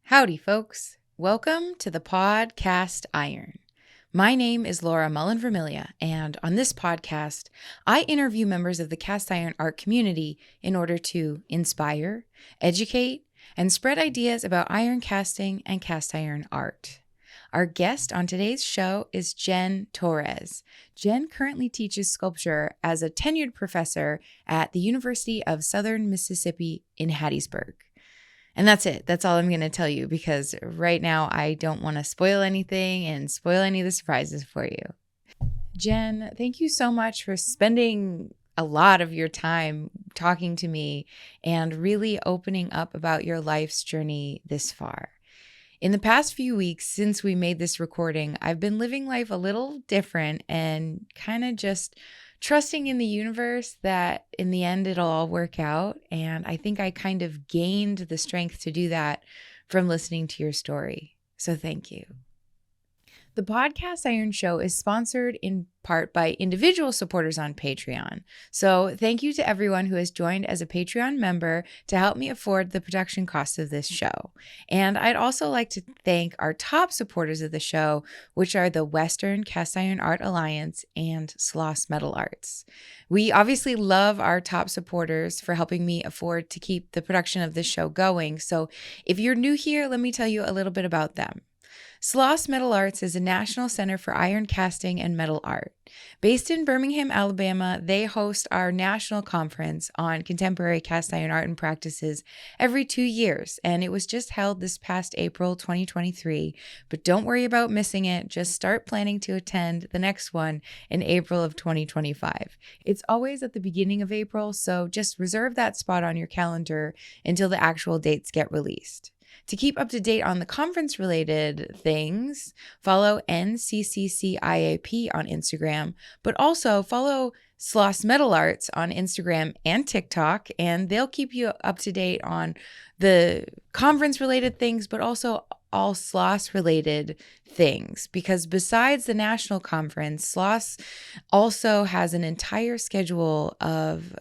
Howdy, folks. Welcome to the podcast Iron. My name is Laura Mullen-Vermilia, and on this podcast, I interview members of the cast iron art community in order to inspire, educate, and spread ideas about iron casting and cast iron art. Our guest on today's show is Jen Torres. Jen currently teaches sculpture as a tenured professor at the University of Southern Mississippi in Hattiesburg. And that's it. That's all I'm going to tell you because right now I don't want to spoil anything and spoil any of the surprises for you. Jen, thank you so much for spending a lot of your time talking to me and really opening up about your life's journey this far. In the past few weeks since we made this recording, I've been living life a little different and kind of just trusting in the universe that in the end it'll all work out. And I think I kind of gained the strength to do that from listening to your story. So thank you. The Podcast Iron Show is sponsored in part by individual supporters on Patreon. So thank you to everyone who has joined as a Patreon member to help me afford the production costs of this show. And I'd also like to thank our top supporters of the show, which are the Western Cast Iron Art Alliance and Sloss Metal Arts. We obviously love our top supporters for helping me afford to keep the production of this show going. So if you're new here, let me tell you a little bit about them. Sloss Metal Arts is a national center for iron casting and metal art. Based in Birmingham, Alabama, they host our national conference on contemporary cast iron art and practices every 2 years, and it was just held this past April 2023. But don't worry about missing it. Just start planning to attend the next one in April of 2025. It's always at the beginning of April, so just reserve that spot on your calendar until the actual dates get released. To keep up to date on the conference-related things, follow NCCCIAP on Instagram, but also follow Sloss Metal Arts on Instagram and TikTok, and they'll keep you up to date on the conference-related things, but also all Sloss-related things. Because besides the national conference, Sloss also has an entire schedule of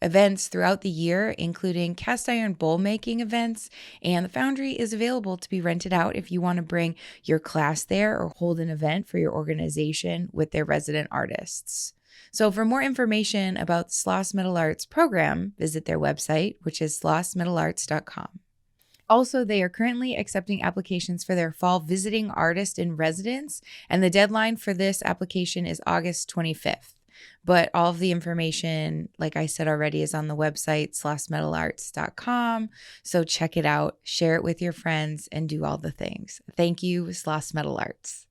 events throughout the year, including cast iron bowl making events, and the foundry is available to be rented out if you want to bring your class there or hold an event for your organization with their resident artists. So for more information about the Sloss Metal Arts program, visit their website, which is slossmetalarts.com. Also, they are currently accepting applications for their fall visiting artist in residence, and the deadline for this application is August 25th. But all of the information, like I said already, is on the website, slossmetalarts.com. So check it out, share it with your friends, and do all the things. Thank you, Sloss Metal Arts.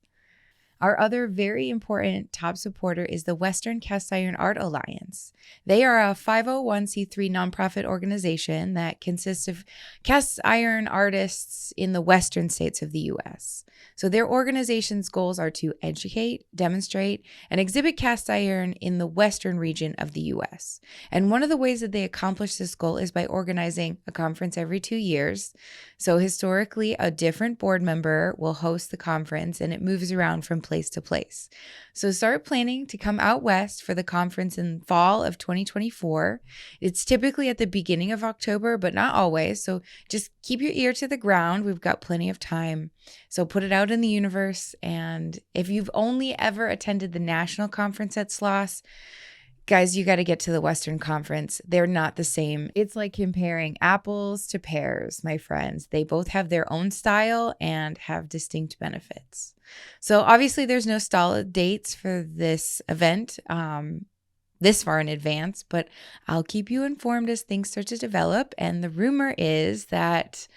Our other very important top supporter is the Western Cast Iron Art Alliance. They are a 501c3 nonprofit organization that consists of cast iron artists in the western states of the U.S. So their organization's goals are to educate, demonstrate, and exhibit cast iron in the western region of the U.S. And one of the ways that they accomplish this goal is by organizing a conference every 2 years. So historically, a different board member will host the conference, and it moves around from place to place. So start planning to come out west for the conference in fall of 2024. It's typically at the beginning of October, but not always. So just keep your ear to the ground. We've got plenty of time. So put it out in the universe. And if you've only ever attended the national conference at Sloss, guys, you got to get to the Western Conference. They're not the same. It's like comparing apples to pears, my friends. They both have their own style and have distinct benefits. So obviously there's no solid dates for this event this far in advance, but I'll keep you informed as things start to develop. And the rumor is that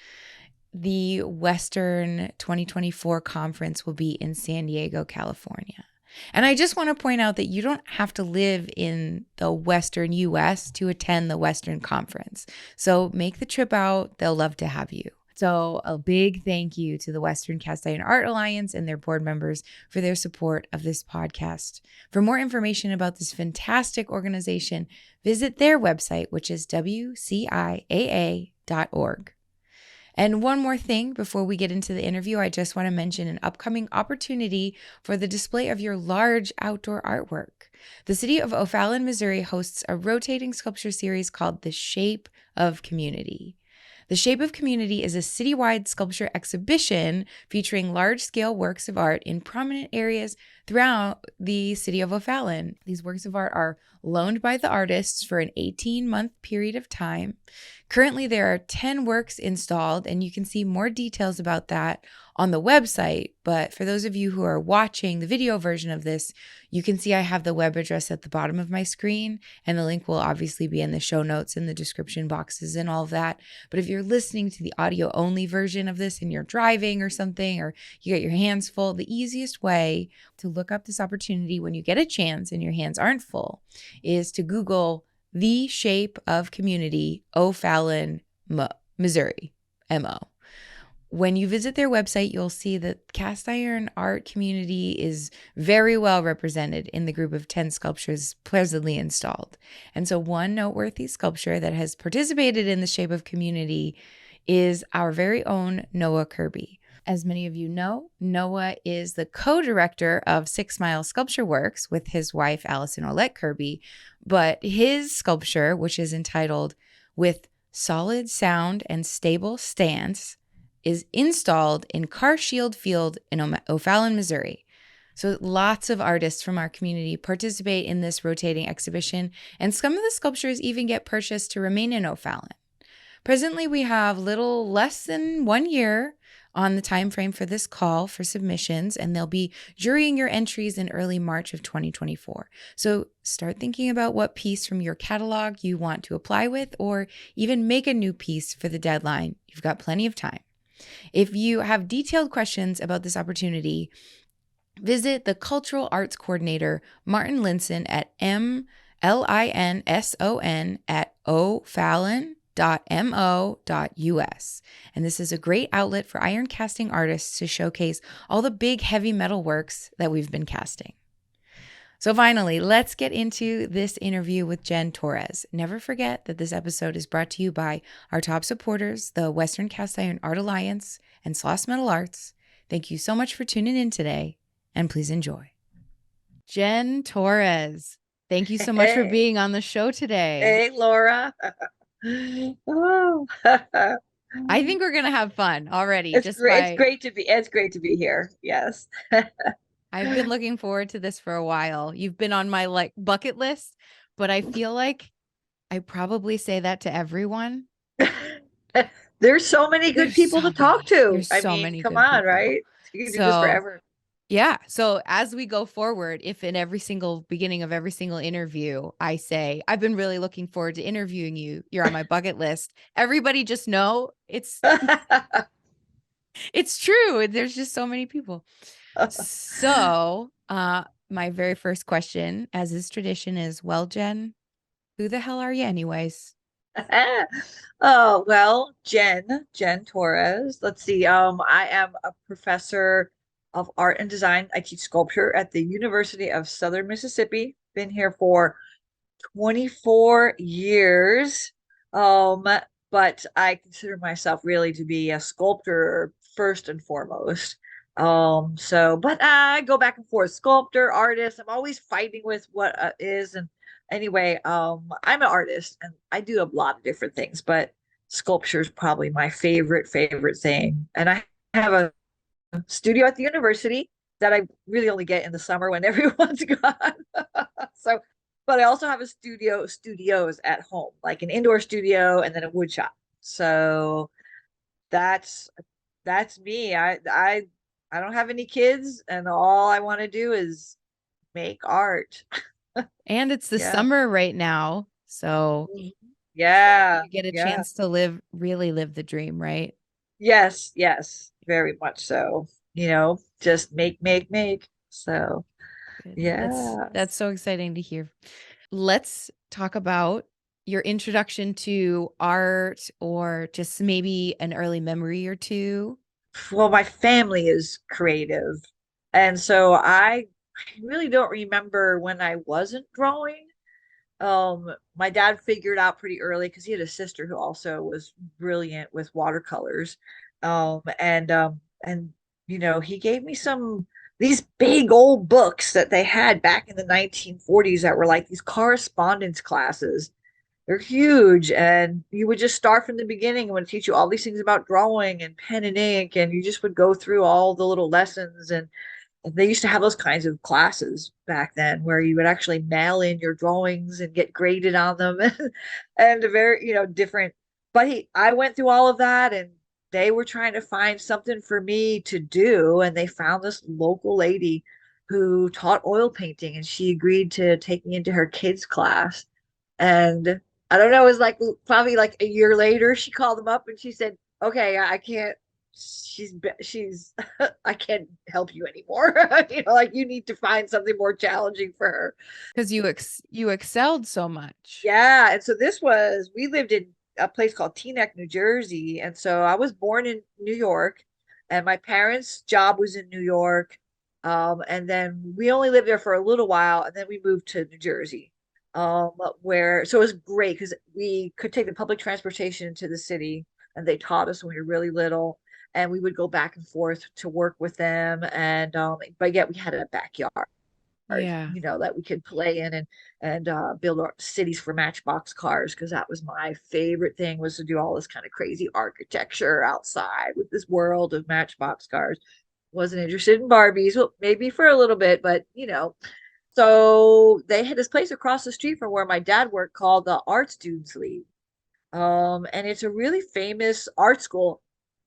the Western 2024 conference will be in San Diego, California. And I just want to point out that you don't have to live in the Western U.S. to attend the Western Conference. So make the trip out. They'll love to have you. So a big thank you to the Western Cast Iron Art Alliance and their board members for their support of this podcast. For more information about this fantastic organization, visit their website, which is wciaa.org. And one more thing before we get into the interview, I just want to mention an upcoming opportunity for the display of your large outdoor artwork. The city of O'Fallon, Missouri hosts a rotating sculpture series called The Shape of Community. The Shape of Community is a citywide sculpture exhibition featuring large-scale works of art in prominent areas throughout the city of O'Fallon. These works of art are loaned by the artists for an 18-month period of time. Currently, there are 10 works installed, and you can see more details about that on the website. But for those of you who are watching the video version of this, you can see I have the web address at the bottom of my screen, and the link will obviously be in the show notes and the description boxes and all of that. But if you're listening to the audio only version of this and you're driving or something, or you get your hands full, the easiest way to look up this opportunity when you get a chance and your hands aren't full is to Google The Shape of Community, O'Fallon, Missouri, MO. When you visit their website, you'll see that cast iron art community is very well represented in the group of 10 sculptures presently installed. And so one noteworthy sculpture that has participated in the Shape of Community is our very own Noah Kirby. As many of you know, Noah is the co-director of 6 Mile Sculpture Works with his wife, Allison Olette Kirby, but his sculpture, which is entitled With Solid Sound and Stable Stance, is installed in Carshield Field in O'Fallon, Missouri. So lots of artists from our community participate in this rotating exhibition, and some of the sculptures even get purchased to remain in O'Fallon. Presently, we have little less than 1 year on the time frame for this call for submissions, and they'll be jurying your entries in early March of 2024. So start thinking about what piece from your catalog you want to apply with, or even make a new piece for the deadline. You've got plenty of time. If you have detailed questions about this opportunity, visit the Cultural Arts Coordinator, Martin Linson, at mlinson@ofallon.mo.us. And this is a great outlet for iron casting artists to showcase all the big heavy metal works that we've been casting. So finally, let's get into this interview with Jen Torres. Never forget that this episode is brought to you by our top supporters, the Western Cast Iron Art Alliance and Sloss Metal Arts. Thank you so much for tuning in today, and please enjoy. Jen Torres, thank you so much for being on the show today. Hey, Laura. Oh. I think we're gonna have fun already. It's great to be here. Yes. I've been looking forward to this for a while. You've been on my bucket list, but I feel like I probably say that to everyone. There's so many good people to talk to. There's so many come good on, people. right? You can do this forever. Yeah. So as we go forward, if in every single beginning of every single interview, I say, I've been really looking forward to interviewing you. You're on my bucket list. Everybody just know it's true. There's just so many people. So my very first question, as is tradition, is, well, Jen, who the hell are you anyways? Oh, well, Jen Torres. Let's see. I am a professor of art and design. I teach sculpture at the University of Southern Mississippi. Been here for 24 years. But I consider myself really to be a sculptor first and foremost. But I go back and forth, sculptor, artist. I'm always fighting with what is. And anyway, I'm an artist and I do a lot of different things, but sculpture is probably my favorite thing. And I have a studio at the university that I really only get in the summer when everyone's gone. So, but I also have a studios at home, like an indoor studio and then a wood shop. So that's me. I don't have any kids, and all I want to do is make art. And it's the summer right now, so yeah, you get a chance to really live the dream, right? Yes, very much so. Just make. So yeah, that's so exciting to hear. Let's talk about your introduction to art, or just maybe an early memory or two. Well, my family is creative, and so I really don't remember when I wasn't drawing. My dad figured out pretty early because he had a sister who also was brilliant with watercolors. And he gave me these big old books that they had back in the 1940s that were like these correspondence classes. They're huge. And you would just start from the beginning and would teach you all these things about drawing and pen and ink. And you just would go through all the little lessons. And they used to have those kinds of classes back then where you would actually mail in your drawings and get graded on them and a very, different. But I went through all of that and they were trying to find something for me to do. And they found this local lady who taught oil painting and she agreed to take me into her kids class. And I don't know, it was like probably like a year later, she called them up and she said, okay, I can't, she's, I can't help you anymore. Like you need to find something more challenging for her. Because you excelled so much. Yeah. And so we lived in a place called Teaneck, New Jersey. And so I was born in New York and my parents' job was in New York. And then we only lived there for a little while and then we moved to New Jersey. So it was great because we could take the public transportation to the city and they taught us when we were really little and we would go back and forth to work with them. And but yet we had a backyard, Yeah. that we could play in and build our cities for Matchbox cars because that was my favorite thing, was to do all this kind of crazy architecture outside with this world of Matchbox cars. Wasn't interested in Barbies, well, maybe for a little bit, but so they had this place across the street from where my dad worked called the Art Students League. And it's a really famous art school.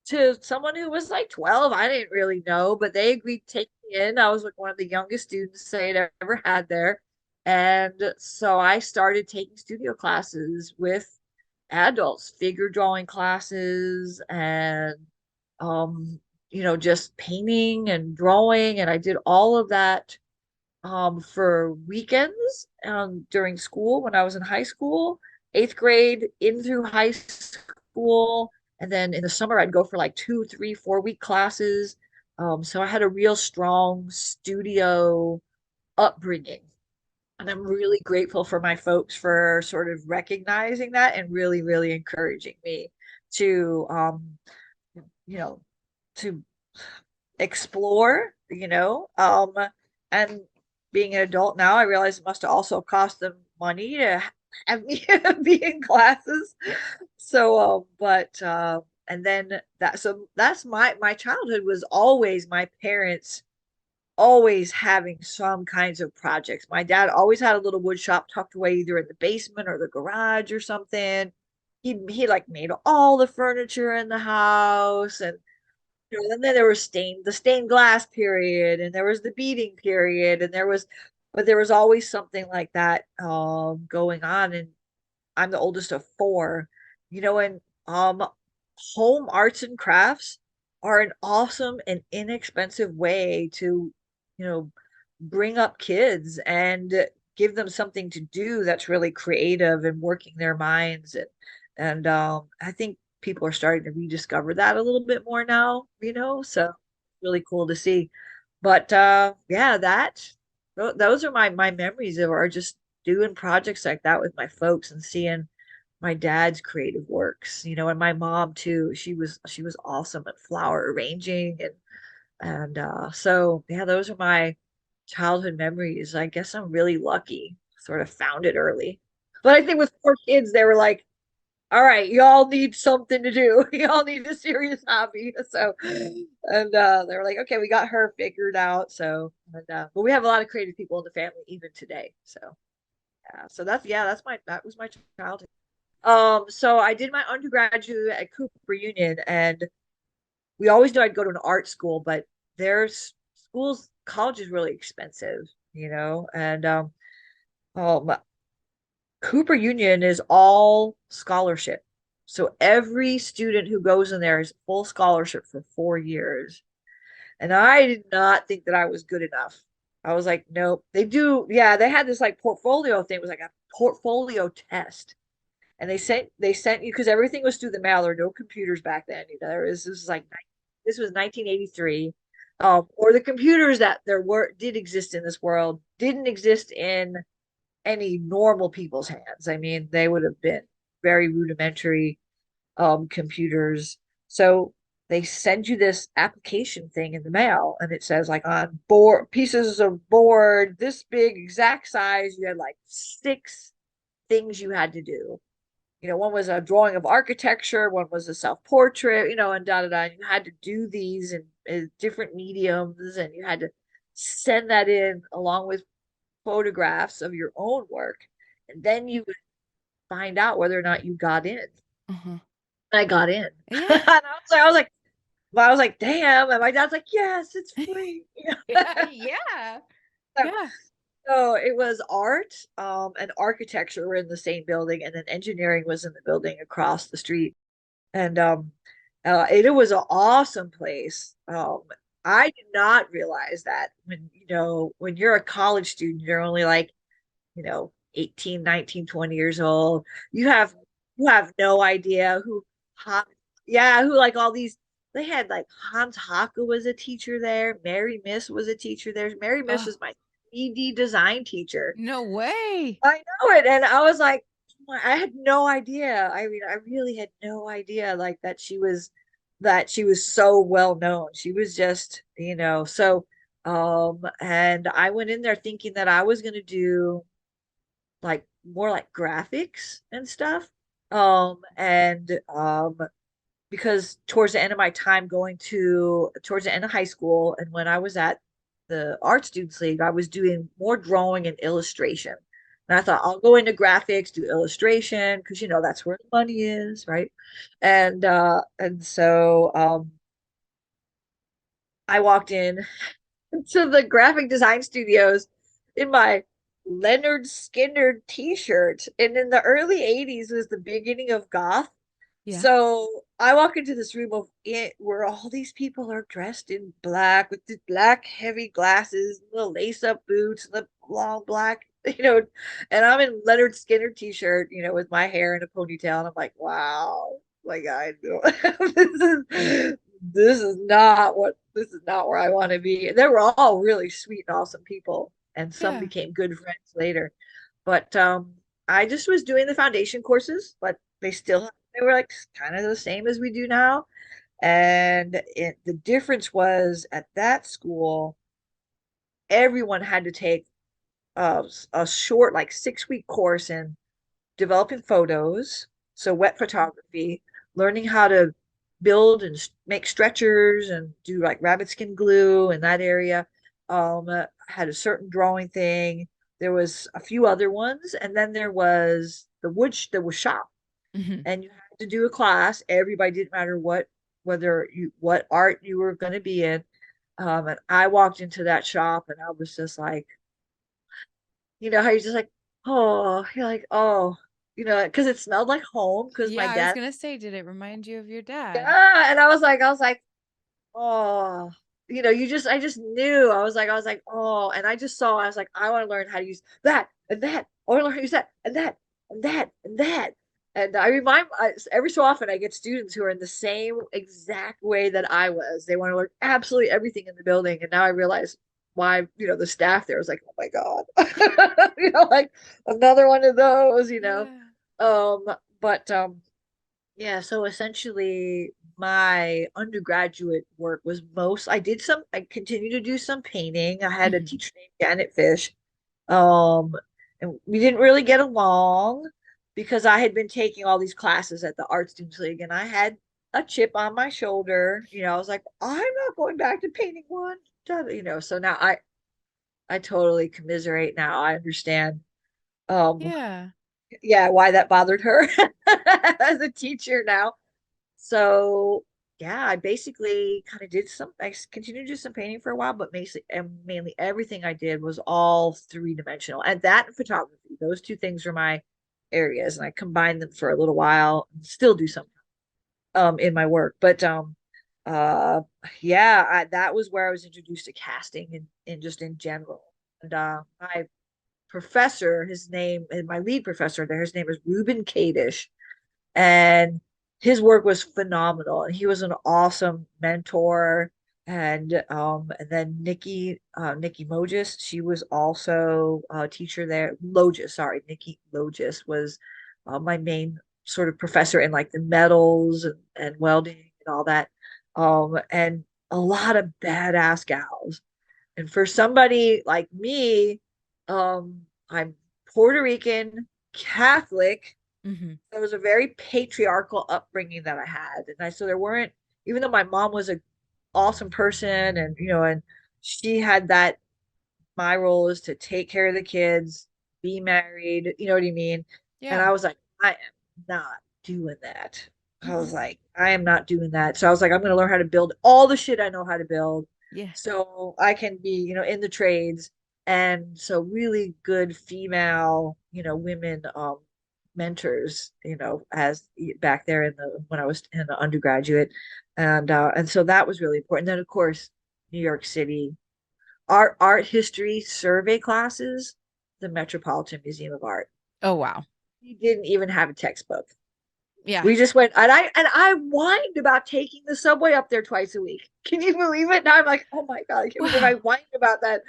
To someone who was like 12, I didn't really know, but they agreed to take me in. I was like one of the youngest students they had ever had there. And so I started taking studio classes with adults, figure drawing classes and just painting and drawing. And I did all of that for weekends during school when I was in high school, eighth grade in through high school. And then in the summer, I'd go for like 2, 3, 4 week classes. So I had a real strong studio upbringing. And I'm really grateful for my folks for sort of recognizing that and really, really encouraging me to, you know, to explore, and being an adult now, I realize it must have also cost them money to have me be in classes. So, and then that's my childhood was always my parents always having some kinds of projects. My dad always had a little wood shop tucked away either in the basement or the garage or something. He like made all the furniture in the house and then there was the stained glass period, and there was the beading period, but there was always something like that going on. And I'm the oldest of four, and home arts and crafts are an awesome and inexpensive way to, you know, bring up kids and give them something to do that's really creative and working their minds and I think people are starting to rediscover that a little bit more now, so really cool to see. But yeah, those are my memories of are just doing projects like that with my folks and seeing my dad's creative works, and my mom too. She was awesome at flower arranging and so yeah, those are my childhood memories. I guess I'm really lucky, sort of found it early. But I think with 4 kids, they were like, all right, y'all need something to do. Y'all need a serious hobby. So, and they were like, okay, we got her figured out. So, but we have a lot of creative people in the family even today. So, yeah. So that was my childhood. So I did my undergraduate at Cooper Union, and we always knew I'd go to an art school, but there's college is really expensive, and um, Cooper Union is all scholarship. So every student who goes in there is full scholarship for 4 years. And I did not think that I was good enough. I was like, nope. Yeah, they had this like portfolio thing. It was like a portfolio test. And they sent you because everything was through the mail. There were no computers back then. This was 1983. Or the computers that did exist in this world didn't exist in any normal people's hands. I mean, they would have been very rudimentary computers. So they send you this application thing in the mail, and it says like on board pieces of board this big exact size. You had like 6 things you had to do. one was a drawing of architecture, one was a self-portrait, and da da da. And you had to do these in different mediums, and you had to send that in along with photographs of your own work. And then you would find out whether or not you got in. Uh-huh. I got in. Yeah. And I was like, damn. And my dad's like, yes, it's free. Yeah. Yeah. So, Yeah. so it was art, and architecture were in the same building, and then engineering was in the building across the street. And it was an awesome place. I did not realize that when you're a college student, you're only like, 18, 19, 20 years old. You have no idea Han, yeah, who like all these they had like Hans Haku was a teacher there, Mary Miss was a teacher there. Mary Miss Oh, was my ED design teacher. no way. I know it. And I was like, I had no idea. I mean, I really had no idea like that she was so well known. She was just, so and I went in there thinking that I was gonna do like more like graphics and stuff. And because towards the end of my time going towards the end of high school and when I was at the Art Students League, I was doing more drawing and illustration. And I thought I'll go into graphics, do illustration, because that's where the money is, right? And so I walked in to the graphic design studios in my Leonard Skinner t-shirt. And in the early 80s was the beginning of goth. Yeah. So I walk into this room of it where all these people are dressed in black with the black heavy glasses, the lace-up boots, the long black, and I'm in Leonard Skinner t-shirt, with my hair in a ponytail, and I'm like, wow, like I know this is not where I want to be. And they were all really sweet and awesome people, and some Yeah. became good friends later. But I just was doing the foundation courses, but they were like kind of the same as we do now. And the difference was at that school, everyone had to take a short, like 6-week course in developing photos, so wet photography, learning how to build and make stretchers and do like rabbit skin glue in that area. Had a certain drawing thing. There was a few other ones, and then there was the shop, Hmm. and you had to do a class. Everybody didn't matter what art you were going to be in. And I walked into that shop, and I was just like, how you're just like, oh, you're like, oh, because it smelled like home. Because my Yeah, I was dad, gonna say, did it remind you of your dad? yeah, and I was like, oh, I just knew. I was like, oh, and I was like, I want to learn how to use that and that. I want to learn how to use that and that and that and that. And every so often I get students who are in the same exact way that I was. They want to learn absolutely everything in the building. And now I realize why, the staff there was like, oh my God, like another one of those. Yeah. Um, but yeah, so essentially my undergraduate work was I continued to do some painting. I had a Hmm. teacher named Janet Fish. Um, and we didn't really get along because I had been taking all these classes at the Art Students League and I had a chip on my shoulder. I was like, I'm not going back to painting one. So now I totally commiserate now. I understand um Yeah. yeah, why that bothered her as a teacher now. So yeah, I basically kind of I continued to do some painting for a while, but mainly everything I did was all three-dimensional. And that and photography, those two things were my areas, and I combined them for a little while and still do some in my work. But uh yeah, that was where I was introduced to casting and just in general. And my professor, his name, and my lead professor there, his name is Ruben Kadish, and his work was phenomenal, and he was an awesome mentor. And then Nikki Mogis, she was also a teacher there. Logis, sorry, Nikki Logis was my main sort of professor in like the metals and welding and all that. And a lot of badass gals. And for somebody like me, I'm Puerto Rican, Catholic, Mm-hmm. It was a very patriarchal upbringing that I had. And so there weren't, even though my mom was an awesome person and, and she had that, my role is to take care of the kids, be married, you know what I mean? And Yeah. I was like, I am not doing that. I Mm-hmm. was like, I am not doing that. So I was like, I'm going to learn how to build all the shit I know how to build Yeah. so I can be, in the trades. And so really good female, women mentors, as back there in the when I was in the undergraduate. And so that was really important. Then of course, New York City, art history survey classes, the Metropolitan Museum of Art. Oh, wow. We didn't even have a textbook. Yeah. We just went, and I whined about taking the subway up there twice a week. Can you believe it? Now I'm like, oh my God, I can't believe I Wow. whined about that.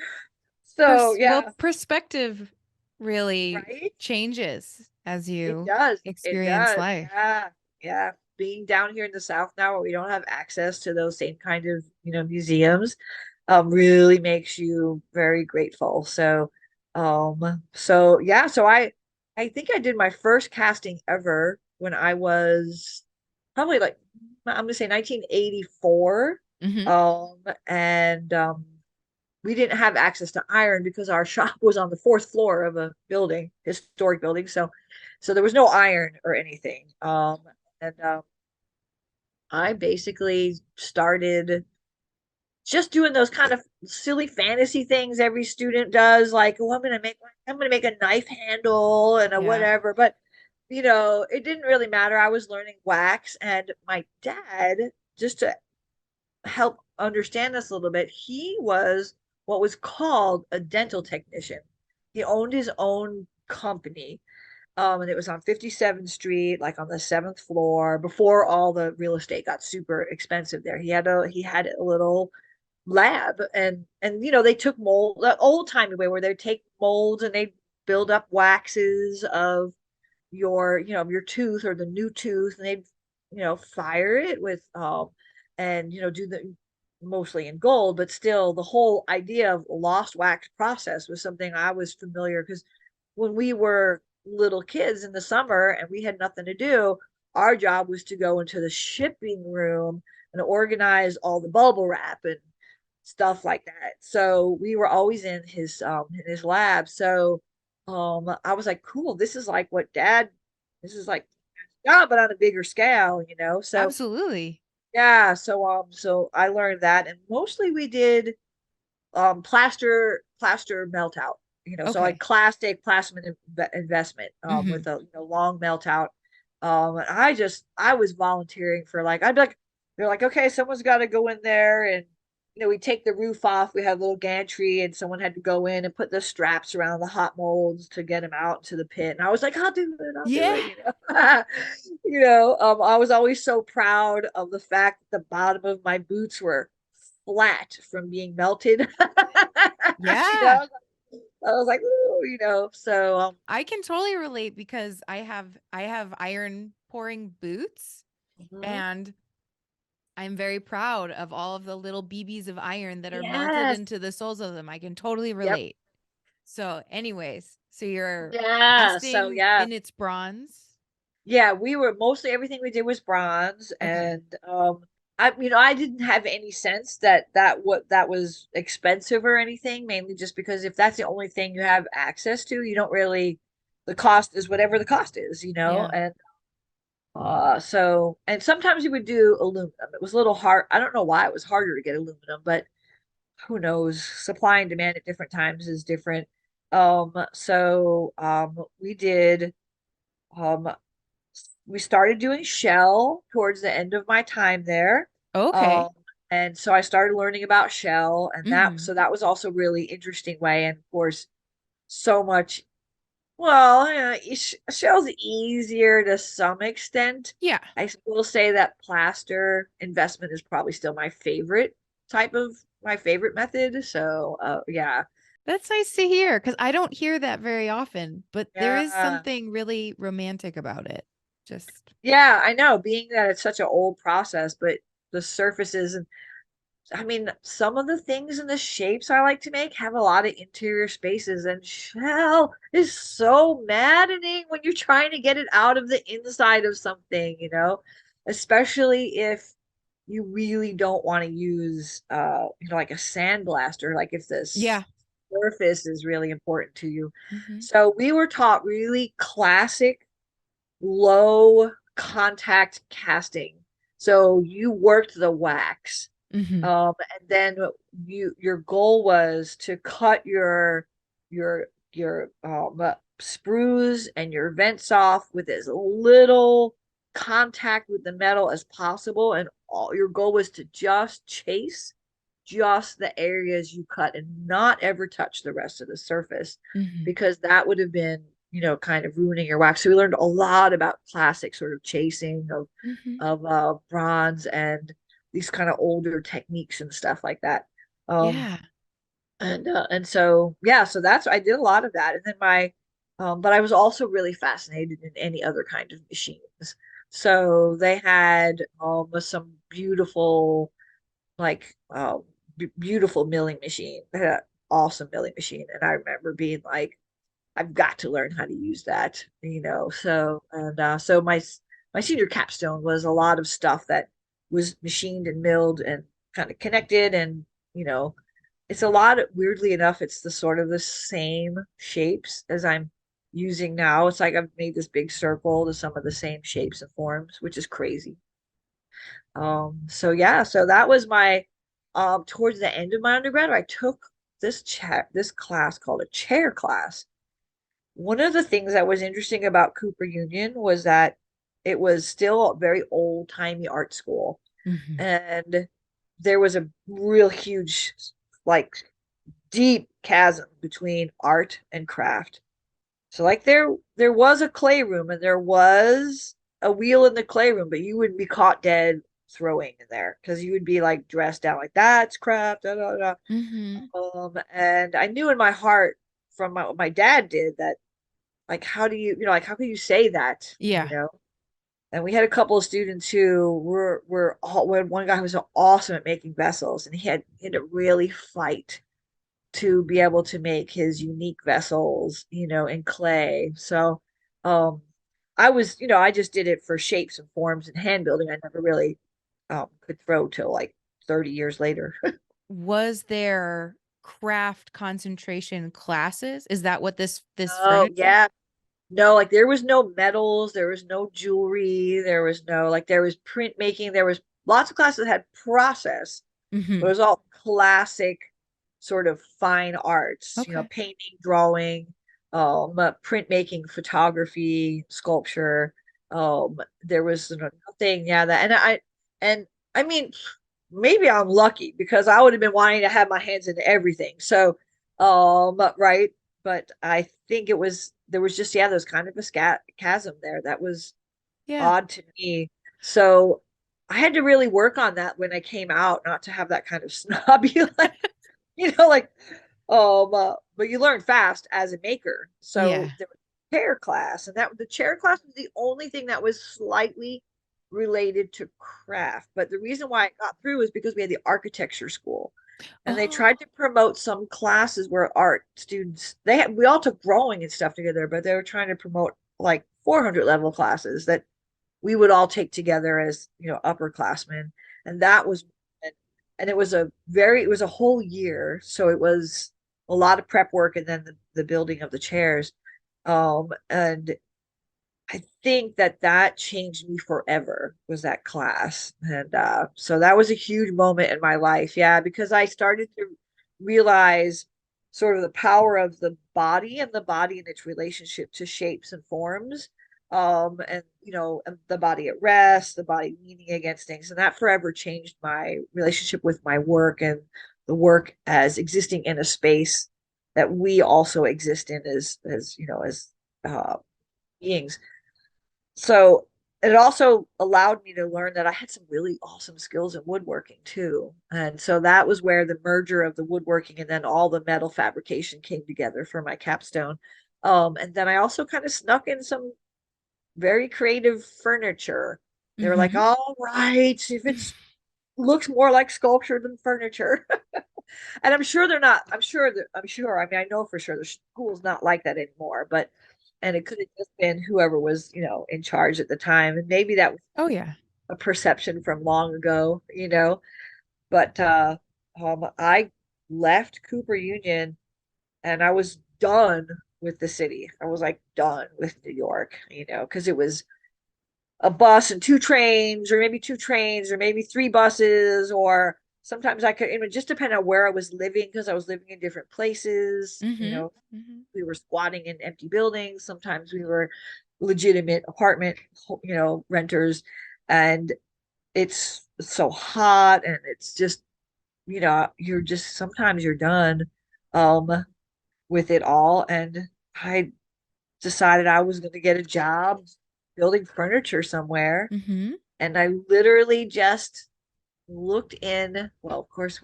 So Well, yeah, perspective really right? changes as It you does. It experience does. life. Yeah. Yeah. Being down here in the South now where we don't have access to those same kind of, museums, really makes you very grateful. So yeah, so I think I did my first casting ever when I was probably like, I'm gonna say 1984. Mm-hmm. And we didn't have access to iron because our shop was on the fourth floor of a building, historic building. So there was no iron or anything. And I basically started just doing those kind of silly fantasy things every student does, like, oh, I'm gonna make a knife handle and a Yeah. whatever. But it didn't really matter. I was learning wax, and my dad, just to help understand this a little bit, he was what was called a dental technician. He owned his own company. And it was on 57th Street, like on the seventh floor, before all the real estate got super expensive there. He had a little lab, and they took mold the old timey way where they take molds and they build up waxes of your tooth or the new tooth, and they fire it with and do the mostly in gold, but still the whole idea of lost wax process was something I was familiar, because when we were little kids in the summer and we had nothing to do, our job was to go into the shipping room and organize all the bubble wrap and stuff like that. So we were always in his lab. So I was like, cool, this is like job, but on a bigger scale. So Absolutely. yeah, so I learned that, and mostly we did plaster melt out. So like Okay. classic plasma investment Mm-hmm. with a long melt out. And I was volunteering for, like, I'd be like, they're like, okay, someone's got to go in there, and we take the roof off. We had a little gantry, and someone had to go in and put the straps around the hot molds to get them out to the pit. And I was like, I'll do it, I'll do Yeah. it. I was always so proud of the fact that the bottom of my boots were flat from being melted. you Yeah. know, I was like, ooh, so I can totally relate because I have iron pouring boots, mhm. and I'm very proud of all of the little BBs of iron that are melted Yes, into the soles of them. I can totally yep, relate. So, anyways, so you're yeah, so casting yeah, in its bronze. yeah, we were mostly everything we did was bronze. Okay. And I didn't have any sense that was expensive or anything, mainly just because if that's the only thing you have access to, you don't really, the cost is whatever the cost is. Yeah. And sometimes you would do aluminum. It was a little hard. I don't know why it was harder to get aluminum, but who knows? Supply and demand at different times is different. We did um we started doing shell towards the end of my time there. Um Okay. and so I started learning about shell, and Mm-hmm. that was also really interesting way, and of course so much. Well, shell's easier to some extent. Yeah. I will say that plaster investment is probably still my favorite method. So, yeah, That's nice to hear because I don't hear that very often, but there is yeah, something really romantic about it. Just, yeah. I know, being that it's such an old process, but the surfaces. I mean, some of the things and the shapes I like to make have a lot of interior spaces, and shell is so maddening when you're trying to get it out of the inside of something, especially if you really don't want to use, like a sandblaster, like if this Yeah. surface is really important to you. Mm-hmm. So we were taught really classic low contact casting. So you worked the wax. Mm-hmm. And then your goal was to cut your sprues and your vents off with as little contact with the metal as possible, and all your goal was to just chase just the areas you cut and not ever touch the rest of the surface, Mm-hmm. because that would have been, kind of ruining your wax. So we learned a lot about classic sort of chasing Mm-hmm. of bronze and these kind of older techniques and stuff like that. Um, Yeah. and so yeah, so that's I did a lot of that, and then but I was also really fascinated in any other kind of machines. So they had some beautiful like beautiful milling machine. They had an awesome milling machine, and I remember being like, I've got to learn how to use that, So and so my senior capstone was a lot of stuff that was machined and milled and kind of connected, and you know, it's a lot of, weirdly enough, it's the sort of the same shapes as I'm using now. It's like I've made this big circle to some of the same shapes and forms, which is crazy. So yeah, so that was my towards the end of my undergrad, I took this class called a chair class. One of the things that was interesting about Cooper Union was that it was still a very old-timey art school. Mm-hmm. And there was a real huge, like, deep chasm between art and craft. So like there was a clay room and there was a wheel in the clay room, but you would be caught dead throwing in there because you would be like dressed down like that's craft, da, da, da. Mm-hmm. And I knew in my heart from what my dad did that, like, how do you, like, how can you say that, Yeah. And we had a couple of students who were all, one guy who was awesome at making vessels, and he had to really fight to be able to make his unique vessels, in clay. So, um, I just did it for shapes and forms and hand building. I never really could throw till like 30 years later. Was there craft concentration classes? Is that what this Oh, furniture? yeah. No, like there was no metals, there was no jewelry, there was no, like, there was printmaking, there was lots of classes that had process, but it Mm-hmm. was all classic sort of fine arts, Okay. painting, drawing, printmaking, photography, sculpture. There was nothing, yeah, and I mean, maybe I'm lucky because I would have been wanting to have my hands in everything. So, right. But I think there was just, yeah, there's kind of a chasm there that was Yeah. odd to me. So I had to really work on that when I came out, not to have that kind of snobby, like, like, but you learn fast as a maker. So Yeah. there was a chair class, and that the chair class was the only thing that was slightly related to craft. But the reason why it got through is because we had the architecture school, and they Oh. tried to promote some classes where art students we all took drawing and stuff together, but they were trying to promote like 400 level classes that we would all take together as, upperclassmen. And that was, and it was a whole year. So it was a lot of prep work, and then the building of the chairs. And I think that changed me forever, was that class. And so that was a huge moment in my life. Yeah, because I started to realize sort of the power of the body, and the body and its relationship to shapes and forms. And and the body at rest, the body leaning against things. And that forever changed my relationship with my work, and the work as existing in a space that we also exist in as uh, beings. So it also allowed me to learn that I had some really awesome skills in woodworking too. And so that was where the merger of the woodworking and then all the metal fabrication came together for my capstone. And then I also kind of snuck in some very creative furniture. They were like, Mm-hmm. all right, if it's looks more like sculpture than furniture. And I'm sure they're not, I mean, I know for sure the school's not like that anymore, but, and it could have just been whoever was, in charge at the time. And maybe that was Oh yeah. a perception from long ago. But I left Cooper Union and I was done with the city. I was like done with New York, because it was a bus and two trains, or maybe two trains, or maybe three buses, or sometimes I could, it would just depend on where I was living because I was living in different places. Mm-hmm. Mm-hmm. We were squatting in empty buildings. Sometimes we were legitimate apartment, renters. And it's so hot and it's just, you're just, sometimes you're done um with it all. And I decided I was going to get a job building furniture somewhere. Mm-hmm. And I literally just looked in. Well, of course,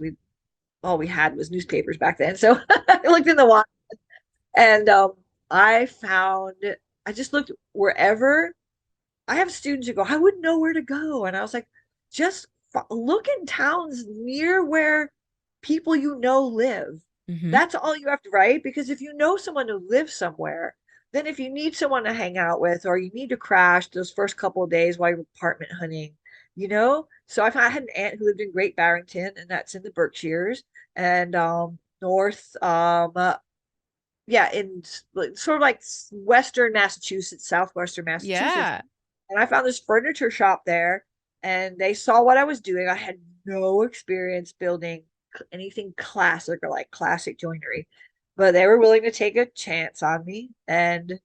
all we had was newspapers back then. So I looked in the water and I found, I just looked wherever. I have students who go, I wouldn't know where to go. And I was like, just look in towns near where people live. Mm-hmm. That's all you have to write. Because if you know someone who lives somewhere, then if you need someone to hang out with or you need to crash those first couple of days while you're apartment hunting, So I had an aunt who lived in Great Barrington, and that's in the Berkshires and north, yeah, in sort of like Western Massachusetts, Southwestern Massachusetts. Yeah. And I found this furniture shop there, and they saw what I was doing. I had no experience building anything classic or like classic joinery, but they were willing to take a chance on me. And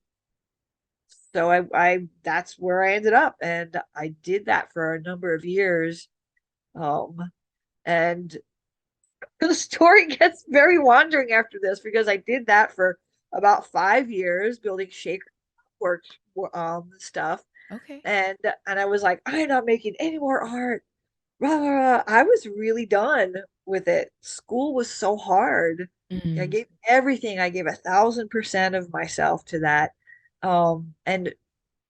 so that's where I ended up. And I did that for a number of years. Um, and the story gets very wandering after this because I did that for about 5 years, building shaker work stuff. Okay. And I was like, I'm not making any more art. Blah, blah, blah. I was really done with it. School was so hard. I Mm. gave everything. I gave 1,000% of myself to that. And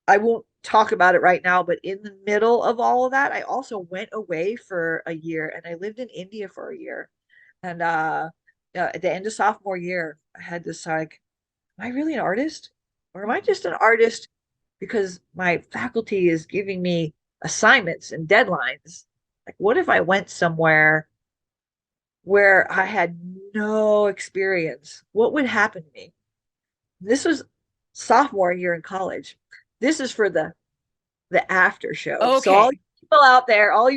I won't talk about it right now, but in the middle of all of that, I also went away for a year and I lived in India for a year. And at the end of sophomore year, I had this like, am I really an artist? Or am I just an artist because my faculty is giving me assignments and deadlines? Like, what if I went somewhere where I had no experience? What would happen to me? This was sophomore year in college. This is for the after show. So Okay. all you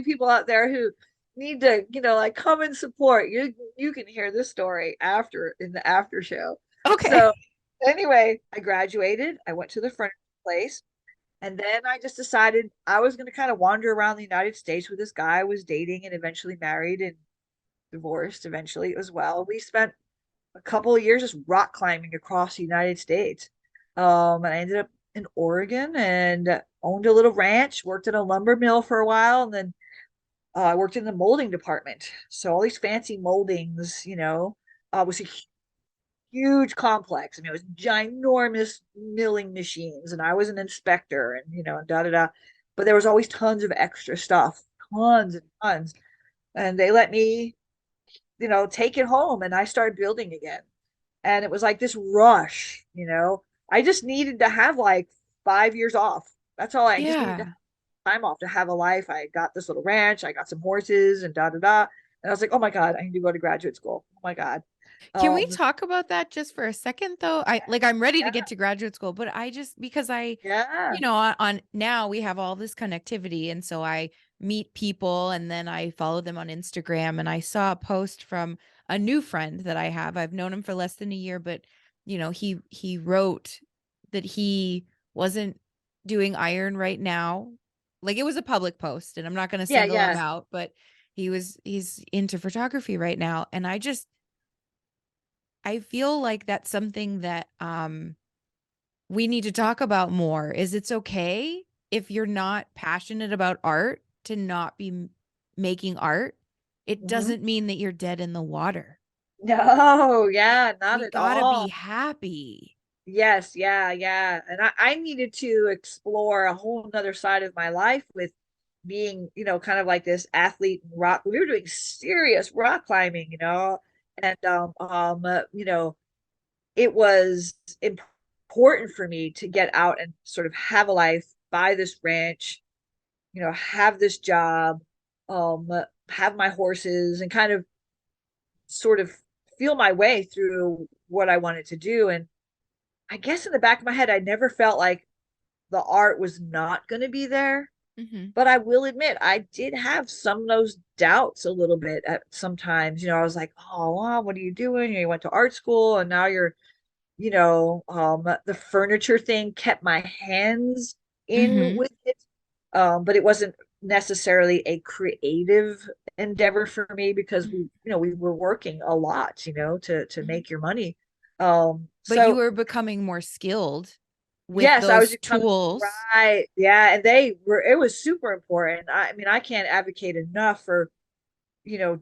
people out there who need to, like come and support, you can hear this story after in the after show. Okay. So anyway, I graduated. I went to the furniture place. And then I just decided I was going to kind of wander around the United States with this guy I was dating and eventually married and divorced eventually as well. We spent a couple of years just rock climbing across the United States. And I ended up in Oregon and owned a little ranch, worked at a lumber mill for a while, and then I worked in the molding department. So all these fancy moldings, was a huge complex. I mean, it was ginormous milling machines, and I was an inspector, and da da da. But there was always tons of extra stuff, tons and tons. And they let me, take it home, and I started building again. And it was like this rush. I just needed to have like 5 years off. That's all I just needed to have Yeah. time off to have a life. I got this little ranch, I got some horses, and da da da. And I was like, oh my God, I need to go to graduate school. Oh my God. Can we Um, talk about that just for a second though? I'm ready to get to graduate school, but I just because yeah, on now we have all this connectivity and so I meet people and then I follow them on Instagram and I saw a post from a new friend that I have. I've known him for less than a year, but he wrote that he wasn't doing iron right now. Like it was a public post and I'm not going to yeah, single him yeah. out, but he's into photography right now and I feel like that's something that we need to talk about more. Is it's okay if you're not passionate about art to not be making art? It Mhm. doesn't mean that you're dead in the water. No, yeah, not We at got to be all. happy. Yes, yeah, yeah. And I needed to explore a whole nother side of my life with being, kind of like this athlete in rock. We were doing serious rock climbing, and it was important for me to get out and sort of have a life, buy this ranch, have this job, um, have my horses, and kind of sort of feel my way through what I wanted to do. And I guess in the back of my head, I never felt like the art was not going to be there. Mm-hmm. But I will admit, I did have some of those doubts a little bit at sometimes. I was like, oh, well, what are you doing? You went to art school and now you're, the furniture thing kept my hands in Mm-hmm. with it. But it wasn't necessarily a creative endeavor for me because we were working a lot, to Mm-hmm. make your money. But you So were becoming more skilled with yes, I was those becoming tools. right. Yeah, and it was super important. I mean, I can't advocate enough for,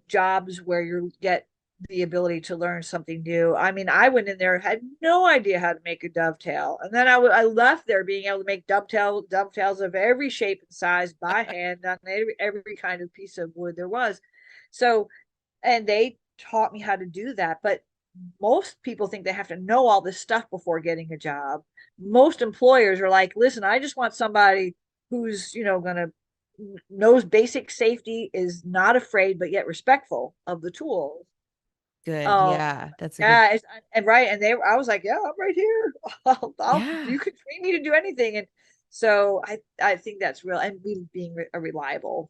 jobs where you get the ability to learn something new. I mean, I went in there, had no idea how to make a dovetail. And then I left there being able to make dovetails of every shape and size by hand on every kind of piece of wood there was. So, and they taught me how to do that. But most people think they have to know all this stuff before getting a job. Most employers are like, listen, I just want somebody who's, gonna knows basic safety, is not afraid, but yet respectful of the tools. Good. Um, Yeah. That's a good. yeah, and right, and I was like, yeah, I'm right here. Yeah. You can train me to do anything, and so I think that's real, and we being a reliable,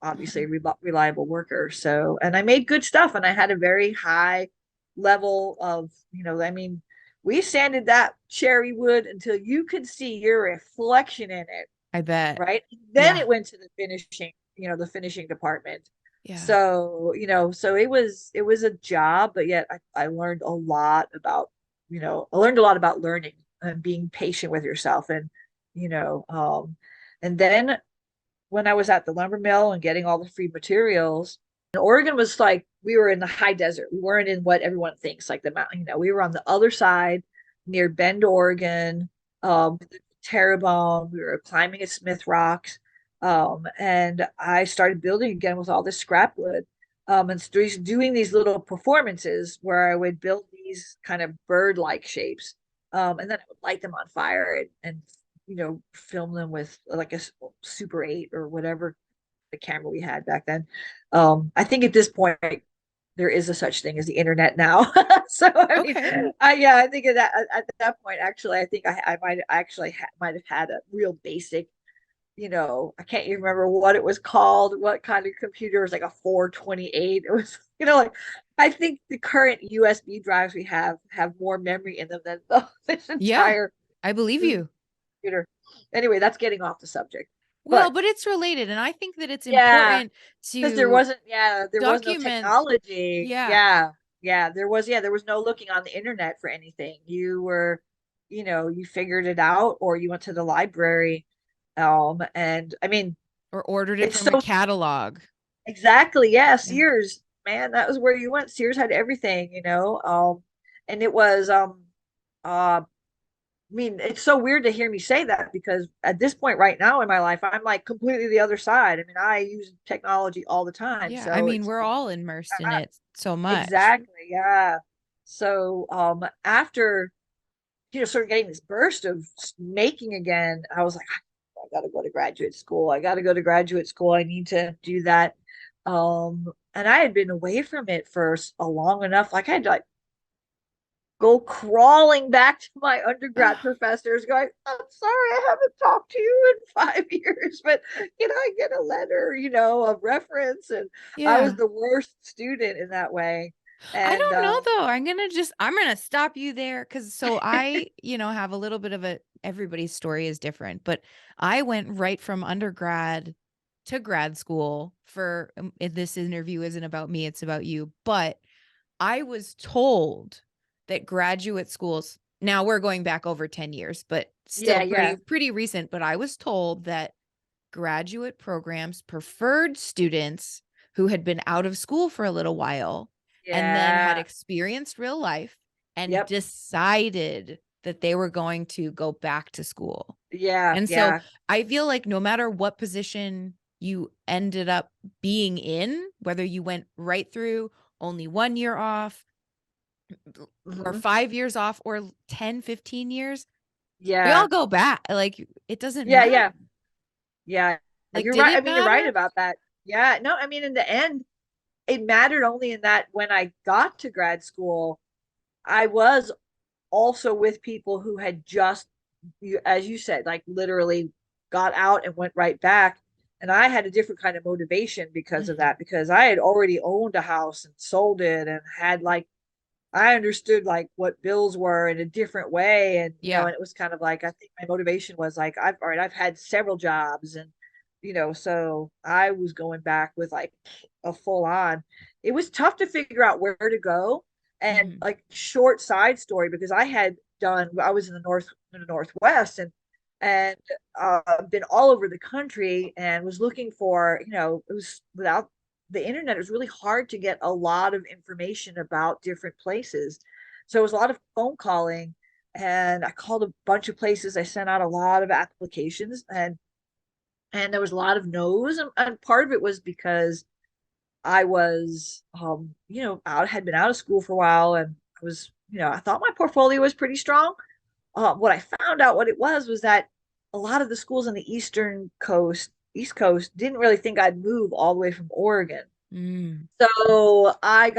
obviously Mhm. reliable worker. So, and I made good stuff, and I had a very high level of, I mean, we sanded that cherry wood until you could see your reflection in it, I bet. right? Then Yeah. it went to the finishing department. Yeah. So, so it was a job, but yet I learned a lot about, I learned a lot about learning and being patient with yourself. You know, um, and then when I was at the lumber mill and getting all the free materials, and Oregon was like, we were in the high desert. We weren't in what everyone thinks, like the mountain, we were on the other side near Bend, Oregon, Terrebonne. We were climbing at Smith Rocks. And I started building again with all this scrap wood. And doing these little performances where I would build these kind of bird-like shapes. And then I would light them on fire and film them with like a Super 8 or whatever the camera we had back then. I think at this point there is a such thing as the internet now. So I mean, Okay. I think at that point, actually, I think I might actually might have had a real basic, I can't even remember what it was called, what kind of computer. It was like a 428. It was, like, I think the current USB drives we have more memory in them than this Yeah. entire I believe you. computer. Anyway, that's getting off the subject. Well, But but it's related. And I think that it's yeah, important because to there was no document. technology. Yeah. Yeah, there was no looking on the internet for anything. You figured it out, or you went to the library. And I mean, Or ordered it it's from a so catalog. exactly, yeah, Yeah. Sears, man, that was where you went. Sears had everything. And it was uh I mean, it's so weird to hear me say that because at this point right now in my life, I'm like completely the other side. I mean, I use technology all the time. Yeah. I So mean, it's we're all immersed in uh, it so much. exactly, yeah. So after, sort of getting this burst of making again, I was like, I got to go to graduate school. I got to go to graduate school. I need to do that. And I had been away from it for a long enough. Like I had to like go crawling back to my undergrad professors going, I'm sorry, I haven't talked to you in 5 years, but can I get a letter, of reference? And I was Yeah. the worst student in that way. I And don't know though. I'm gonna stop you there because so I, have a little bit of everybody's story is different, but I went right from undergrad to grad school for this interview isn't about me, it's about you. But I was told that graduate schools, now we're going back over 10 years, but still yeah, pretty yeah, pretty recent, but I was told that graduate programs preferred students who had been out of school for a little while and then had yeah, experienced real life and yep, decided that they were going to go back to school. yeah, And so yeah, I feel like no matter what position you ended up being in, whether you went right through only 1 year off or Mhm. 5 years off or 10, 15 years, we all Yeah. go back. Like it doesn't Yeah. matter. Yeah. Yeah. Like, You're did right. I it mean, you're right matter? about that. Yeah. No, I mean, in the end, it mattered only in that when I got to grad school, I was also with people who had just, as you said, like literally got out and went right back. And I had a different kind of motivation because of Mhm. that, because I had already owned a house and sold it and had like, I understood like what bills were in a different way. And, Yeah. and it was kind of like, I think my motivation was like, all right, I've had several jobs and, so I was going back with like a full on. It was tough to figure out where to go. And Mhm. like short side story, because I was in the Northwest and been all over the country and was looking for, it was without the internet, it was really hard to get a lot of information about different places. So it was a lot of phone calling, and I called a bunch of places. I sent out a lot of applications, and there was a lot of no's, and part of it was because I was had been out of school for a while, and I was, I thought my portfolio was pretty strong. What I found out what it was that a lot of the schools on the East Coast didn't really think I'd move all the way from Oregon. Mm. So I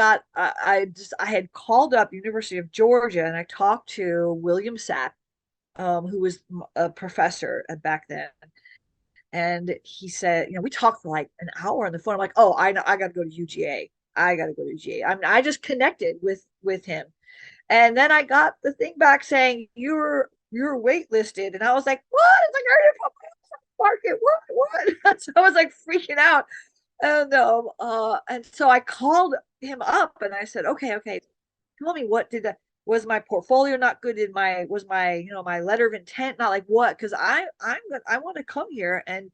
had called up University of Georgia and I talked to William Sapp, who was a professor back then. And he said, we talked for like an hour on the phone. I'm like, oh, I know, I got to go to UGA. I got to go to UGA. I mean, I just connected with him. And then I got the thing back saying you're waitlisted, and I was like, what? It's like I already put my market. What? So I was like freaking out. And and so I called him up and I said, okay, tell me what did that was my portfolio not good? Did my was my my letter of intent not like what? Because I want to come here and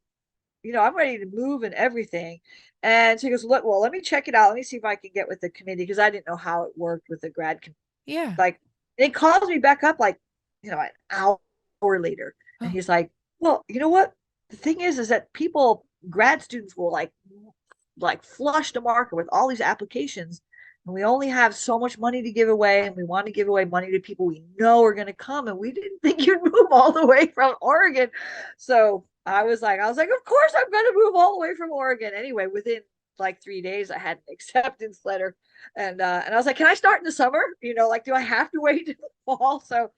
I'm ready to move and everything. And so he goes, look, well, let me check it out. Let me see if I can get with the committee because I didn't know how it worked with the grad committee. Yeah. Like, and he calls me back up like, an hour later. And Oh, he's like, well, you know what? The thing is that grad students will like flush the market with all these applications. And we only have so much money to give away, and we want to give away money to people we know are going to come. And we didn't think you'd move all the way from Oregon. So I was like, of course I'm going to move all the way from Oregon. Anyway, within like 3 days, I had an acceptance letter, and I was like, can I start in the summer? Like, do I have to wait in the fall? So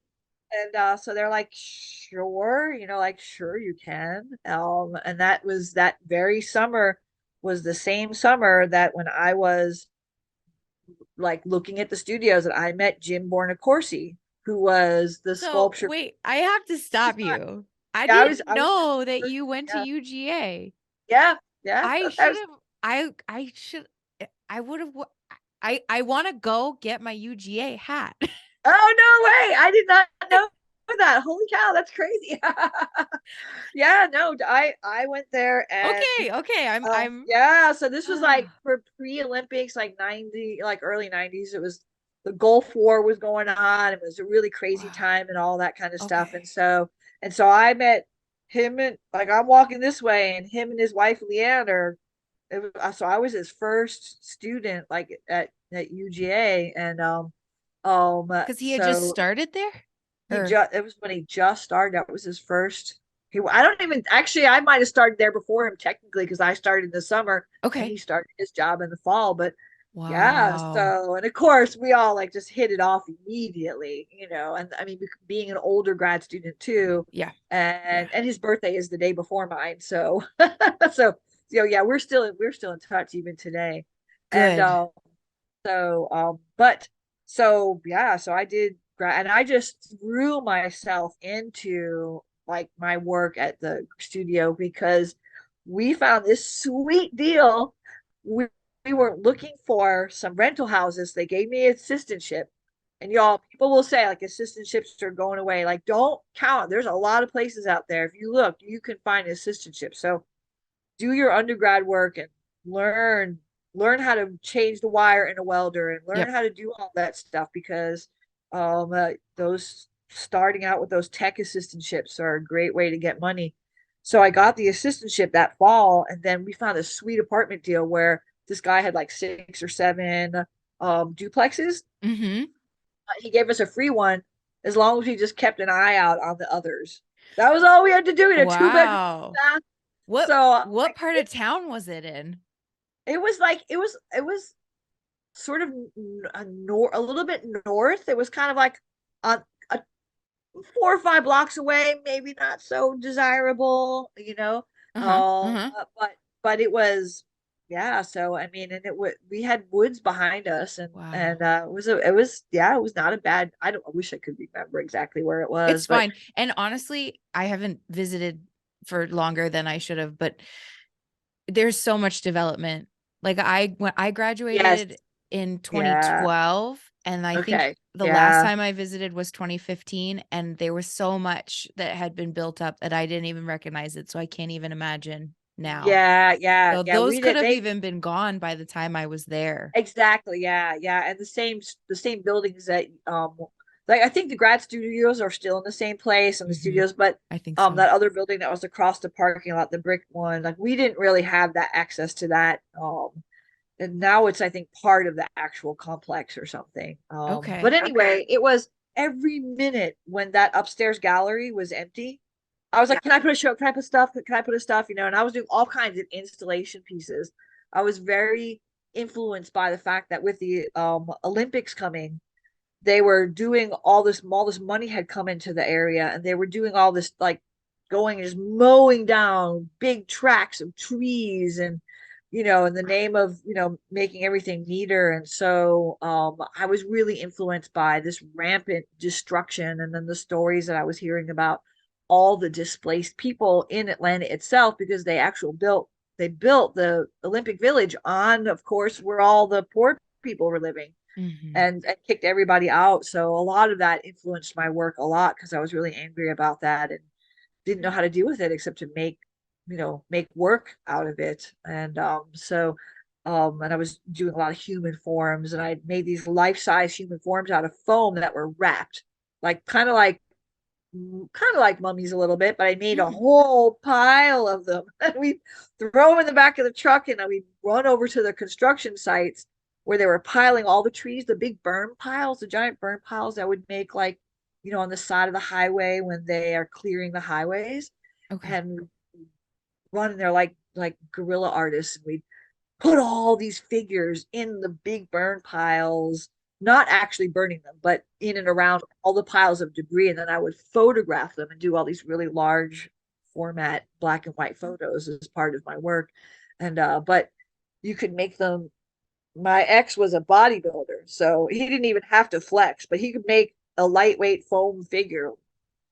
they're like, sure, like, sure you can. And that very summer was the same summer that when I was like looking at the studios that I met Jim Bornacorsi, who was the so sculpture. wait, I have to stop you. I Yeah, didn't I was know that you went to yeah, UGA. yeah, yeah. I I should was have I should I would have I want to go get my UGA hat. Oh no way! I did not know that. Holy cow, that's crazy. Yeah, no, I went there and Okay, okay. I'm yeah, so this was like for pre-Olympics, like 90, like early 90s. It was the Gulf War was going on. It was a really crazy wow. time and all that kind of stuff. Okay. And so I met him, and like I'm walking this way and him and his wife Leanne so I was his first student like at UGA. And Cuz he had just so started there? he Or just it was when he just started. That was his first. I don't even actually. I might have started there before him technically because I started in the summer and he okay. started his job in the fall. But yeah, Wow. so and of course we all like just hit it off immediately, and I mean being an older grad student too, Yeah. Yeah. and his birthday is the day before mine, so so yeah, we're still in touch even today, and Good. but so yeah, so I did and I just threw myself into like my work at the studio because we found this sweet deal. We were looking for some rental houses. They gave me assistantship. And y'all, people will say like assistantships are going away. Like, don't count. There's a lot of places out there. If you look, you can find assistantship. So do your undergrad work and learn learn how to change the wire in a welder and learn Yep. how to do all that stuff because those starting out with those tech assistantships are a great way to get money. So I got the assistantship that fall, and then we found a sweet apartment deal where this guy had like 6 or 7 duplexes. Mm-hmm. He gave us a free one as long as we just kept an eye out on the others. That was all we had to do in a 2 bedroom Wow. bath. What So what part of town was it in? it was like it was sort of a little bit north. It was kind of like a 4 or 5 blocks away, maybe not so desirable, Uh-huh. Uh-huh. but it was, yeah. So I mean, and we had woods behind us, and Wow. it was not a bad. I wish I could remember exactly where it was, It's but fine. And honestly, I haven't visited for longer than I should have, but there's so much development. Like when I yes, graduated in yeah, 2012, and I think okay, the last yeah, time I visited was 2015, and there was so much that had been built up that I didn't even recognize it. So I can't even imagine now. So yeah. those We could did have they even been gone by the time I was there. Exactly, yeah. And the same buildings that like I think the grad studios are still in the same place and the Hmm. studios, but I think so. that other building that was across the parking lot, the brick one, like we didn't really have that access to that. And now it's I think part of the actual complex or something. But Okay. anyway, it was every minute when that upstairs gallery was empty. I was like, can I put a show? Can I put stuff? Can I put a stuff? And I was doing all kinds of installation pieces. I was very influenced by the fact that with the Olympics coming, they were doing all this money had come into the area, and they were doing all this like going and just mowing down big tracts of trees, and in the name of making everything neater. And so I was really influenced by this rampant destruction, and then the stories that I was hearing about all the displaced people in Atlanta itself, because they built the Olympic Village on, of course, where all the poor people were living, Hmm. and kicked everybody out. So a lot of that influenced my work a lot, because I was really angry about that and didn't know how to deal with it except to make work out of it. And I was doing a lot of human forms, and I made these life-size human forms out of foam that were wrapped, like kind of like mummies a little bit, but I made a Mm. whole pile of them. And we throw them in the back of the truck, and then we run over to the construction sites where they were piling all the trees, the big burn piles, the giant burn piles that would make, like, on the side of the highway when they are clearing the highways, Okay. and run there like guerrilla artists. And we put all these figures in the big burn piles, not actually burning them, but in and around all the piles of debris. And then I would photograph them and do all these really large format black and white photos as part of my work. But you could make them. My ex was a bodybuilder, so he didn't even have to flex, but he could make a lightweight foam figure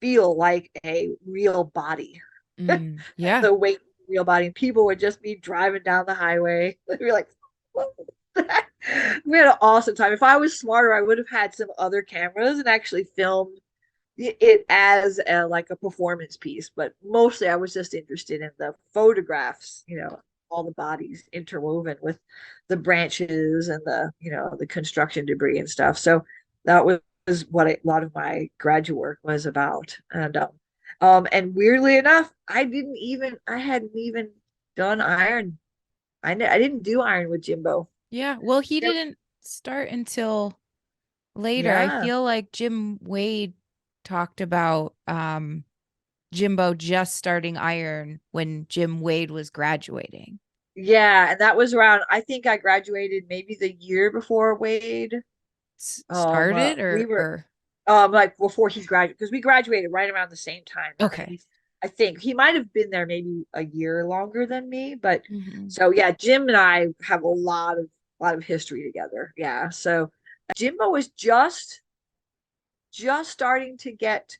feel like a real body. Yeah. The weight of the real body, and people would just be driving down the highway. They'd be like, what was that? We had an awesome time. If I was smarter, I would have had some other cameras and actually filmed it as like a performance piece. But mostly I was just interested in the photographs, all the bodies interwoven with the branches and the construction debris and stuff. So that was what a lot of my graduate work was about. And weirdly enough, I hadn't even done iron. I didn't do iron with Jimbo. Yeah. Well, he Yep. didn't start until later. I Yeah. feel like Jim Wade talked about Jimbo just starting iron when Jim Wade was graduating. Yeah, and that was around, I think I graduated maybe the year before Wade. Started We were or like before he graduated, because we graduated right around the same time. okay. I think he might have been there maybe a year longer than me, but Hmm. so yeah, Jim and I have a lot of history together. Yeah. So Jimbo was just starting to get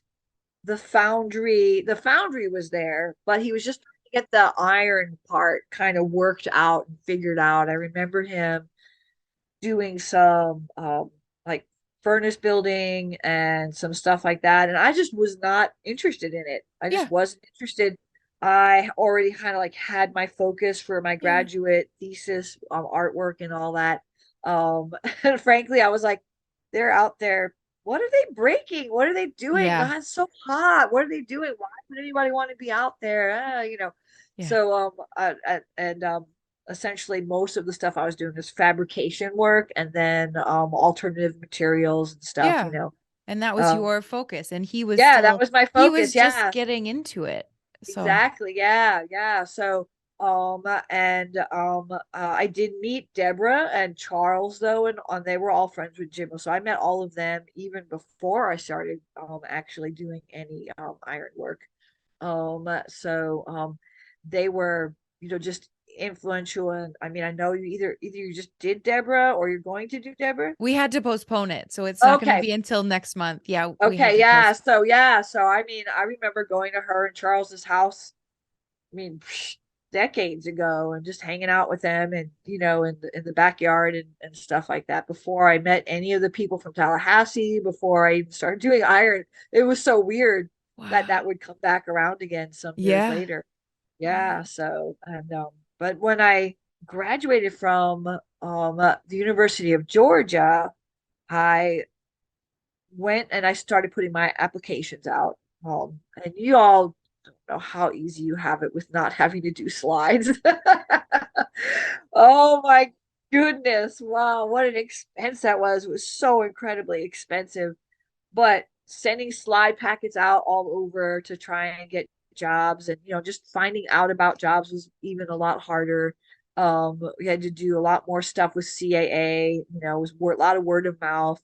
the foundry. The foundry was there, but he was just trying to get the iron part kind of worked out and figured out. I remember him doing some like furnace building and some stuff like that, and I just was not interested in it. I Yeah. just wasn't interested. I already kind of like had my focus for my Yeah. graduate thesis, artwork and all that. And frankly, I was like, they're out there. what are they breaking? What are they doing? Yeah. God, it's so hot. What are they doing? Why would anybody want to be out there? Yeah. So and essentially most of the stuff I was doing is fabrication work and then alternative materials and stuff, Yeah. And that was Um, your focus. And yeah, that was my he focus. was just Yeah. getting into it. So, Exactly. Yeah. Yeah. So, I did meet Deborah and Charles though, and they were all friends with Jimbo. So I met all of them even before I started actually doing any iron work. So they were, just influential. And I mean, I know either you just did Deborah or you're going to do Deborah. we had to postpone it. So it's not going to Okay. be until next month. Yeah, we had Okay. to Yeah. post. So I mean, I remember going to her and Charles's house. I mean, decades ago, and just hanging out with them, and in the backyard and stuff like that. Before I met any of the people from Tallahassee, before I even started doing iron, it was so weird that Wow. that would come back around again some years Yeah. later. Yeah. So but when I graduated from the University of Georgia, I went and I started putting my applications out. And you all don't know how easy you have it with not having to do slides. Oh my goodness. Wow, what an expense that was. It was so incredibly expensive. But sending slide packets out all over to try and get jobs, and just finding out about jobs was even a lot harder. We had to do a lot more stuff with CAA, it was a lot of word of mouth.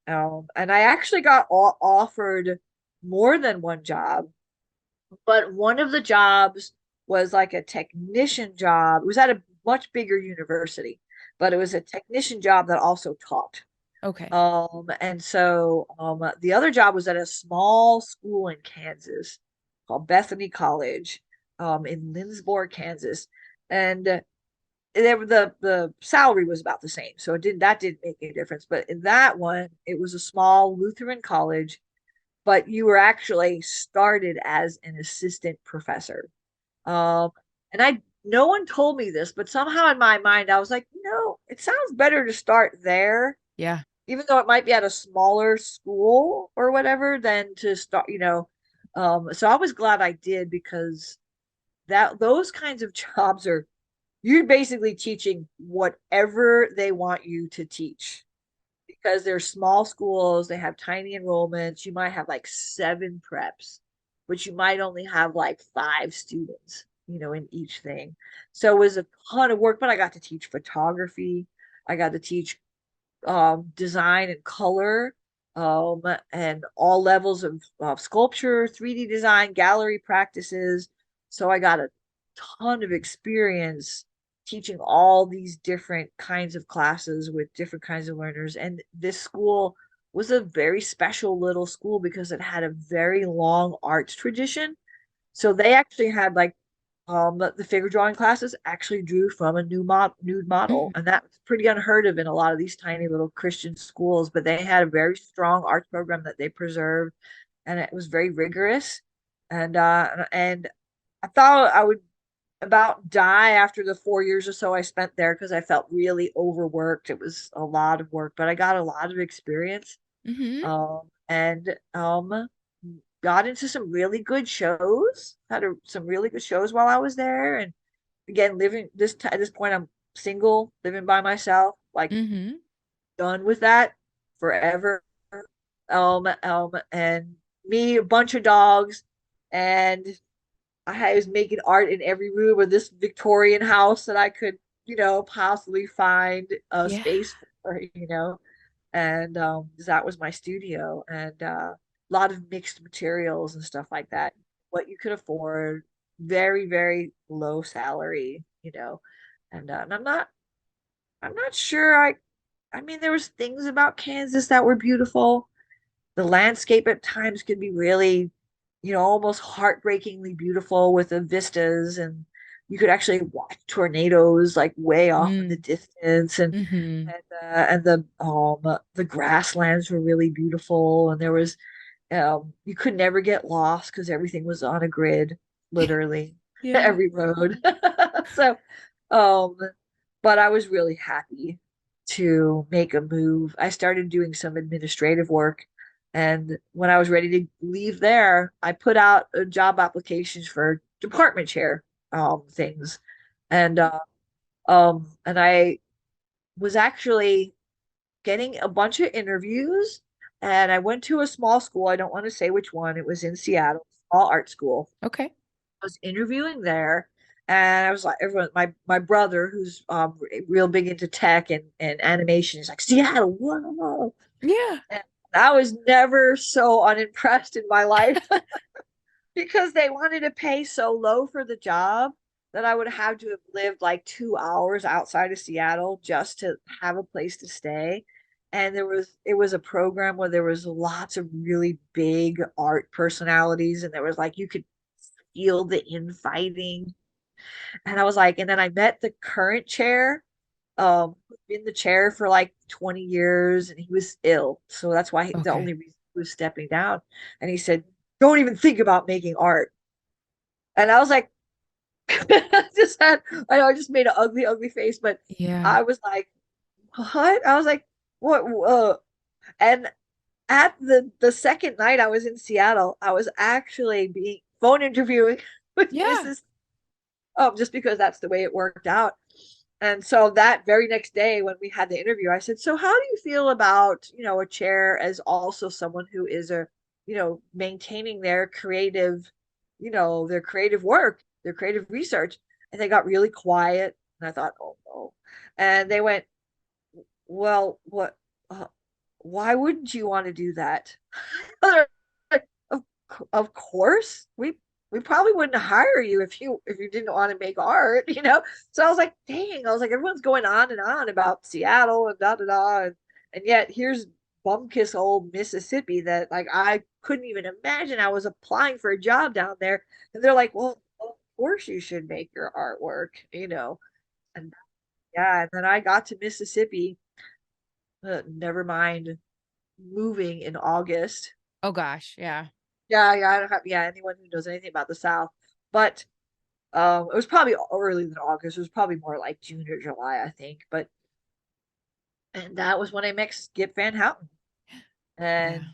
And I actually got offered more than one job, but one of the jobs was like a technician job. It was at a much bigger university, but it was a technician job that also taught. Okay. And so the other job was at a small school in Kansas called Bethany College, in Lindsborg, Kansas. And the salary was about the same, so that didn't make any difference. But in that one, it was a small Lutheran college, but you were actually started as an assistant professor. Um, and I no one told me this, but somehow in my mind, I was like, it sounds better to start there, Yeah. even though it might be at a smaller school or whatever, than to start. So I was glad I did, because that those kinds of jobs are you're basically teaching whatever they want you to teach, because they're small schools, they have tiny enrollments. You might have like 7 preps, but you might only have like 5 students, in each thing. So it was a ton of work, but I got to teach photography. I got to teach design and color, and all levels of sculpture, 3D design, gallery practices. So I got a ton of experience teaching all these different kinds of classes with different kinds of learners. And this school was a very special little school because it had a very long arts tradition. So they actually had like the figure drawing classes actually drew from a nude model, Mhm. and that's pretty unheard of in a lot of these tiny little Christian schools. But they had a very strong arts program that they preserved, and it was very rigorous. And I thought I would about die after the 4 years or so I spent there, because I felt really overworked. It was a lot of work, but I got a lot of experience. Mhm. And got into some really good shows. Some really good shows while I was there. And again, living at this point, I'm single, living by myself, like Mhm. done with that forever. And me, a bunch of dogs, and I was making art in every room of this Victorian house that I could, possibly find a Yeah. space for. And that was my studio, and a lot of mixed materials and stuff like that. What you could afford, very, very low salary. And I'm not sure. I mean, there was things about Kansas that were beautiful. The landscape at times could be really, almost heartbreakingly beautiful with the vistas, and you could actually watch tornadoes like way off in the Mm. distance. and Mhm. and the grasslands were really beautiful, and there was you could never get lost because everything was on a grid, literally Yeah. every road. So um but I was really happy to make a move. I started doing some administrative work And when I was ready to leave there, I put out job applications for department chair things. And and I was actually getting a bunch of interviews, and I went to a small school. I don't want to say which one. It was in Seattle, small art school. Okay. I was interviewing there, and I was like, everyone, my brother, who's real big into tech and animation, is like, Seattle, whoa. Yeah. And I was never so unimpressed in my life because they wanted to pay so low for the job that I would have to have lived like 2 hours outside of Seattle just to have a place to stay. And it was a program where there was lots of really big art personalities, and there was like you could feel the infighting. And I was like, and then I met the current chair, who'd been the chair for like 20 years, and he was ill. So that's why the Okay. only reason he was stepping down. And he said, don't even think about making art. And I was like, just had, I know I just made an ugly, ugly face, but Yeah. I was like, what? I was like, what? And at the second night I was in Seattle, I was actually being phone interviewing with Yeah. Mrs. Just because that's the way it worked out. And so that very next day when we had the interview, I said, so how do you feel about, a chair as also someone who is maintaining their creative work, their creative research? And they got really quiet. And I thought, oh no. And they went, well, what, uh, why wouldn't you want to do that? of, of course, we probably wouldn't hire you if you didn't want to make art. So I was like, dang, I was like, everyone's going on and on about Seattle and da da da, and yet here's bumkiss old Mississippi that like I couldn't even imagine I was applying for a job down there, and they're like, well, of course you should make your artwork. And yeah, and then I got to Mississippi, never mind moving in August. Oh gosh. Yeah. Yeah, yeah, I don't have, yeah, anyone who knows anything about the South. But it was probably earlier than August. It was probably more like June or July, I think. But and that was when I met Skip Van Houten. And Yeah.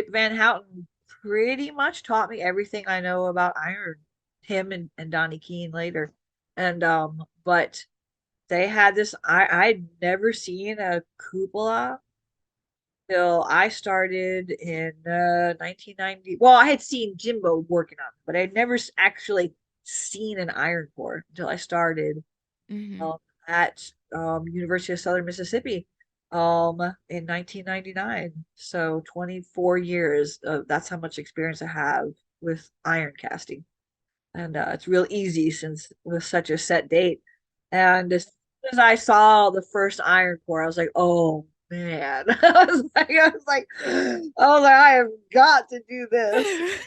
Skip Van Houten pretty much taught me everything I know about iron. Him and Donnie Keene later. And but they had this, I'd never seen a cupola till I started in 1990. Well, I had seen Jimbo working on it, but I'd never actually seen an iron core until I started Hmm. um, at University of Southern Mississippi in 1999. So 24 years. That's how much experience I have with iron casting. And it's real easy since it was such a set date. And as soon as I saw the first iron core, I was like, oh man. I was like, I have got to do this.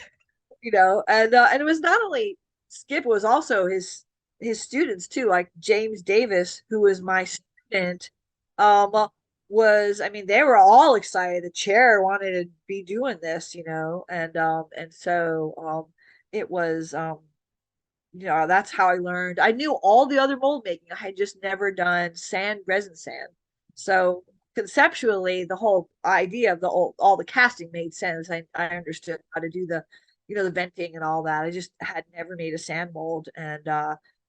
And it was not only Skip, it was also his students too, like James Davis, who was my student, um, I mean, they were all excited. The chair wanted to be doing this, and so it was that's how I learned. I knew all the other mold making. I had just never done sand, resin sand. So conceptually, the whole idea of all the casting made sense. I understood how to do the venting and all that. I just had never made a sand mold, and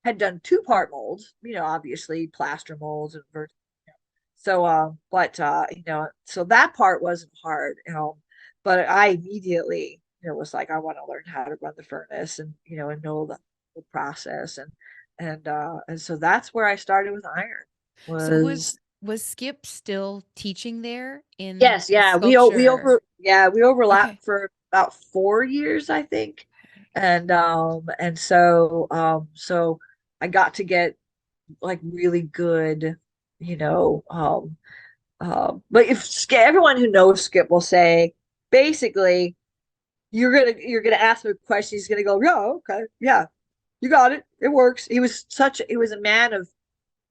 had done two-part molds, obviously plaster molds and so but so that part wasn't hard. But I immediately, was like, I want to learn how to run the furnace and know the process and so that's where I started with iron So was was Skip still teaching there in yes, the yeah, sculpture? we overlapped Okay. for about 4 years, I think. And so I got to get like really good, you know but if everyone who knows Skip will say basically you're gonna ask him a question, he's gonna go, yeah, okay, yeah, you got it. It works. He was a man of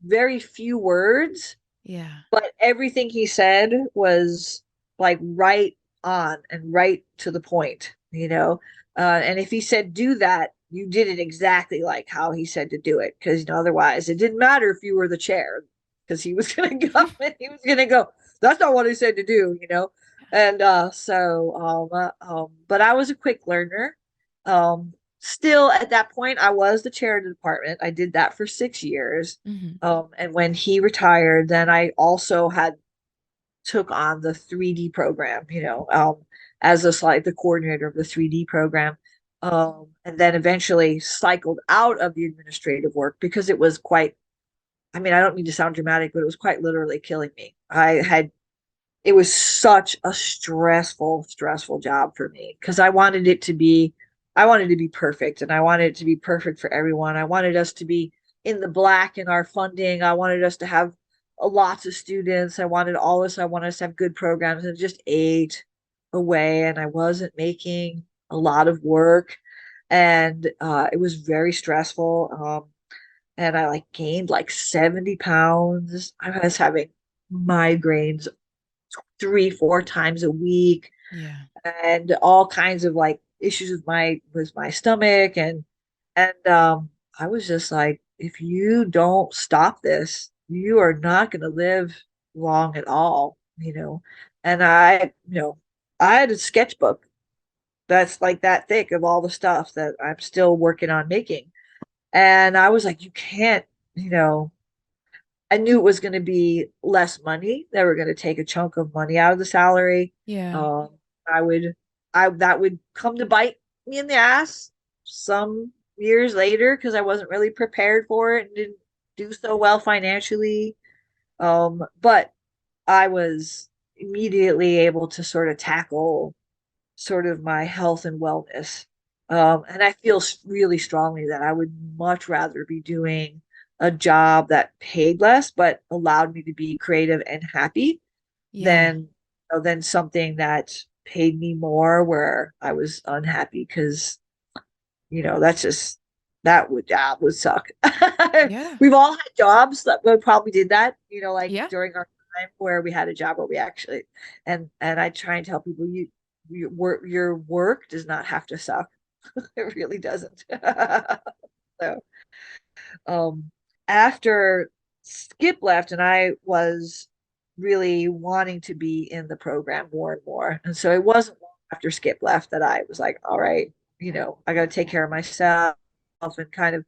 very few words, Yeah. but everything he said was like right on and right to the point. And if he said do that, you did it exactly like how he said to do it, because otherwise it didn't matter if you were the chair, because he was gonna go and he was gonna go, that's not what I said to do. And but I was a quick learner. Um, Still at that point, I was the chair of the department. I did that for 6 years. Hmm. And when he retired, then I also had took on the 3D program, as the coordinator of the 3D program. And then eventually cycled out of the administrative work because it was quite, I mean, I don't mean to sound dramatic, but it was quite literally killing me. It was such a stressful job for me because I wanted to be perfect and I wanted it to be perfect for everyone. I wanted us to be in the black in our funding. I wanted us to have lots of students. I wanted us to have good programs, and it just ate away. And I wasn't making a lot of work, and it was very stressful. And I like gained like 70 pounds. I was having migraines 3, 4 times a week, Yeah. and all kinds of like issues with my stomach. And I was just like, if you don't stop this, you are not going to live long at all. And I had a sketchbook that's like that thick of all the stuff that I'm still working on making. And I was like, you can't, you know I knew it was going to be less money. They were going to take a chunk of money out of the salary. Yeah. Um, I would, I that would come to bite me in the ass some years later because I wasn't really prepared for it and didn't do so well financially. But I was immediately able to sort of tackle sort of my health and wellness. And I feel really strongly that I would much rather be doing a job that paid less but allowed me to be creative and happy Yeah. than something that paid me more where I was unhappy because that would suck. Yeah. We've all had jobs that we probably did that, like Yeah. during our time where we had a job where we actually and I try and tell people your work does not have to suck. It really doesn't. So um after Skip left and I was really wanting to be in the program more and more. And so it wasn't long after Skip left that I was like, all right, I got to take care of myself and kind of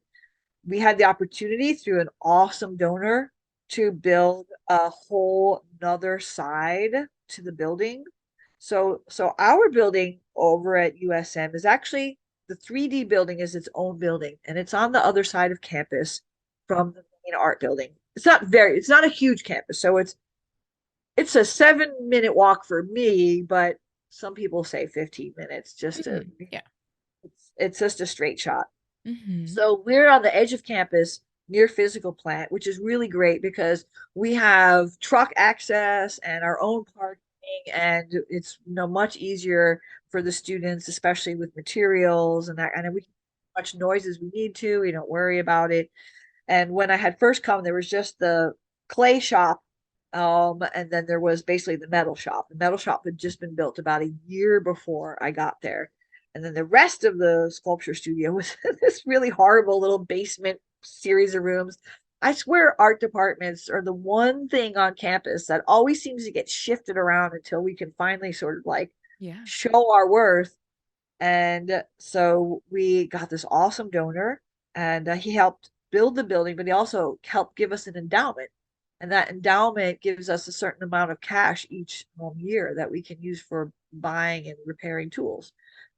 we had the opportunity through an awesome donor to build a whole nother side to the building. So our building over at USM is actually the 3D building is its own building and it's on the other side of campus from the main art building. It's not a huge campus, so it's a 7-minute walk for me, but some people say 15 minutes just to Hmm. Yeah. it's just a straight shot. Hmm. So we're on the edge of campus near physical plant, which is really great because we have truck access and our own parking, and it's much easier for the students, especially with materials and that. And we can make as much noise as we need to. We don't worry about it. And when I had first come, there was just the clay shop, and then there was basically the metal shop. The metal shop had just been built about a year before I got there. And then the rest of the sculpture studio was this really horrible little basement series of rooms. I swear art departments are the one thing on campus that always seems to get shifted around until we can finally sort of like Yeah. show our worth. And so we got this awesome donor, and he helped build the building, but he also helped give us an endowment. And that endowment gives us a certain amount of cash each year that we can use for buying and repairing tools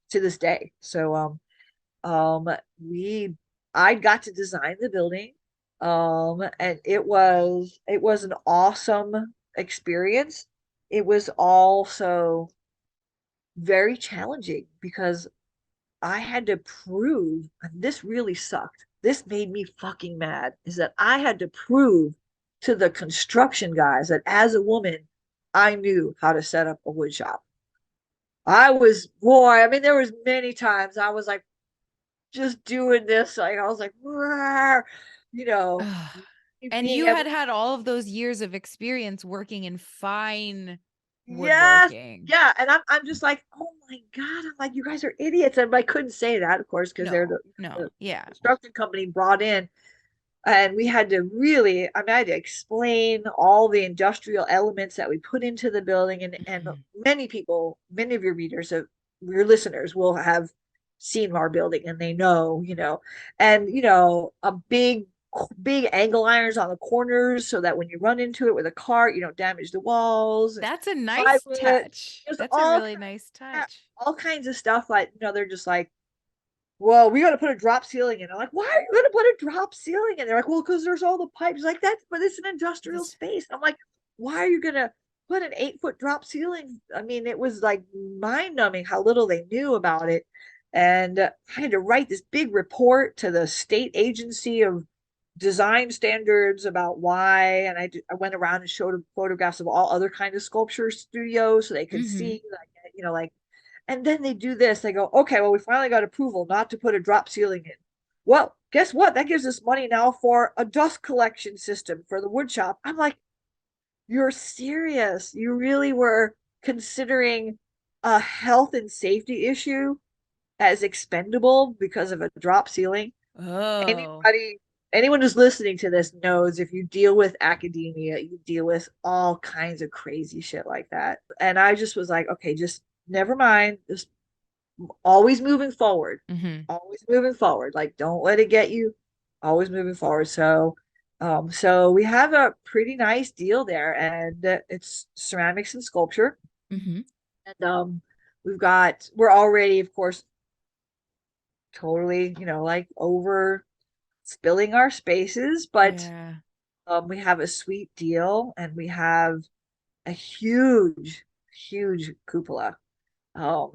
to this day. So we I got to design the building. And it was an awesome experience. It was also very challenging because I had to prove, and this really sucked. This made me fucking mad, is that I had to prove to the construction guys that as a woman, I knew how to set up a wood shop. Boy, I mean, there was many times I was like just doing this. Like I was like, "Rawr," you know, Ugh. And being you every had had all of those years of experience working in fine yes, woodworking. yeah. And I'm just like, oh my God. I'm like, you guys are idiots. And I couldn't say that, of course, because they're No, the no, yeah. construction company brought in. And we had to I had to explain all the industrial elements that we put into the building and Mhm. many people, many of your readers, your listeners will have seen our building and they know, and a big angle irons on the corners so that when you run into it with a cart, you don't damage the walls, and That's a nice plywood, touch. just That's a really nice touch. all kinds of stuff. Like, they're just like, well, we got to put a drop ceiling in. I'm like, why are you going to put a drop ceiling in? They're like, well, because there's all the pipes. Like, but it's an industrial This space. I'm like, why are you going to put an 8 foot drop ceiling? I mean, it was like mind numbing how little they knew about it. And I had to write this big report to the state agency of design standards about why. And I went around and showed them photographs of all other kinds of sculpture studios so they could mm-hmm. see, like, and then they do this. They go, okay, well, we finally got approval not to put a drop ceiling in. Well, guess what? That gives us money now for a dust collection system for the wood shop. I'm like, you're serious. You really were considering a health and safety issue as expendable because of a drop ceiling. Oh. Anybody, anyone who's listening to this knows if you deal with academia, you deal with all kinds of crazy shit like that. And I just was like, okay, just never mind. Just always moving forward, Mm-hmm. always moving forward. Like, don't let it get you. Always moving forward. So we have a pretty nice deal there, and it's ceramics and sculpture. Mm-hmm. And we're already, of course, totally, like over spilling our spaces, but Yeah. we have a sweet deal, and we have a huge, huge cupola. Um,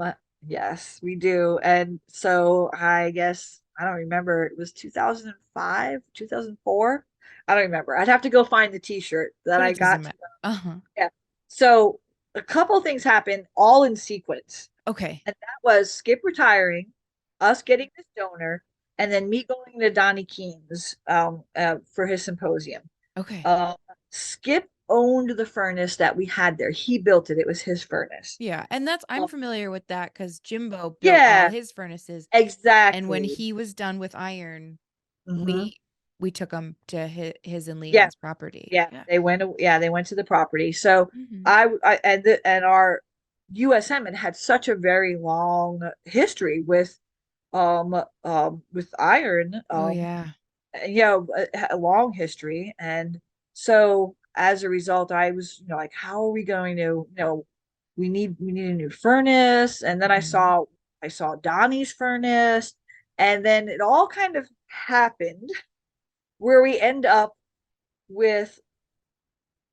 yes, we do. And so I guess I don't remember. It was 2005, 2004. I don't remember. I'd have to go find the t-shirt that But I it doesn't got. matter. Uh-huh. Yeah. So a couple things happened all in sequence. Okay. And that was Skip retiring, us getting this donor, and then me going to Donnie Keene's for his symposium. Okay. Uh, Skip owned the furnace that we had there. He built it. It was his furnace. Yeah. And I'm familiar with that because Jimbo built all Yeah, his furnaces. And when exactly. he was done with iron, Hmm. we took him to his and Yeah, Leon's property. yeah. Yeah. They went to the property. So Mm-hmm. and our USM had such a very long history with iron, Oh yeah. a long history. And so as a result, I was, like, how are we going to, we need a new furnace. And then I Mm-hmm. saw Donnie's furnace, and then it all kind of happened where we end up with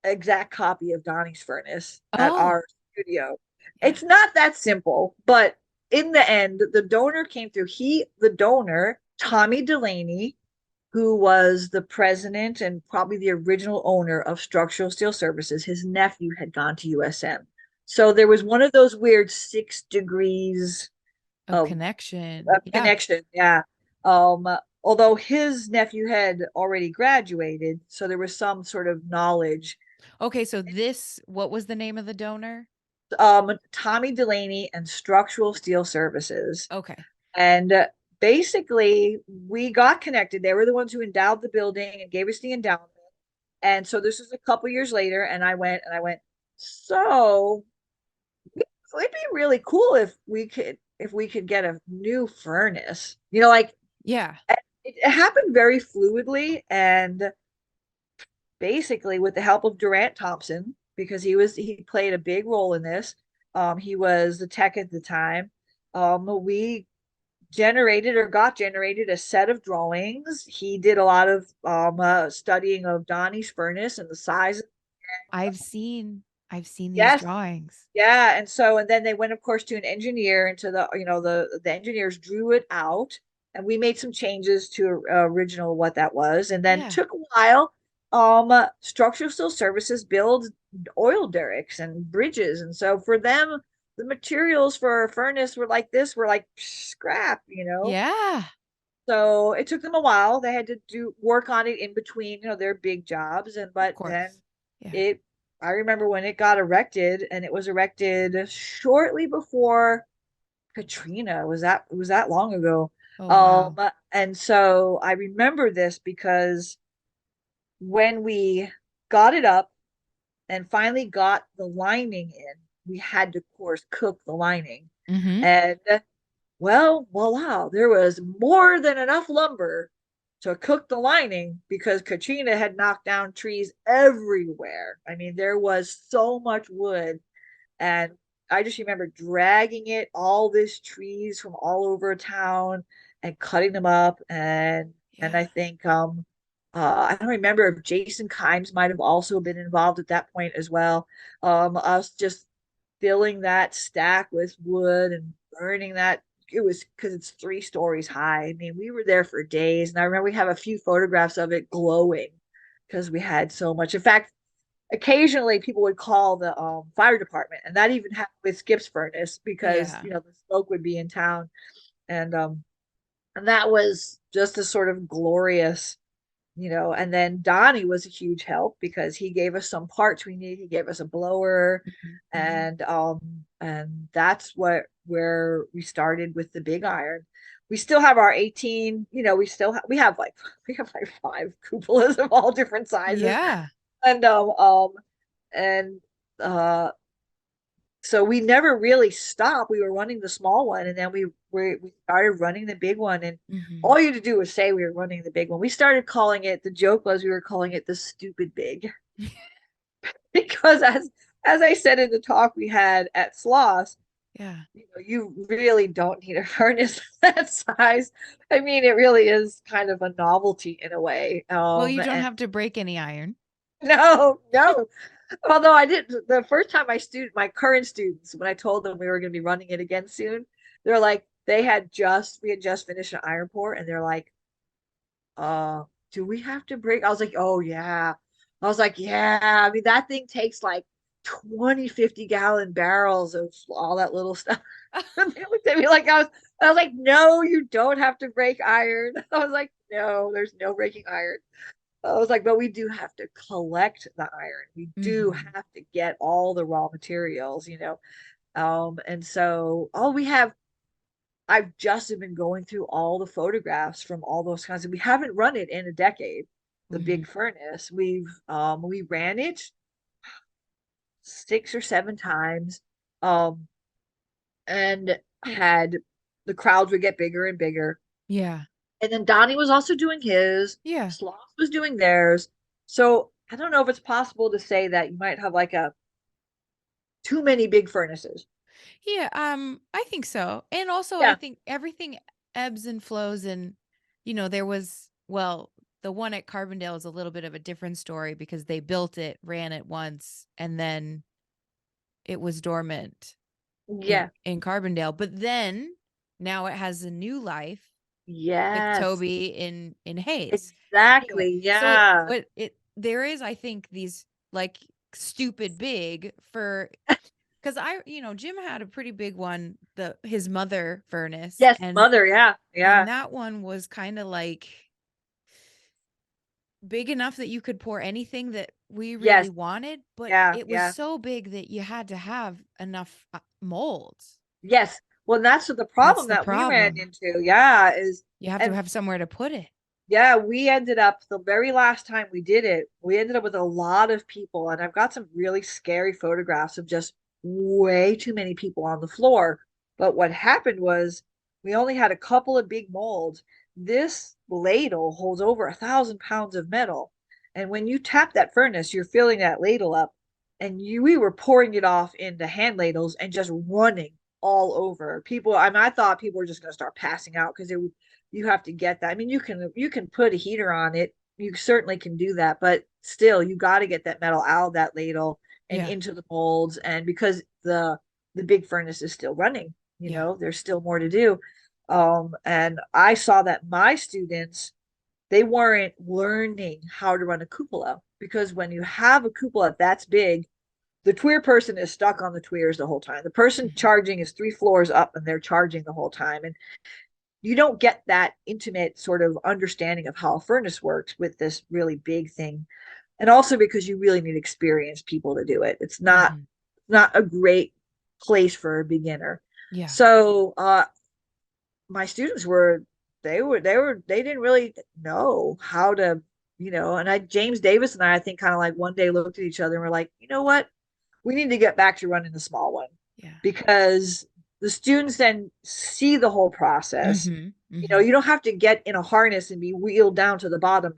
exact copy of Donnie's furnace at Oh, our studio. yeah. It's not that simple, but in the end, the donor came through. The donor, Tommy Delaney, who was the president and probably the original owner of Structural Steel Services, his nephew had gone to USM. So there was one of those weird 6 degrees Of of, connection. Yeah. connection. Yeah. Um, Although his nephew had already graduated, so there was some sort of knowledge. Okay, so what was the name of the donor? Tommy Delaney and Structural Steel Services. Okay. And basically, we got connected. They were the ones who endowed the building and gave us the endowment. And so this is a couple years later, and so it'd be really cool if we could get a new furnace. Like, Yeah. it happened very fluidly, and basically with the help of Durant Thompson, because he played a big role in this. He was the tech at the time. We got generated a set of drawings. He did a lot of studying of Donnie's furnace and the size. I've seen these Yes, drawings. yeah. And then they went, of course, to an engineer, and to the engineers drew it out, and we made some changes to original what that was, and then Yeah. took a while. Structural Steel Services build oil derricks and bridges, and so for them, the materials for a furnace were like scrap. Yeah. So it took them a while. They had to do work on it in between, their big jobs. Of But then course. Yeah. it, I remember when it got erected, and it was erected shortly before Katrina. Was that long ago? Oh Um, wow. and so I remember this because when we got it up and finally got the lining in, we had to, of course, cook the lining. Mm-hmm. And well, voila, there was more than enough lumber to cook the lining because Katrina had knocked down trees everywhere. I mean, there was so much wood. And I just remember dragging it, all these trees from all over town and cutting them up. And Yeah. I think I don't remember if Jason Kimes might have also been involved at that point as well. Us just filling that stack with wood and burning that. It was because it's 3 stories high. I mean, we were there for days, and I remember we have a few photographs of it glowing because we had so much. In fact, occasionally people would call the fire department, and that even happened with Skip's furnace because Yeah. the smoke would be in town, and that was just a sort of glorious. And then Donnie was a huge help because he gave us some parts we needed. He gave us a blower, Mm-hmm. Mm-hmm. and that's where we started with the big iron. We still have our 18, we have like 5 cupolas of all different sizes. Yeah. And uh so we never really stopped. We were running the small one, and then we started running the big one. And Mm-hmm. all you had to do was say we were running the big one. We started calling it. The joke was we were calling it the stupid big because as I said in the talk we had at Sloss, Yeah. you really don't need a furnace that size. I mean, it really is kind of a novelty in a way. Well, you don't And have to break any iron. no, no. Although I did the first time my current students, when I told them we were going to be running it again soon, they're like, we had just finished an iron pour, and they're like, uh, do we have to break? I was like, oh yeah. I was like, yeah. I mean, that thing takes like 20, 50-gallon barrels of all that little stuff. And they looked at me like I was like, no, you don't have to break iron. I was like, no, there's no breaking iron. I was like, but we do have to collect the iron. We do Mm-hmm. have to get all the raw materials. And so all we have, I've just been going through all the photographs from all those kinds of, we haven't run it in a decade, the Mm-hmm. big furnace. We ran it 6 or 7 times. Um, and had the crowds would get bigger and bigger. Yeah. And then Donnie was also doing his, Yeah. Sloss was doing theirs. So I don't know if it's possible to say that you might have like a too many big furnaces. Yeah, I think so. And also I Yeah. think everything ebbs and flows and there was the one at Carbondale is a little bit of a different story because they built it, ran it once, and then it was dormant Yeah. in Carbondale. But then now it has a new life with Yes. Toby in Hayes. Anyway, Exactly. so it Yeah. but it there is I think these like stupid big for because Jim had a pretty big one, his mother furnace, Yes, and mother. Yeah. Yeah. that one was kind of like big enough that you could pour anything that we really Yes. wanted, but Yeah. it was Yeah. so big that you had to have enough molds. Yes. Well, that's the That's problem the that we ran problem. into. Yeah. You have to And have somewhere to put it. yeah, we ended up the very last time we did it, we ended up with a lot of people, and I've got some really scary photographs of just way too many people on the floor. But what happened was we only had a couple of big molds. This ladle holds over 1,000 pounds of metal. And when you tap that furnace, you're filling that ladle up. And we were pouring it off into hand ladles and just running all over. I thought people were just going to start passing out because you have to get that. I mean, you can put a heater on it. You certainly can do that, but still, you got to get that metal out of that ladle and Yeah. into the molds. And because the big furnace is still running, Yeah. there's still more to do. And I saw that my students, they weren't learning how to run a cupola because when you have a cupola that's big, the tweer person is stuck on the tweers the whole time. The person Mhm. charging is 3 floors up and they're charging the whole time. And you don't get that intimate sort of understanding of how a furnace works with this really big thing. And also because you really need experienced people to do it. It's Mhm. not a great place for a beginner. Yeah. So my students they didn't really know how to, and James Davis and I think kind of like one day looked at each other and were like, you know what? we need to get back to running the small one Yeah. because the students then see the whole process. Mm-hmm. You know, Mm-hmm. you don't have to get in a harness and be wheeled down to the bottom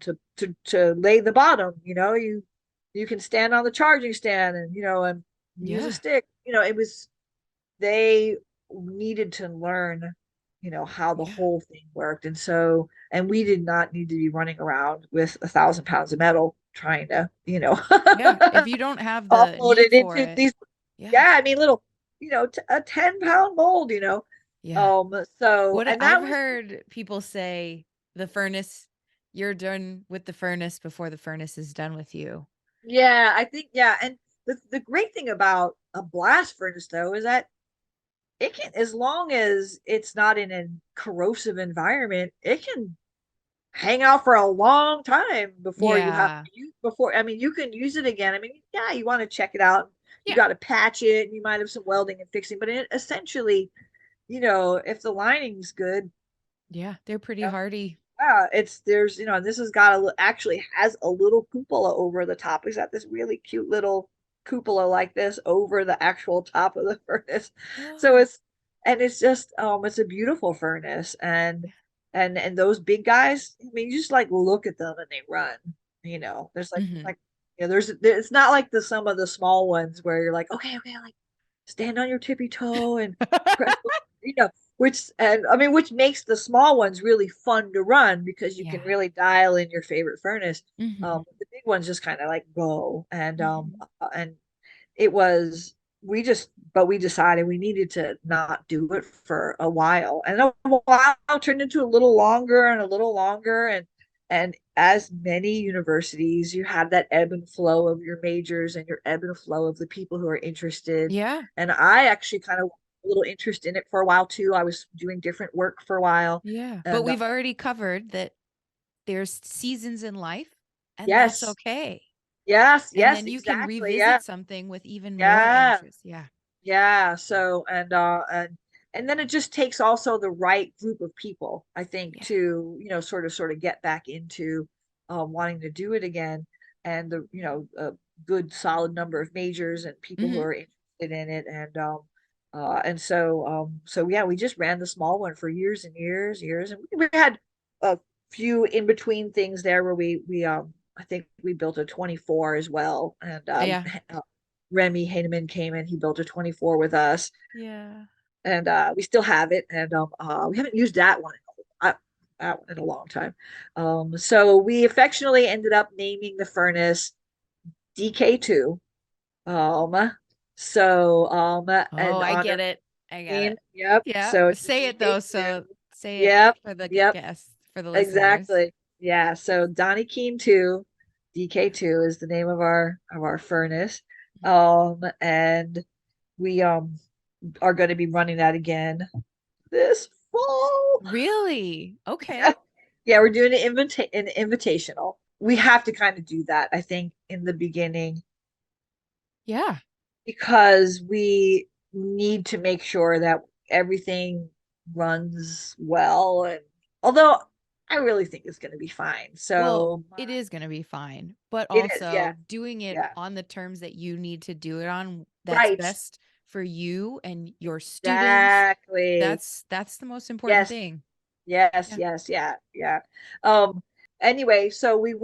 to lay the bottom. You know, you can stand on the charging stand and and use a Yeah. stick. You know, it was they needed to learn, how the Yeah. whole thing worked. And we did not need to be running around with 1,000 pounds of metal trying to, Yeah. If you don't have the offload need it for into it. these, Yeah. yeah, I mean, little, a 10-pound mold. Yeah. So, What and that I've was, heard people say, the furnace, you're done with the furnace before the furnace is done with you. yeah, I think, yeah. And the great thing about a blast furnace, though, is that it can, as long as it's not in a corrosive environment, it can hang out for a long time before you have Yeah. to use before I mean you can use it again. I mean, yeah, you want to check it out. You Yeah. got to patch it and you might have some welding and fixing, but essentially, if the lining's good, Yeah. They're pretty yeah, hardy. yeah, it's there's and this has got actually has a little cupola over the top. It's got this really cute little cupola like this over the actual top of the furnace. So Oh. it's just it's a beautiful furnace. And those big guys, I mean, you just like look at them and they run. There's Mm-hmm. it's not like some of the small ones where you're like, okay, like stand on your tippy toe and press, you know, which makes the small ones really fun to run because you can Yeah. really dial in your favorite furnace. Mm-hmm. The big ones just kind of like go, Mm-hmm. and it was we just but we decided we needed to not do it for a while, and a while turned into a little longer and a little longer. And as many universities, you have that ebb and flow of your majors and your ebb and flow of the people who are interested. Yeah. And I actually kind of a little interest in it for a while too. I was doing different work for a while. Yeah. But And we've already covered that there's seasons in life, and that's yes, okay. yes, And yes, then you can exactly. Yeah, revisit something with even more yeah. interest. Yeah. Yeah, so and then it just takes also the right group of people, I think, Yeah. to, sort of get back into wanting to do it again. And a good solid number of majors and people who Mm-hmm. are interested in it. And yeah, we just ran the small one for years and years. And we had a few in between things there where we I think we built a 24 as well. And Yeah. Remy Heineman came in. He built a 24 with us, Yeah. and we still have it. And we haven't used that one in a long time. So we affectionately ended up naming the furnace DK2. Um, Oh, and I honor get it. I get it. name. Yep. Yeah. So it's a Say it though. DK2. So say it Yep. for the Yep. guests, for the listeners. Exactly. Yeah. So Donnie Keene 2, DK2 is the name of our furnace. And we are going to be running that again this fall. Really? Okay. Yeah, yeah, we're doing an invitational. We have to kind of do that, I think, in the beginning Yeah. because we need to make sure that everything runs well. And although I really think it's going to be fine. Well, So it is going to be fine, but it is, yeah, also doing it yeah, on the terms that you need to do it on, that's right, best for you and your students. exactly. That's the most important Yes, thing. yes, Yeah. yes, yeah, yeah. Um, anyway, so we're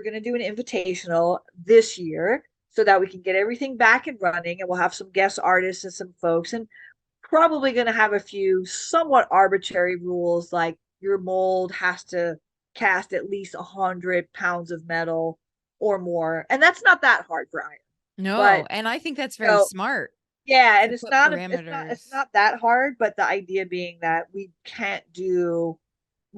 going to do an invitational this year so that we can get everything back and running, and we'll have some guest artists and some folks, and probably going to have a few somewhat arbitrary rules like your mold has to cast at least 100 pounds of metal or more, and that's not that hard for iron. No, But and I think that's you very know, smart yeah, and to put it's parameters. not that hard, but the idea being that we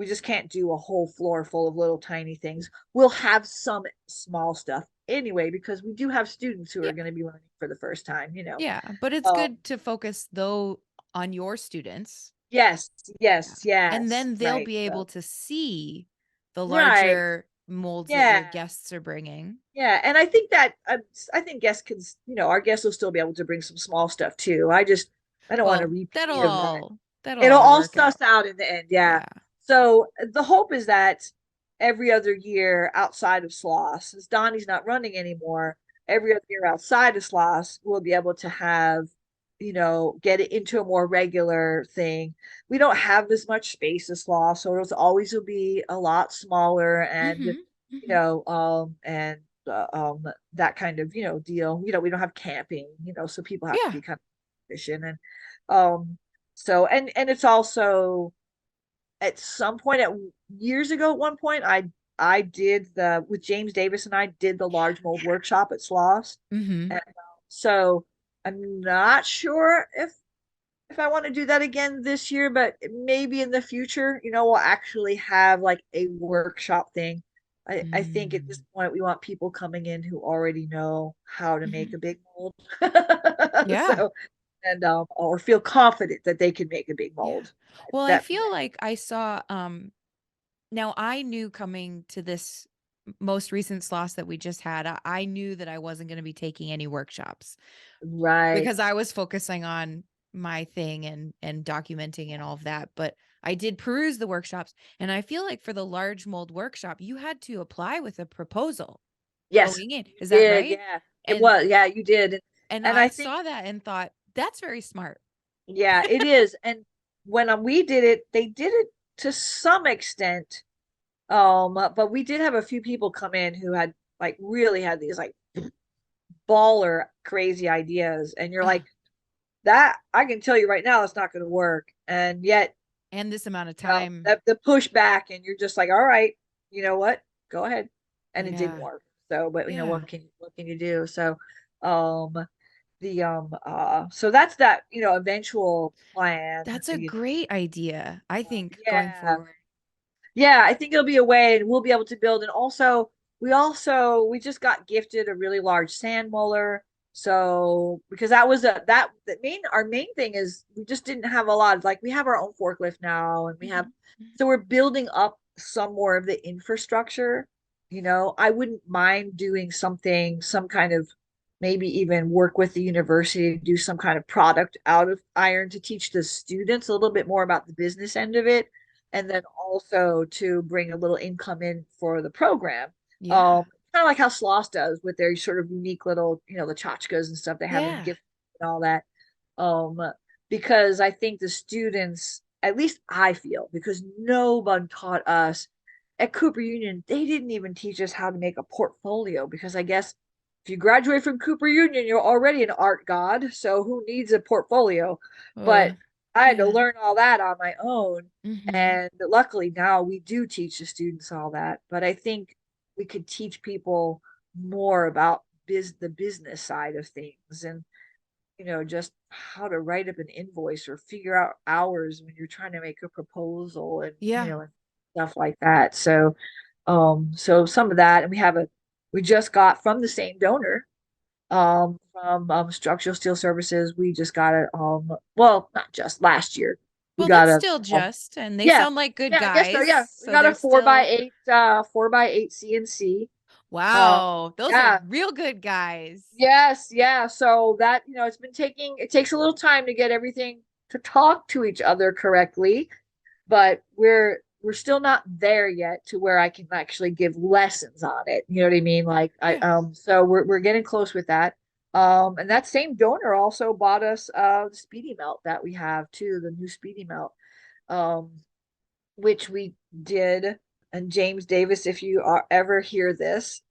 just can't do a whole floor full of little tiny things. We'll have some small stuff anyway because we do have students who Yeah. are going to be learning for the first time. Yeah, but it's Um, good to focus though on your students. yes, Yeah. yes, And yes, then they'll right. be able So, to see the right. larger molds that your Yeah. guests are bringing. Yeah, and I think that I think guests can, our guests will still be able to bring some small stuff too. I don't want to Well, repeat of that. that'll It'll all all work suss out. out in the end, yeah. Yeah. So the hope is that every other year outside of Sloss, since Donnie's not running anymore, every other year outside of sloths, we'll be able to have, get it into a more regular thing. We don't have as much space as sloths, so it'll always will be a lot smaller and, Mm-hmm. you Mm-hmm. know, and that kind of, deal. We don't have camping, so people have to Yeah. be kind of efficient. And so and it's also at some point at years ago, at one point, I did the with James Davis and I did the large mold workshop at Sloss. Mm-hmm. And so I'm not sure if I want to do that again this year, but maybe in the future, we'll actually have like a workshop thing. I think at this Mm. point we want people coming in who already know how to make Mm-hmm. a big mold. Yeah. So and or feel confident that they can make a big Yeah. mold. Well, I That feel like I saw now I knew coming to this most recent sloss that we just had, I knew that I wasn't going to be taking any workshops right. because I was focusing on my thing and documenting and all of that, but I did peruse the workshops, and I feel like for the large mold workshop, you had to apply with a proposal Yes, going in. you Is that did. right? Yeah, it And was. Yeah, you did. and And I I think, saw that and thought, "That's very smart." yeah, it is. And when we did it, they did it to some extent. But we did have a few people come in who had like really had these like baller crazy ideas, and you're Uh, like, that I can tell you right now, it's not going to work. And yet, and this amount of time. the pushback, and you're just like, all right, you know what? Go ahead. And it didn't Yeah. work. So, but Yeah. what can you do? So, um, so that's that, eventual plan, That's a great idea, I think, going yeah. forward. Yeah, I think it'll be a way and we'll be able to build. And also, we just got gifted a really large sand molar. So because that was that main our main thing is we just didn't have a lot of, like, we have our own forklift now, and we have, Mhm. Mhm. so we're building up some more of the infrastructure. I wouldn't mind doing something, some kind of, maybe even work with the university to do some kind of product out of iron to teach the students a little bit more about the business end of it, and then also to bring a little income in for the program. Yeah. Kind of like how Sloss does with their sort of unique little, the tchotchkes and stuff they have in Yeah. gift and all that. Um, because I think the students, at least I feel, because no one taught us at Cooper Union, they didn't even teach us how to make a portfolio, because I guess if you graduate from Cooper Union, you're already an art god. So who needs a portfolio? But I had to Yeah. learn all that on my own. Mhm. And luckily now we do teach the students all that. But I think we could teach people more about the business side of things, and just how to write up an invoice or figure out hours when you're trying to make a proposal, and Yeah. and stuff like that. So some of that, and we just got from the same donor, from Structural Steel Services. We just got it, well, not just last year. We Well, got that's a, still just, and they yeah, sound like good yeah, I guess so. guys, Yeah, we so got a they're still 4x8 CNC. Uh, wow, those are yeah, real good guys. yes, yeah. So that, it takes a little time to get everything to talk to each other correctly, but we're still not there yet to where I can actually give lessons on it. You know what I mean? Like, Yeah. so we're getting close with that. And that same donor also bought us the speedy melt that we have too, the new speedy melt. Um, which we did. And James Davis, if you ever hear this,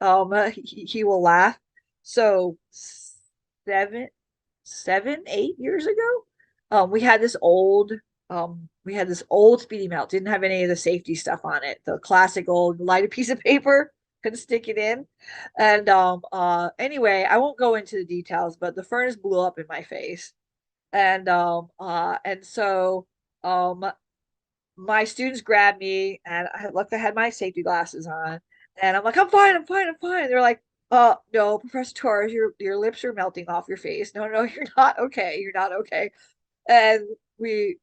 he will laugh. So 8 years ago, we had this old Speedy Melt, didn't have any of the safety stuff on it. The classic old lighted piece of paper, couldn't stick it in. And anyway, I won't go into the details, but the furnace blew up in my face. And so um my students grabbed me, and I had my safety glasses on, and I'm like, I'm fine, I'm fine, I'm fine. They're like, no, Professor Torres, your lips are melting off your face. No, no, you're not okay. You're not okay. And we,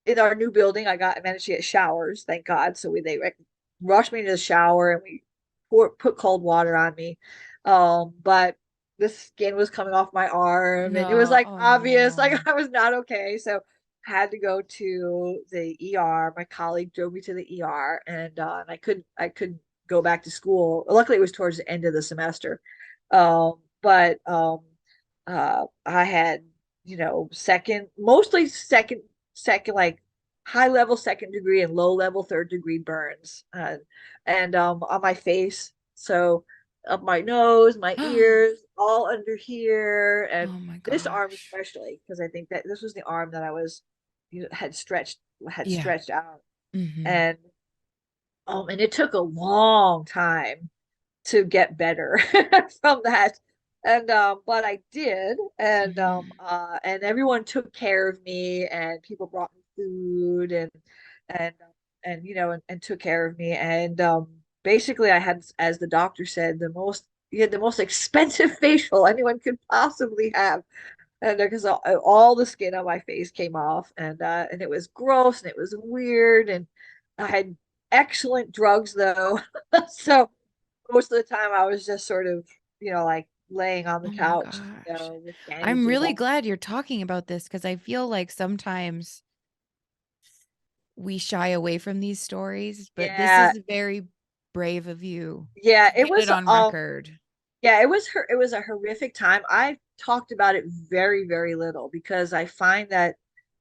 in our new building, I managed to get showers, thank God. So they like, rushed me into the shower, and we put cold water on me. But the skin was coming off my arm, and it was No. like Oh obvious, like no. I was not okay. So had to go to the ER. My colleague drove me to the ER, and I couldn't go back to school. Luckily, it was towards the end of the semester. but I had, mostly second, like high level second degree and low level third degree burns, and on my face, so up my nose, my Oh ears, all under here, and my this arm gosh. especially, because I think that this was the arm that I was, had Yeah. stretched out, Mm-hmm. and and it took a long time to get better from that. And but I did, Mm-hmm. and everyone took care of me, and people brought me food, and and took care of me. And basically I had, as the doctor said, the most you had the most expensive facial anyone could possibly have. And because all the skin on my face came off, and it was gross and it was weird, and I had excellent drugs though. So most of the time I was just sort of, like laying on the Oh my couch, gosh. with I'm bandages really on. glad you're talking about this because I feel like sometimes we shy away from these stories, but this Yeah, is very brave of you yeah, to get it on record. yeah, it was a horrific time. I talked about it very, very little because I find that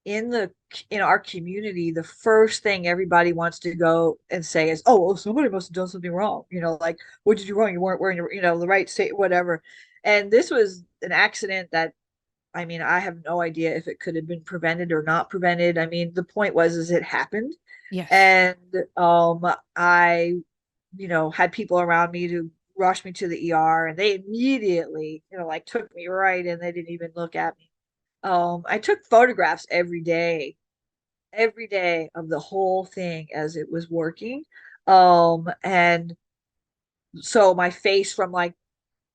in the in our community, the first thing everybody wants to go and say is, "Oh, well, somebody must have done something wrong." Like, what did you do wrong? You weren't wearing the right state, whatever. And this was an accident that, I mean, I have no idea if it could have been prevented or not prevented. I mean, the point was is it happened. Yes. And I, had people around me to rush me to the ER, and they immediately, like took me right in. They didn't even look at me. I took photographs every day of the whole thing as it was working. And so my face from like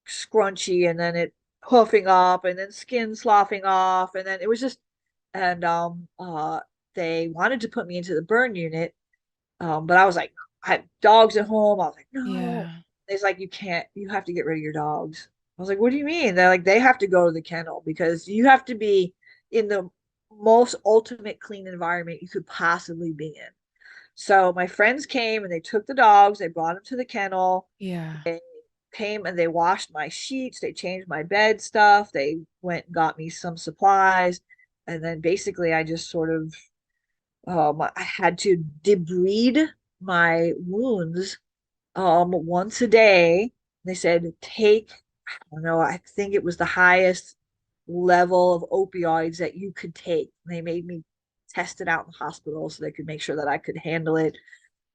scrunchy, and then it puffing up, and then skin sloughing off, and then it was just, and they wanted to put me into the burn unit, but I was like, I had dogs at home. I was like, no. Yeah. It's like, you have to get rid of your dogs. I was like, what do you mean? They're like, they have to go to the kennel because you have to be in the most ultimate clean environment you could possibly be in. So my friends came and they took the dogs, they brought them to the kennel, Yeah. came and they washed my sheets, they changed my bed stuff, they went and got me some supplies, and then basically I just sort of, I had to debride my wounds once a day. They said take, I don't know, I think it was the highest level of opioids that you could take. They made me test it out in the hospital so they could make sure that I could handle it.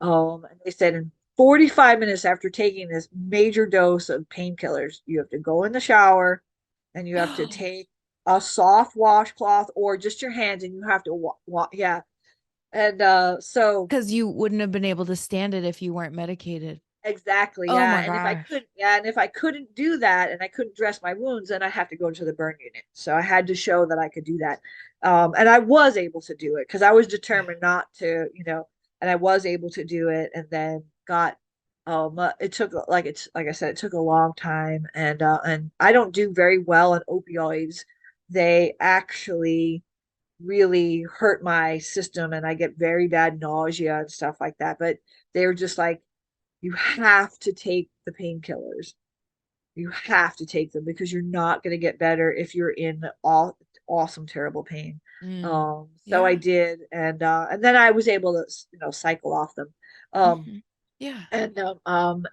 And they said in 45 minutes after taking this major dose of painkillers, you have to go in the shower and you have to take a soft washcloth or just your hands, and you have to yeah. And so Because you wouldn't have been able to stand it if you weren't medicated. exactly, Oh yeah. my And if I gosh. could, yeah, and if I couldn't do that and I couldn't dress my wounds, then I have to go to the burn unit. So I had to show that I could do that. And I was able to do it because I was Yeah. determined not to, and I was able to do it, and then got it took, like I said, it took a long time, and I don't do very well on opioids. They actually really hurt my system, and I get very bad nausea and stuff like that. But they're just like, you have to take the painkillers. You have to take them because you're not going to get better if you're in all awesome, terrible pain. Mm. So I Yeah. did, and then I was able to, cycle off them. Um, Hmm. Yeah.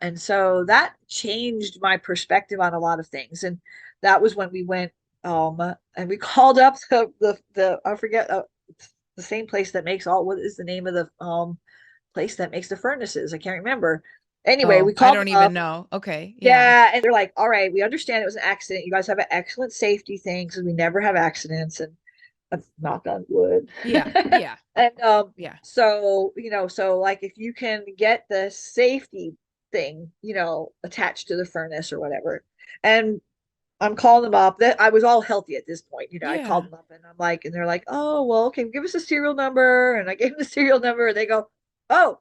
and so that changed my perspective on a lot of things. And that was when we went, and we called up the I forget, the same place that makes all, what is the name of the place that makes the furnaces? I can't remember. Anyway, Oh, we I called them don't even up. know. Okay. Yeah. Yeah, and they're like, "All right, we understand it was an accident. You guys have an excellent safety thing because we never have accidents." And knock on wood. Yeah. Yeah. And Yeah. so, so like if you can get the safety thing, attached to the furnace or whatever. And I'm calling them up. That I was all healthy at this point. I called Yeah. them up and I'm like, and they're like, "Oh, well, okay, give us a serial number." And I gave them the serial number, and they go, "Oh,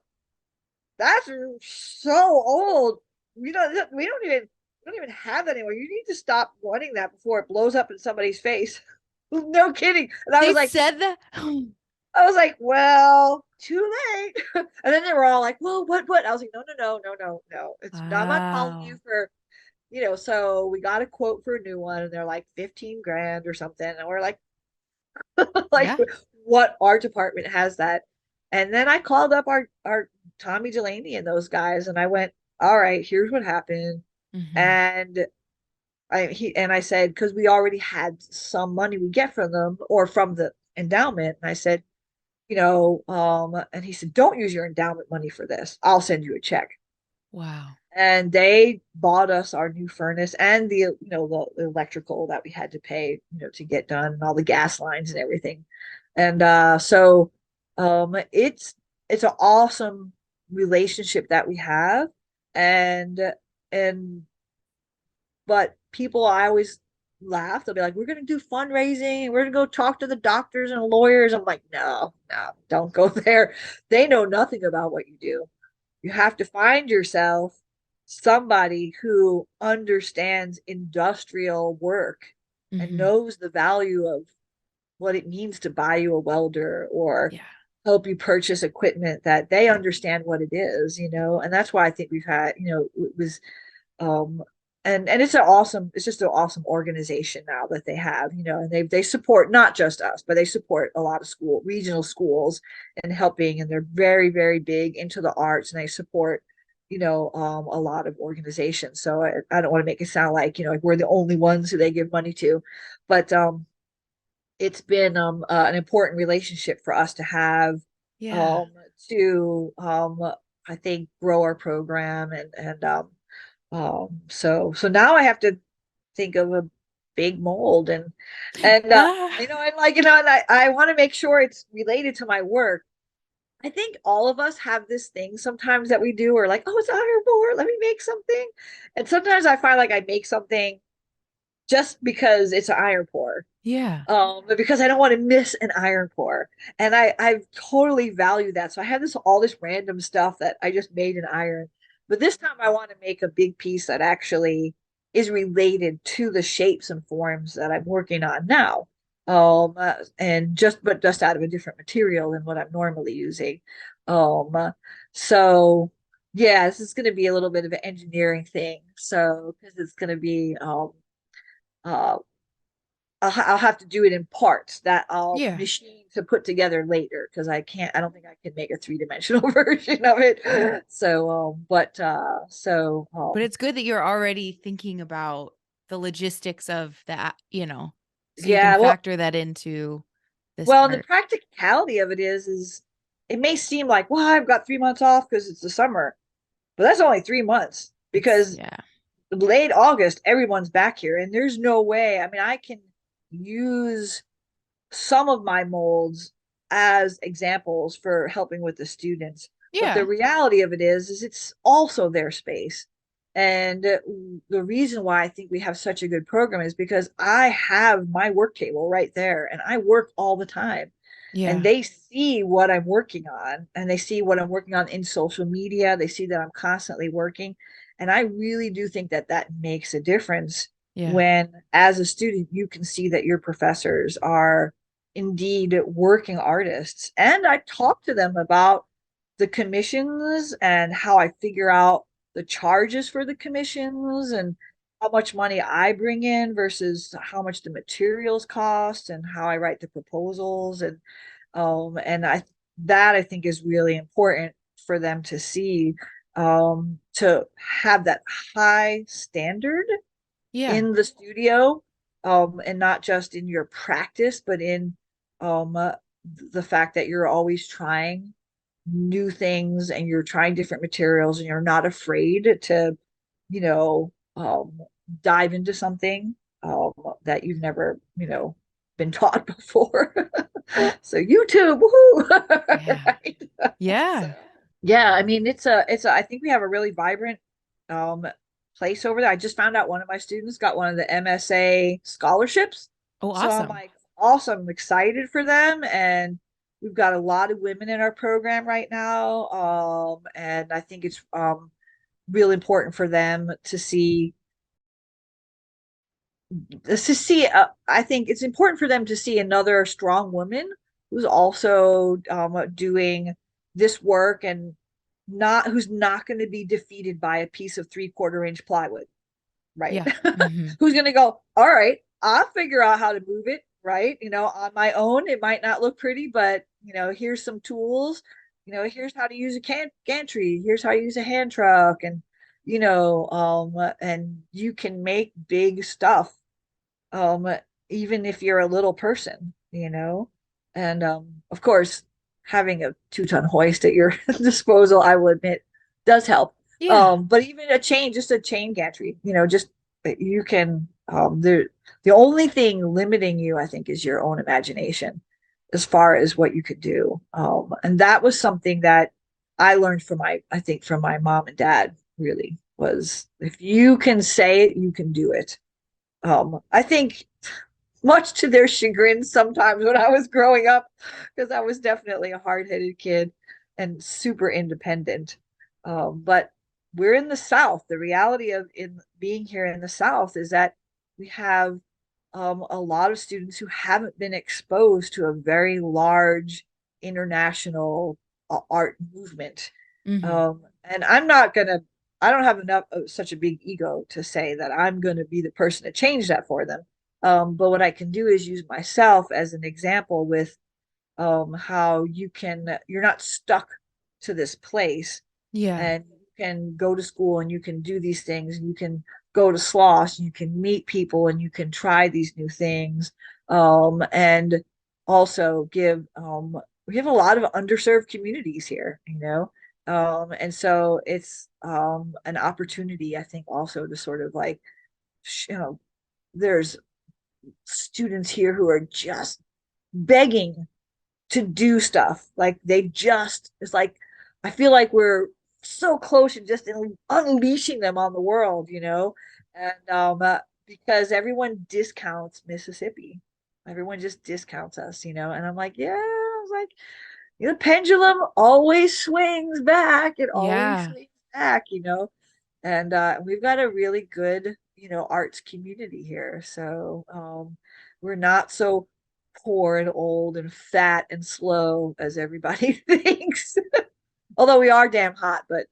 that's so old. We don't even have that anymore. You need to stop wanting that before it blows up in somebody's face." No kidding. And They said that. I was like, well, too late. And then they were all like, "Well, what?" I was like, no, no, no, no, no, no. I'm not calling you Wow. for, so we got a quote for a new one and they're like 15 grand or something. And we're like, like Yeah. what art department has that? And then I called up our Tommy Delaney and those guys and I went, all right, here's what happened. Hmm. And I said, because we already had some money we get from them or from the endowment. And I said, and he said, don't use your endowment money for this. I'll send you a check. Wow. And they bought us our new furnace and the electrical that we had to pay, to get done and all the gas lines and everything. And so it's an awesome relationship that we have. And and but people, I always laugh. They'll be like, we're going to do fundraising. We're going to go talk to the doctors and lawyers. I'm like, no, no, don't go there. They know nothing about what you do. You have to find yourself somebody who understands industrial work and Hmm. knows the value of what it means to buy you a welder or Yeah. help you purchase equipment that they understand what it is, and that's why I think we've had, it was um and it's just an awesome organization now that they have, and they support not just us, but they support a lot of regional schools and helping, and they're very, very big into the arts, and they support a lot of organizations. So I don't want to make it sound like like we're the only ones who they give money to, but it's been an important relationship for us to have, Yeah. um to I think grow our program, and so now I have to think of a big mold, and Ah. and like, and I want to make sure it's related to my work. I think all of us have this thing sometimes that we do, or like, oh, it's iron ore, let me make something. And sometimes I find like I make something just because it's an iron pour, Yeah. but because I don't want to miss an iron pour. And I totally value that. So I have all this random stuff that I just made in iron. But this time I want to make a big piece that actually is related to the shapes and forms that I'm working on now. And just out of a different material than what I'm normally using. Um, so yeah, this is going to be a little bit of an engineering thing. So because it's going to be uh I'll have to do it in parts that I'll Yeah. machine to put together later, because I don't think I can make a three-dimensional version of it. So, But it's good that you're already thinking about the logistics of that, so you can yeah, well, factor that into this well, the part. practicality of it is it may seem like, well, I've got 3 months off because it's the summer, but that's only 3 months It's, because yeah. late August, everyone's back here, and there's no way. I mean, I can use some of my molds as examples for helping with the students. But the Yeah. reality of it is it's also their space. And the reason why I think we have such a good program is because I have my work table right there and I work all the time. And Yeah. they see what I'm working on, and they see what I'm working on in social media. They see that I'm constantly working. And I really do think that that makes a difference Yeah. when, as a student, you can see that your professors are indeed working artists. And I talk to them about the commissions and how I figure out the charges for the commissions and how much money I bring in versus how much the materials cost and how I write the proposals. And I think is really important for them to see, to have that high standard Yeah. in the studio, and not just in your practice, but in um, uh, the fact that you're always trying new things and you're trying different materials and you're not afraid to, you know, dive into something um, that you've never, been taught before. So YouTube, woohoo! Yeah. Right? So Yeah. yeah, I mean, I think we have a really vibrant um place over there. I just found out one of my students got one of the MSA scholarships. Oh, So I'm awesome. like, awesome, I'm excited for them. And we've got a lot of women in our program right now. And I think it's real important for them I think it's important for them to see another strong woman who's also doing this work, and not who's not going to be defeated by a piece of 3/4 inch plywood. right? Yeah. Hmm. Who's going to go, all right, I'll figure out how to move it, right? On my own, it might not look pretty, but here's some tools. Here's how to use a gantry. Here's how to use a hand truck, and you can make big stuff, um, even if you're a little person. And of course, having a 2-ton hoist at your disposal, I will admit, does help. Yeah. But even just a chain gantry, just you can the only thing limiting you, I think, is your own imagination as far as what you could do. And that was something that I learned I think from my mom and dad, really, was if you can say it, you can do it. I think much to their chagrin sometimes when I was growing up, because I was definitely a hard-headed kid and super independent. But we're in the South. The reality of in being here in the South is that we have a lot of students who haven't been exposed to a very large international art movement. Hmm. And I'm not gonna, I don't have enough such a big ego to say that I'm going to be the person to change that for them. But what I can do is use myself as an example with how you're not stuck to this place, Yeah. and you can go to school and you can do these things, and you can go to sloss, you can meet people, and you can try these new things. And also we have a lot of underserved communities here. And so it's an opportunity, I think, also to sort of like, there's students here who are just begging to do stuff. Like it's like, I feel like we're so close and just unleashing them on the world. And because everyone discounts Mississippi, everyone just discounts us. And I'm like, yeah, I was like, the pendulum always swings back. It always Yeah. swings back. And we've got a really good, arts community here. So we're not so poor and old and fat and slow as everybody thinks. Although we are damn hot, but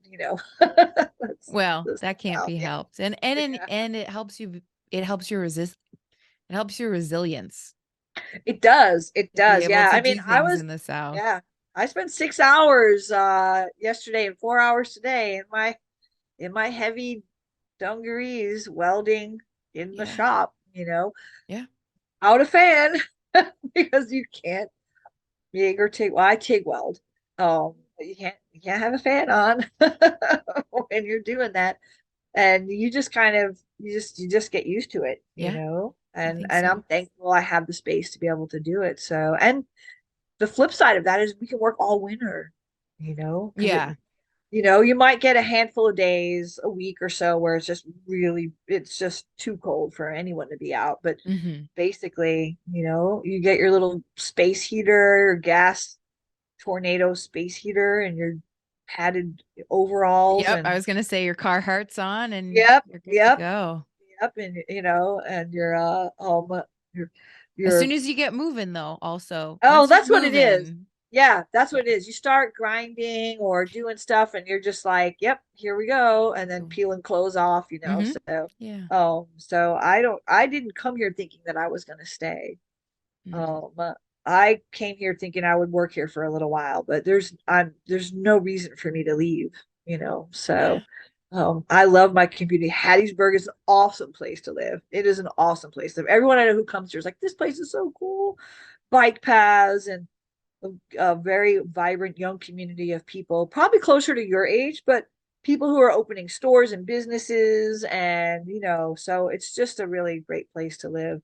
Well, that's that can't South. be Yeah. helped. And it helps you resist it helps your resilience It does. It to be does. able Yeah. to I mean, do things in the South. yeah, I spent 6 hours yesterday and 4 hours today in my heavy dungarees welding in the Yeah. shop, Yeah. out a fan because you can't MIG or TIG. Well, I TIG weld. But you can't have a fan on when you're doing that. And you just kind of you just get used to it, Yeah. I and think and so. I'm thankful I have the space to be able to do it. So, and the flip side of that is we can work all winter, because Yeah. you might get a handful of days a week or so where it's just too cold for anyone to be out. But Hmm. basically, you get your little space heater, your gas tornado space heater, and your padded overalls, Yep. I and was gonna say your Carhartt's on and yep, you're good to yep, go. yep, and your As your soon as you get moving though, also. oh, Once you're that's what it is. moving, Yeah, that's what yeah. it is. You start grinding or doing stuff, and you're just like, yep, here we go, and then peeling clothes off. Mm-hmm. So, Yeah. so I didn't come here thinking that I was going to stay. Mm. Um, I came here thinking I would work here for a little while, but there's no reason for me to leave. Yeah. So, I love my community. Hattiesburg is an awesome place to live. It is an awesome place to live. Everyone I know who comes here is like, this place is so cool. Bike paths and a very vibrant young community of people, probably closer to your age, but people who are opening stores and businesses, and so it's just a really great place to live.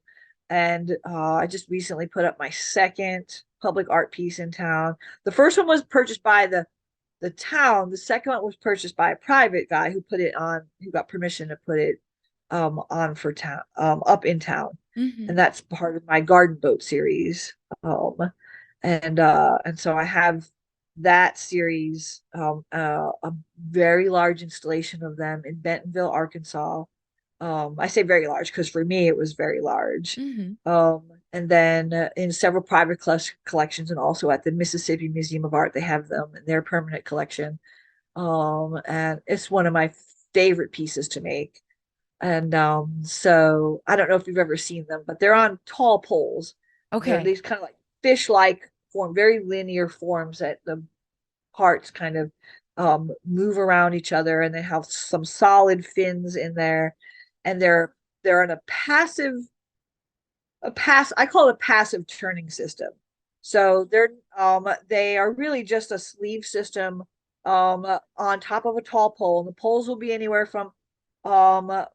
And I just recently put up my second public art piece in town. The first one was purchased by the town. The second one was purchased by a private guy who got permission to put it on for town, up in town. Mm-hmm. And that's part of my garden boat series. Um, and so I have that series, a very large installation of them in Bentonville, Arkansas. I say very large because for me it was very large. Mm-hmm. And then in several private collections, and also at the Mississippi Museum of Art, they have them in their permanent collection. And it's one of my favorite pieces to make. And so I don't know if you've ever seen them, but they're on tall poles. They're Okay. these kind of like fish-like form, very linear forms that the parts kind of move around each other, and they have some solid fins in there, and they're in I call it a passive turning system. So they are really just a sleeve system on top of a tall pole, and the poles will be anywhere um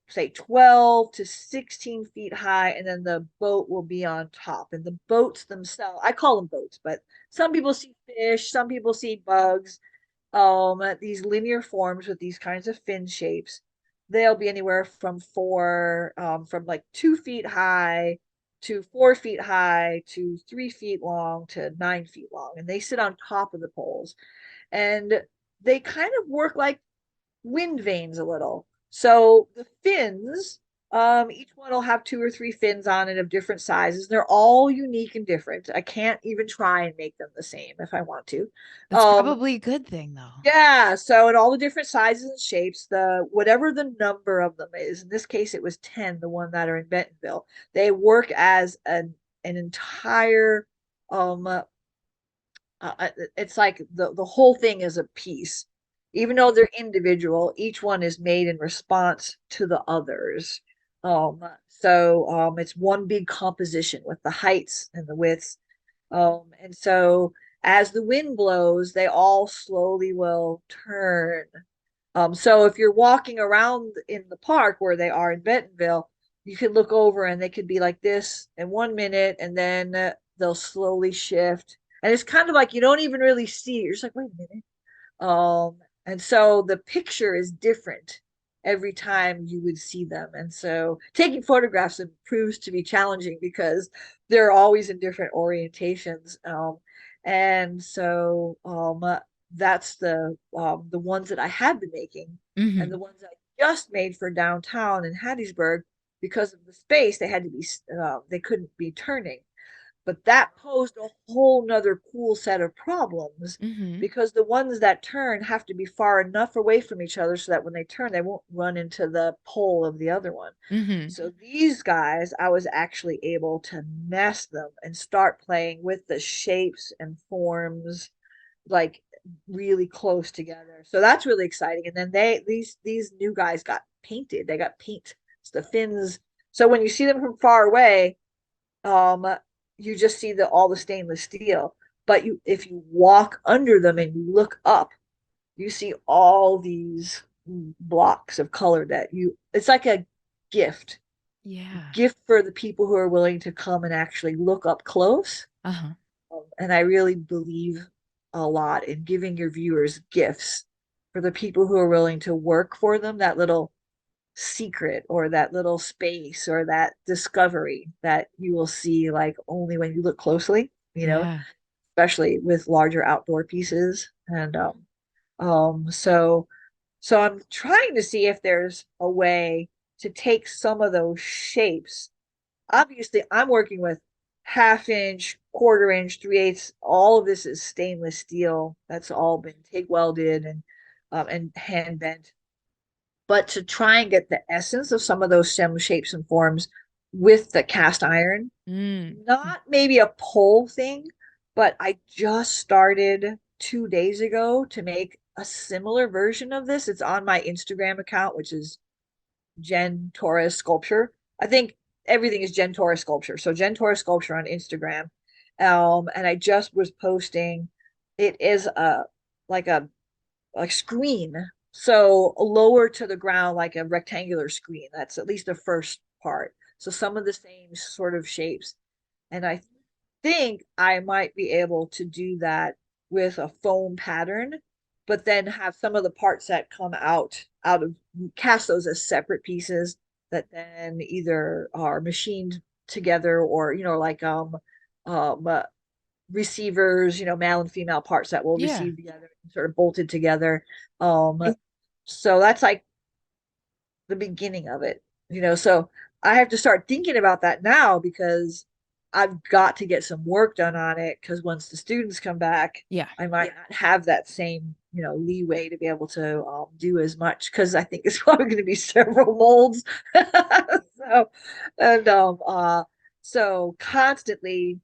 say 12 to 16 feet high, and then the boat will be on top. And the boats themselves, I call them boats, but some people see fish, some people see bugs, these linear forms with these kinds of fin shapes. They'll be anywhere from like 2 feet high to 4 feet high to 3 feet long to 9 feet long, and they sit on top of the poles, and they kind of work like wind vanes a little. So the fins, each one will have two or three fins on it of different sizes. They're all unique and different. I can't even try and make them the same if I want to. That's Um, probably a good thing though. yeah, so in all the different sizes and shapes, the whatever the number of them is, in this case it was 10, the one that are in Bentonville, they work as an entire it's like the whole thing is a piece. Even though they're individual, each one is made in response to the others. So it's one big composition with the heights and the widths. And so as the wind blows, they all slowly will turn. So if you're walking around in the park where they are in Bentonville, you could look over and they could be like this in 1 minute, and then they'll slowly shift. And it's kind of like you don't even really see it. You're just like, wait a minute. And so the picture is different every time you would see them. And so taking photographs proves to be challenging because they're always in different orientations. And so that's the ones that I have been making, and the Hmm. ones I just made for downtown in Hattiesburg, because of the space, they couldn't be turning. But that posed a whole nother cool set of problems, Hmm. because the ones that turn have to be far enough away from each other so that when they turn, they won't run into the pole of the other one. Hmm. So these guys, I was actually able to nest them and start playing with the shapes and forms like really close together. So that's really exciting. And then these new guys got painted. They got paint. It's the fins. So when you see them from far away, um, you just see all the stainless steel. But if you walk under them and you look up, you see all these blocks of color that it's like a gift, Yeah. gift for the people who are willing to come and actually look up close. Uh-huh. And I really believe a lot in giving your viewers gifts for the people who are willing to work for them, that little secret or that little space or that discovery that you will see like only when you look closely, Yeah. especially with larger outdoor pieces. And so I'm trying to see if there's a way to take some of those shapes. Obviously, I'm working with half inch, quarter inch, 3/8. All of this is stainless steel. That's all been TIG welded and hand bent. But to try and get the essence of some of those stem shapes and forms with the cast iron, Mm. not maybe a pole thing, but I just started 2 days ago to make a similar version of this. It's on my Instagram account, which is Jen Torres Sculpture. I think everything is Jen Torres Sculpture. So Jen Torres Sculpture on Instagram. And I just was posting. It is like a like screen. So lower to the ground, like a rectangular screen. That's at least the first part. So some of the same sort of shapes. And I think I might be able to do that with a foam pattern, but then have some of the parts that come out of cast those as separate pieces that then either are machined together, or like um uh, receivers, male and female parts that will Yeah. receive together and sort of bolted together. Um, so that's like the beginning of it, So I have to start thinking about that now, because I've got to get some work done on it. Because once the students come back, Yeah. I might not have that same leeway to be able to do as much, because I think it's probably going to be several molds. So, and so constantly,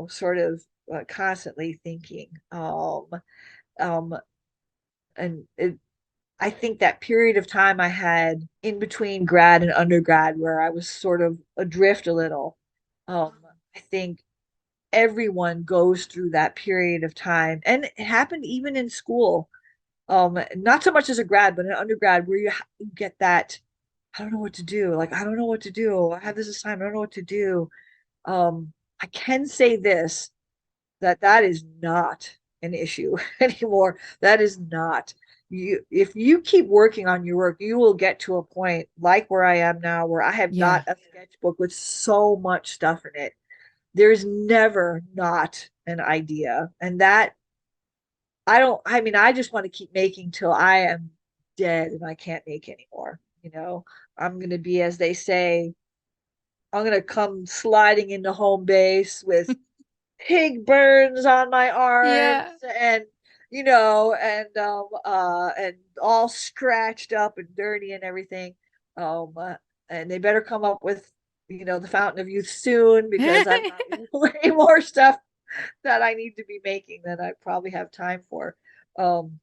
sort of constantly thinking, um, and I think that period of time I had in between grad and undergrad where I was sort of adrift a little. Um, I think everyone goes through that period of time, and it happened even in school. Not so much as a grad, but an undergrad where you get that, I don't know what to do. Like, I don't know what to do. I have this assignment. I don't know what to do. I can say this, that is not an issue anymore. That is not. If you keep working on your work, you will get to a point like where I am now, where I have got Yeah. a sketchbook with so much stuff in it. There's never not an idea. And that, I mean, I just want to keep making till I am dead and I can't make anymore. I'm going to be, as they say, I'm going to come sliding into home base with pig burns on my arms, Yeah. and all scratched up and dirty and everything. And they better come up with the Fountain of Youth soon, because I've got way more stuff that I need to be making than I probably have time for. um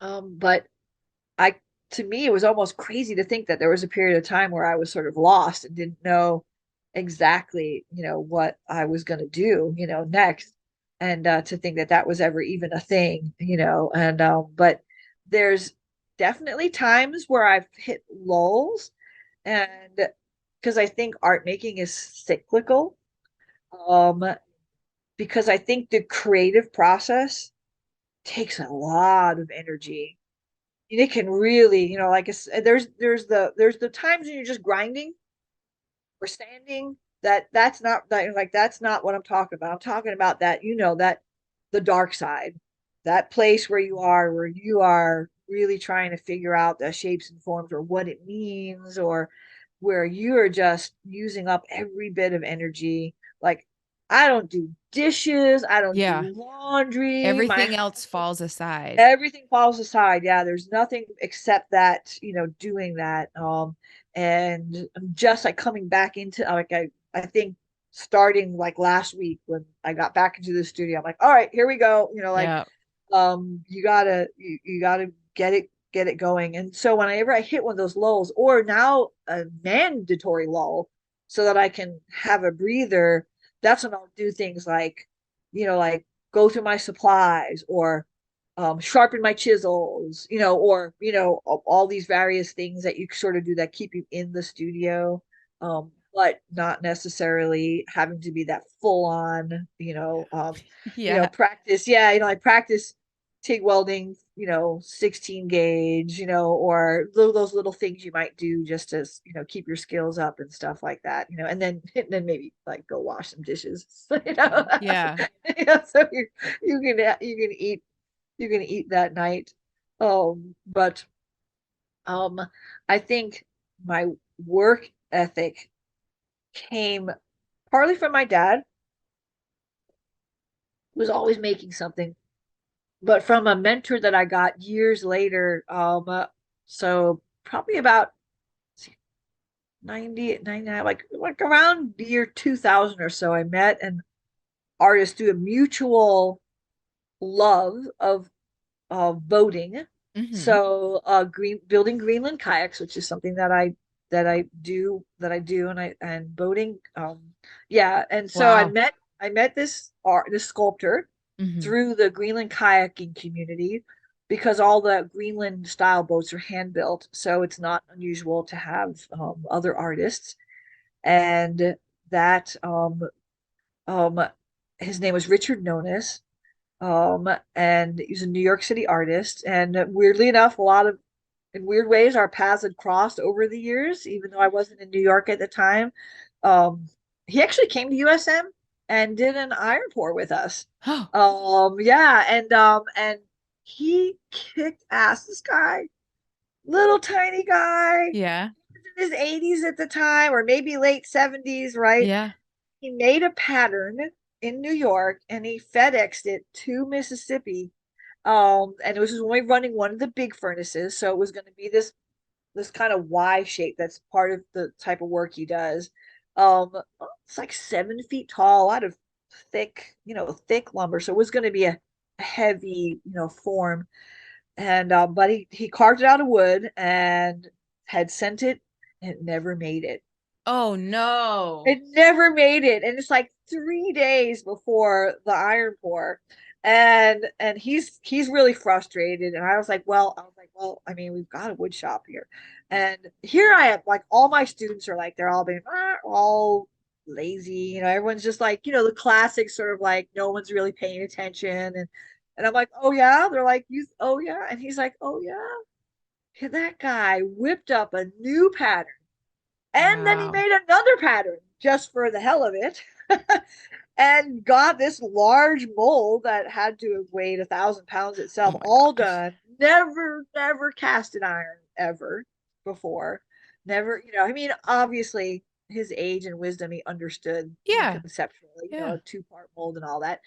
but I to me, it was almost crazy to think that there was a period of time where I was sort of lost and didn't know exactly, what I was going to do, next. And to think that that was ever even a thing, and but there's definitely times where I've hit lulls, and because I think art making is cyclical, um, because I think the creative process takes a lot of energy. And it can really, like there's the times when you're just grinding or sanding. That's not what I'm talking about. I'm talking about that, that the dark side, that place where you are really trying to figure out the shapes and forms, or what it means, or where you are just using up every bit of energy. Like, I don't do dishes, I don't Yeah. do laundry, my Everything else house, falls aside. everything falls aside. Yeah, there's nothing except that, doing that. And I'm just like coming back into, like, I think starting like last week when I got back into the studio, I'm like, all right, here we go. Like, Yeah. you gotta get it going. And so whenever I hit one of those lulls, or now a mandatory lull, so that I can have a breather, that's when I'll do things like, like go through my supplies, or sharpen my chisels, or all these various things that you sort of do that keep you in the studio, but not necessarily having to be that full on, Yeah. practice. Yeah, I practice TIG welding, 16 gauge, or those little things you might do just to, keep your skills up and stuff like that, and then maybe like go wash some dishes, Yeah. so you can eat that night. But I think my work ethic came partly from my dad, who was always making something, but from a mentor that I got years later. So probably about 90, 99, like around the year 2000 or so, I met an artist through a mutual love of boating. Hmm. So building Greenland kayaks, which is something that I do, and boating. Yeah, and so I Wow. met this sculptor Hmm. through the Greenland kayaking community, because all the Greenland style boats are hand built, so it's not unusual to have other artists. And that um his name was Richard Nonis, and he's a New York City artist. And weirdly enough, in weird ways, our paths had crossed over the years, even though I wasn't in New York at the time. Um, he actually came to USM and did an iron pour with us. Oh, Yeah, and he kicked ass. This guy, little tiny guy, yeah. in his 80s at the time, or maybe late 70s, right? Yeah. He made a pattern in New York and he FedExed it to Mississippi, And it was only running one of the big furnaces, so it was going to be this kind of Y shape. That's part of the type of work he does. Um, it's like 7 feet tall, a lot of thick lumber. So it was going to be a heavy, form. And but he carved it out of wood and had sent it, and it never made it. Oh no. It never made it. And it's like 3 days before the iron pour. And he's really frustrated. And I was like, well, I mean, we've got a wood shop here. And here I am, like all my students are like, they're all being all lazy, everyone's just like, the classic sort of like no one's really paying attention. And I'm like, oh yeah. They're like, you oh yeah. And he's like, oh yeah. That guy whipped up a new pattern, and then he Wow. made another pattern just for the hell of it. And got this large mold that had to have weighed 1,000 pounds Oh itself, my all gosh. done. Never cast an iron ever before. Never, I mean, obviously his age and wisdom, he understood, Yeah. conceptually, Yeah. a two-part mold and all that.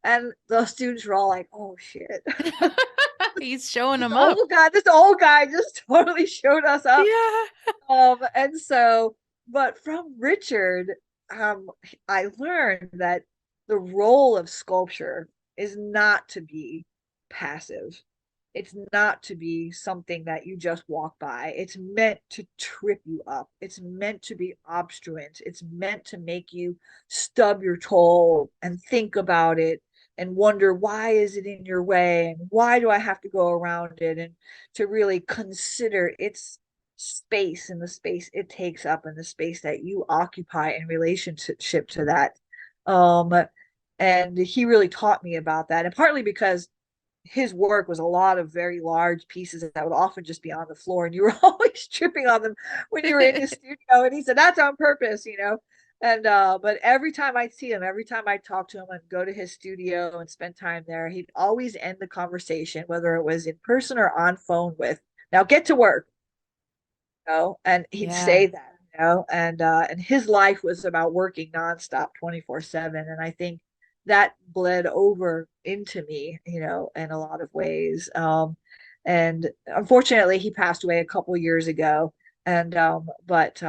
And the students were all like, oh shit. He's showing This them up. old guy, this old guy just totally showed us up. Yeah. And so, but from Richard, um, I learned that the role of sculpture is not to be passive. It's not to be something that you just walk by. It's meant to trip you up. It's meant to be obstruent. It's meant to make you stub your toe and think about it and wonder, why is it in your way, and why do I have to go around it, and to really consider its space and the space it takes up and the space that you occupy in relationship to that. Um, and he really taught me about that. And partly because his work was a lot of very large pieces that would often just be on the floor, and you were always tripping on them when you were in his studio. And he said that's on purpose. And but every time I'd see him, every time I'd talk to him and go to his studio and spend time there, he'd always end the conversation, whether it was in person or on phone, with, now get to work. And he'd Yeah. say that, and his life was about working nonstop 24/7. And I think that bled over into me, in a lot of ways. And unfortunately he passed away a couple years ago. And but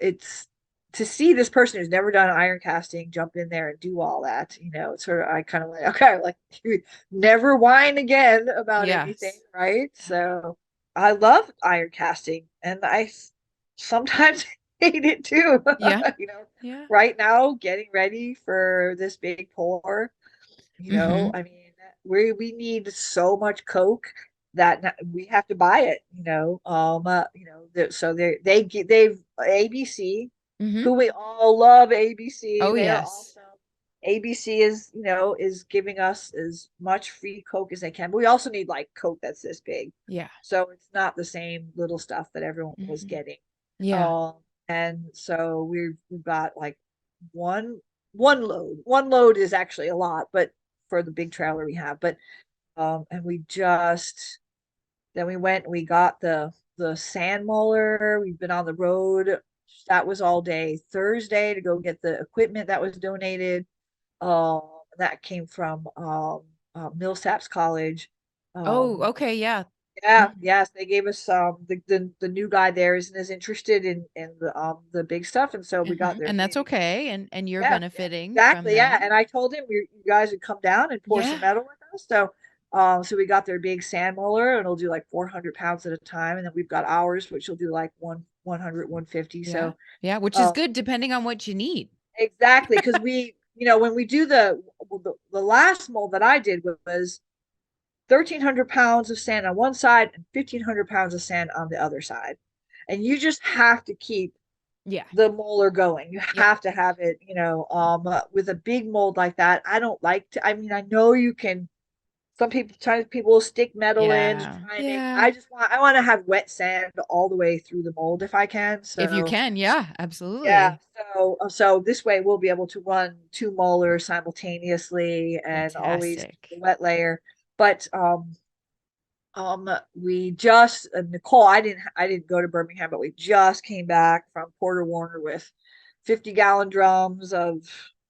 it's to see this person who's never done iron casting jump in there and do all that, it's sort of, I kind of like, okay, like, you never whine again about anything, Yes. right? Yeah. So I love iron casting, and I sometimes hate it too. Yeah. you know, Yeah. right now, getting ready for this big pour, Mm-hmm. I mean, we need so much Coke that we have to buy it, so they've ABC, Mm-hmm. who we all love. ABC, Oh they are yes. awesome. ABC is giving us as much free Coke as they can. But we also need like Coke that's this big. Yeah. So it's not the same little stuff that everyone was Mm-hmm. getting. Yeah. Um, and so we've got like one one load. One load is actually a lot, but for the big trailer we have. But and we just then we went and we got the sand molar. We've been on the road. That was all day Thursday to go get the equipment that was donated. Um, that came from Millsaps College. Oh, Um, okay. Yeah. yeah, Mhm. yes, they gave us the new guy there isn't as interested in the big stuff, and so we got Mhm, their and that's big. okay, and you're Yeah, yeah, benefiting from exactly. Yeah. them. And I told him you guys would come down and pour some Yeah. metal with us. So we got their big sand molar, and it'll do like 400 pounds at a time. And then we've got ours, which will do like 100, 150. Yeah. So, Yeah, which is uh, good depending on what you need. exactly. Cause when we do the last mold that I did was 1,300 pounds of sand on one side and 1,500 pounds of sand on the other side. And you just have to keep Yeah. the molar going. You Yep. have to have it, with a big mold like that. I don't like to, I mean, I know you can, sometimes people will stick metal in to Yeah. try and make, Yeah. I want to have wet sand all the way through the mold if I can. If you So, can, yeah, yeah. absolutely. So this way we'll be able to run two molars simultaneously and always keep the Fantastic. wet layer. But, we just Nicole, I didn't go to Birmingham, but we just came back from Porter Warner with 50-gallon drums of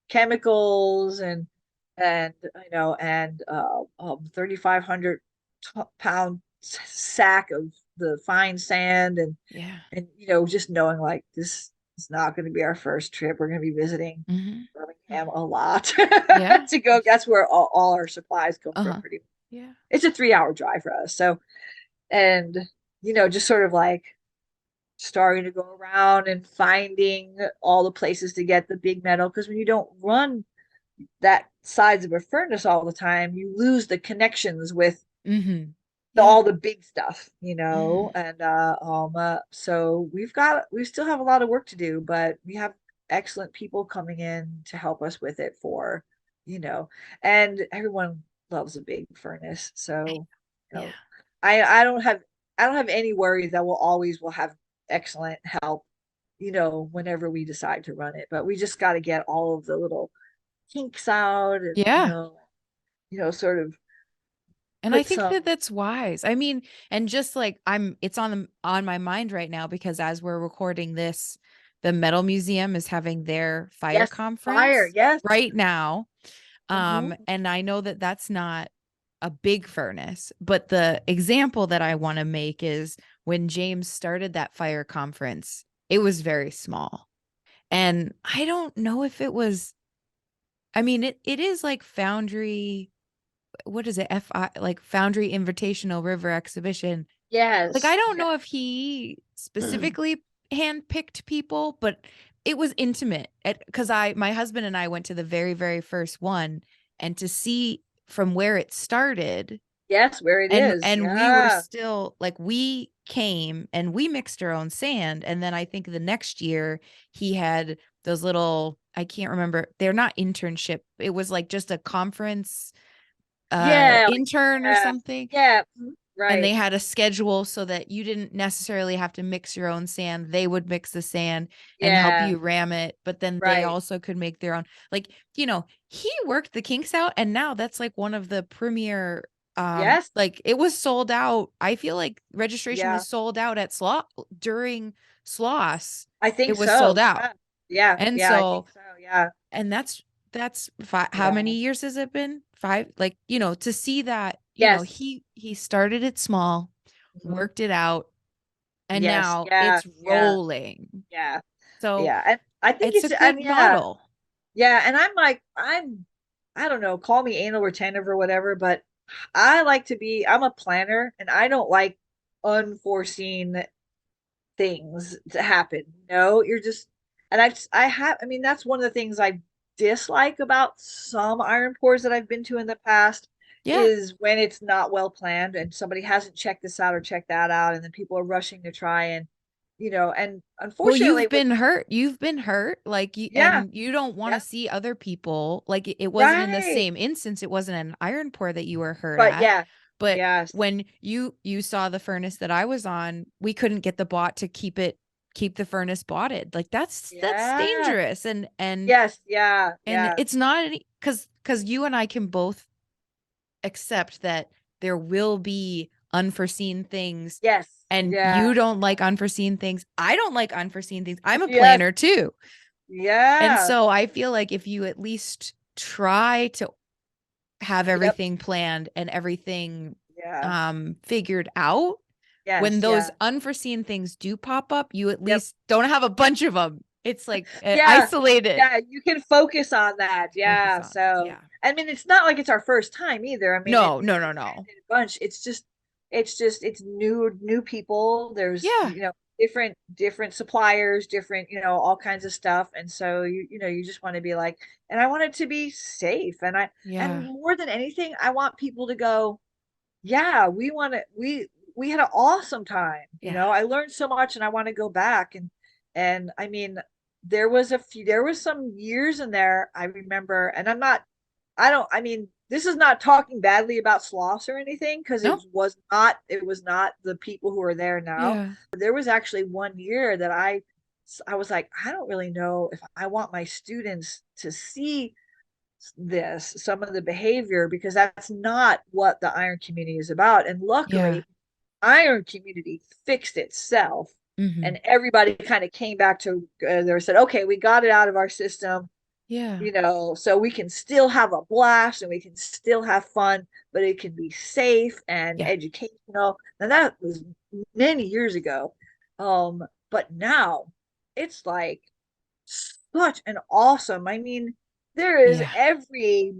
chemicals and and 3,500 pound sack of the fine sand, Yeah. and just knowing like this is not going to be our first trip. We're going to be visiting Mm-hmm. Birmingham a lot Yeah. to go. That's where all our supplies come from. Uh-huh. Pretty. Yeah. It's a 3 hour drive for us. So, and just sort of like starting to go around and finding all the places to get the big metal, because when you don't run that sides of a furnace all the time, you lose the connections with Mm-hmm. Yeah. all the big stuff, Mm-hmm. and so we still have a lot of work to do, but we have excellent people coming in to help us with it you know, and everyone loves a big furnace. So, you Yeah. know, I don't have any worries that will have excellent help, whenever we decide to run it. But we just got to get all of the little kinks out, and Yeah. sort of And I put think some. that that's wise. I mean, and just like it's on my mind right now because as we're recording this, the Metal Museum is having their fire Yes, fire. conference Yes. right now. Hmm. And I know that that's not a big furnace, but the example that I want to make is when James started that fire conference, it was very small. And I don't know if it was, I mean, it is like Foundry, what is it? FI, like Foundry Invitational River Exhibition. Like, I Yes. don't Yeah. know if he specifically handpicked people, but it was intimate because my husband and I went to the very, very first one, and to see from where it started, Yes, where it is. and we were Yeah. still like, we came and we mixed our own sand. And then I think the next year he had those little, I can't remember, they're not internship. It was like just a conference Yeah. Like, intern or yeah. something, Yeah. and they Right. had a schedule so that you didn't necessarily have to mix your own sand. They would mix the sand and help Yeah. you ram it, but then they Right. also could make their own. Like, he worked the kinks out, and now that's like one of the premier, Yes. like it was sold out. I feel like registration Yeah. was sold out at Sloss during Sloss. I think It was sold so. out. Yeah. Yeah. And Yeah. I think so, so. Yeah. and that's how Yeah. many years has it been? 5, like, to see that, Yes. he started it small, Mhm. worked it out, and Yes. now Yeah. it's Yeah. rolling. Yeah. So Yeah. And I think it's a and good yeah. model. Yeah. And I don't know, call me anal retentive or whatever, but I'm a planner, and I don't like unforeseen things to happen. You're just, and I mean, that's one of the things I dislike about some iron pores that I've been to in the past, Yeah. is when it's not well planned and somebody hasn't checked this out or checked that out, and then people are rushing to try, and Well, unfortunately with, you've been hurt, like you, yeah, and you don't want yeah, to see other people, like it wasn't in the right. same instance. It wasn't an iron pour that you were hurt But at. yeah, But yes, when you saw the furnace that I was on, we couldn't get the bot to keep the furnace botted. Like that's yeah, dangerous. And yes, yeah, and yeah, it's not any, because you and I can both accept that there will be unforeseen things, yes, and yeah, you don't like unforeseen things. I don't like unforeseen things. I'm a yes, planner too. And yeah, so I feel like if you at least try to have yep, everything planned and everything yeah, figured out, when yes, those yeah, unforeseen things do pop up, you at yep. least don't have a bunch of them. It's like Yeah, isolated. yeah, you can focus on that. Focus Yeah. on. So, Yeah. I mean, it's not like it's our first time either. I mean, No, no, no, we've no. attended a bunch. It's new people. There's, Yeah. different suppliers, different, all kinds of stuff. And so you just want to be like, and I want it to be safe. And Yeah. more than anything, I want people to go, yeah, we had an awesome time. Yeah. I learned so much, and I want to go back. And I mean, there was some years in there I remember, and I don't, I mean, this is not talking badly about Sloss or anything, because No. it was not the people who are there now. Yeah. There was actually one year that I was like, I don't really know if I want my students to see some of the behavior, because that's not what the iron community is about. And Yeah. luckily, iron community fixed itself, Hmm. and everybody kind of came back to, they said, okay, we got it out of our system. Yeah. so we can still have a blast and we can still have fun, but it can be safe and Yeah. educational. And that was many years ago. But now it's like such an awesome, I mean, there is Yeah. every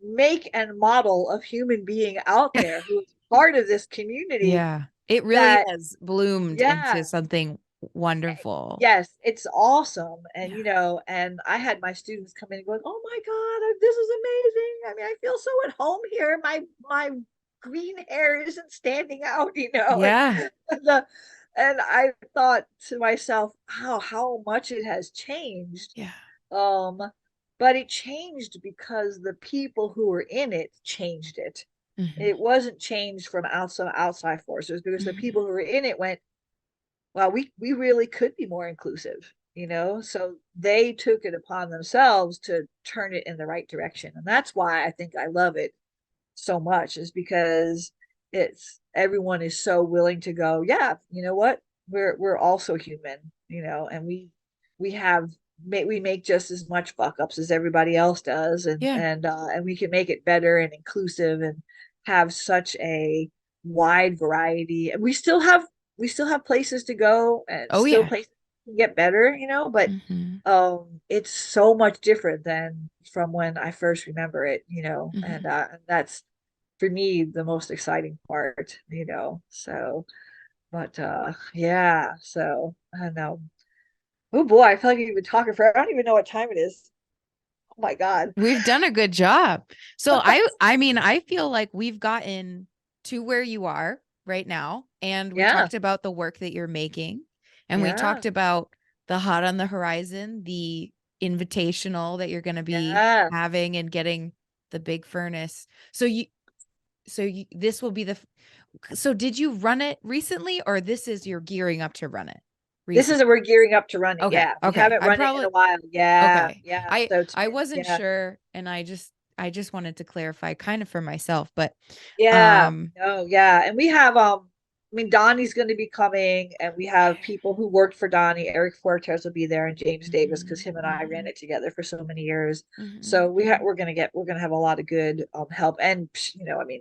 make and model of human being out there who is part of this community Yeah. It really that, has bloomed yeah, into something wonderful. yes, it's awesome. And, Yeah. and I had my students come in and going, oh my God, this is amazing. I mean, I feel so at home here. My green hair isn't standing out, and Yeah. the, and I thought to myself, how much it has changed. Yeah. Um, but it changed because the people who were in it changed it. Hmm. It wasn't changed from outside forces because the Hmm. people who were in it went, well, we really could be more inclusive, so they took it upon themselves to turn it in the right direction. And that's why I think I love it so much, is because it's everyone is so willing to go, yeah, you know what, we're also human, and we have we make just as much fuck ups as everybody else does, Yeah. and we can make it better and inclusive and have such a wide variety. And we still have places to go and Oh, still yeah. places to get better, but Hmm. it's so much different than from when I first remember it, and Hmm. that's for me the most exciting part, so. But yeah, so I don't know. Oh boy, I feel like you've been talking for, I don't even know what time it is. Oh my God. We've done a good job. So I mean, I feel like we've gotten to where you are right now, and we Yeah, talked about the work that you're making, and we yeah, talked about the hot on the horizon, the invitational that you're going to be yeah. having and getting the big furnace. So you this will be so did you run it recently, or this is you're gearing up to run it This recently? is we're gearing up to run it. Okay. Yeah, we Okay. haven't I'm run it in probably a while. Yeah, okay. yeah. I So I wasn't yeah, sure, and I just wanted to clarify kind of for myself, but yeah. um Oh yeah, and we have I mean, Donnie's going to be coming, and we have people who worked for Donnie. Eric Fuertes will be there, and James Davis, because mhm, him and I ran mhm, it together for so many years. mhm, So mhm. we're gonna have a lot of good help. And I mean,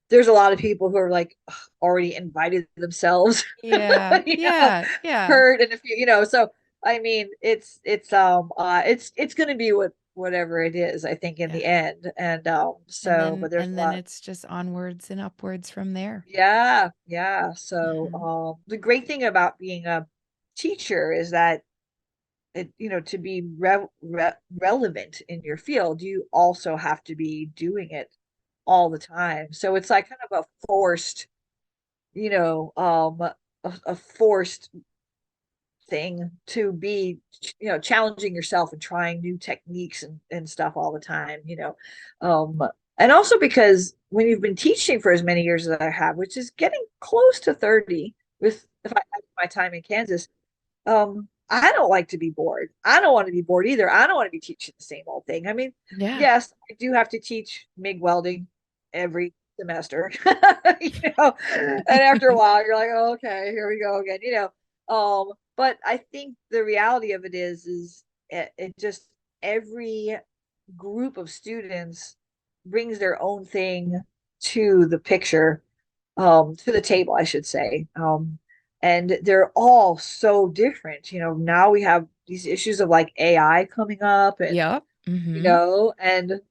there's a lot of people who are like already invited themselves, Yeah. you know, Yeah. Yeah. Kurt and a few, so I mean, it's going to be whatever it is, I think, in Yeah. the end. And And so, then but there's a and then lot. it's just onwards and upwards from there. Yeah, yeah. So Mhm. the great thing about being a teacher is that to be relevant in your field, you also have to be doing it all the time. So it's like kind of a forced, a forced thing to be, challenging yourself and trying new techniques and stuff all the time, um and also because when you've been teaching for as many years as I have, which is getting close to 30, with if I have my time in Kansas, I don't like to be bored. I don't want to be bored either. I don't want to be teaching the same old thing. I mean, Yeah. yes, I do have to teach MIG welding every semester, and after a while, you're like, oh, okay, here we go again, but I think the reality of it is it just every group of students brings their own thing to the picture, to the table, I should say. And they're all so different. Now we have these issues of like AI coming up, and Yep. Mhm. and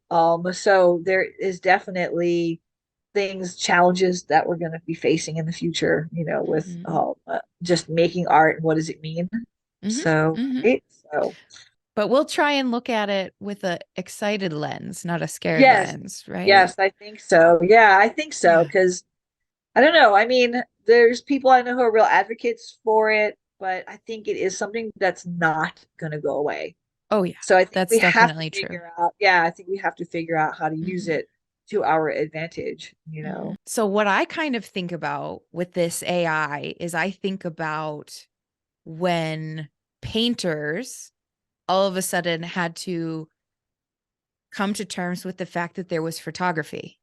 so there is definitely challenges that we're going to be facing in the future, with Mhm. just making art and what does it mean. Mhm. So, Mhm. right? So, But we'll try and look at it with a excited lens, not a scared yes, lens, right? yes, I think so. Yeah, I think so. Yeah. Because I don't know. I mean, there's people I know who are real advocates for it, but I think it is something that's not going to go away. Oh yeah. So I think That's we have to definitely true. figure out, yeah, I think we have to figure out how to use Mhm. it to our advantage, Mhm. So what I kind of think about with this AI is I think about when painters all of a sudden had to come to terms with the fact that there was photography.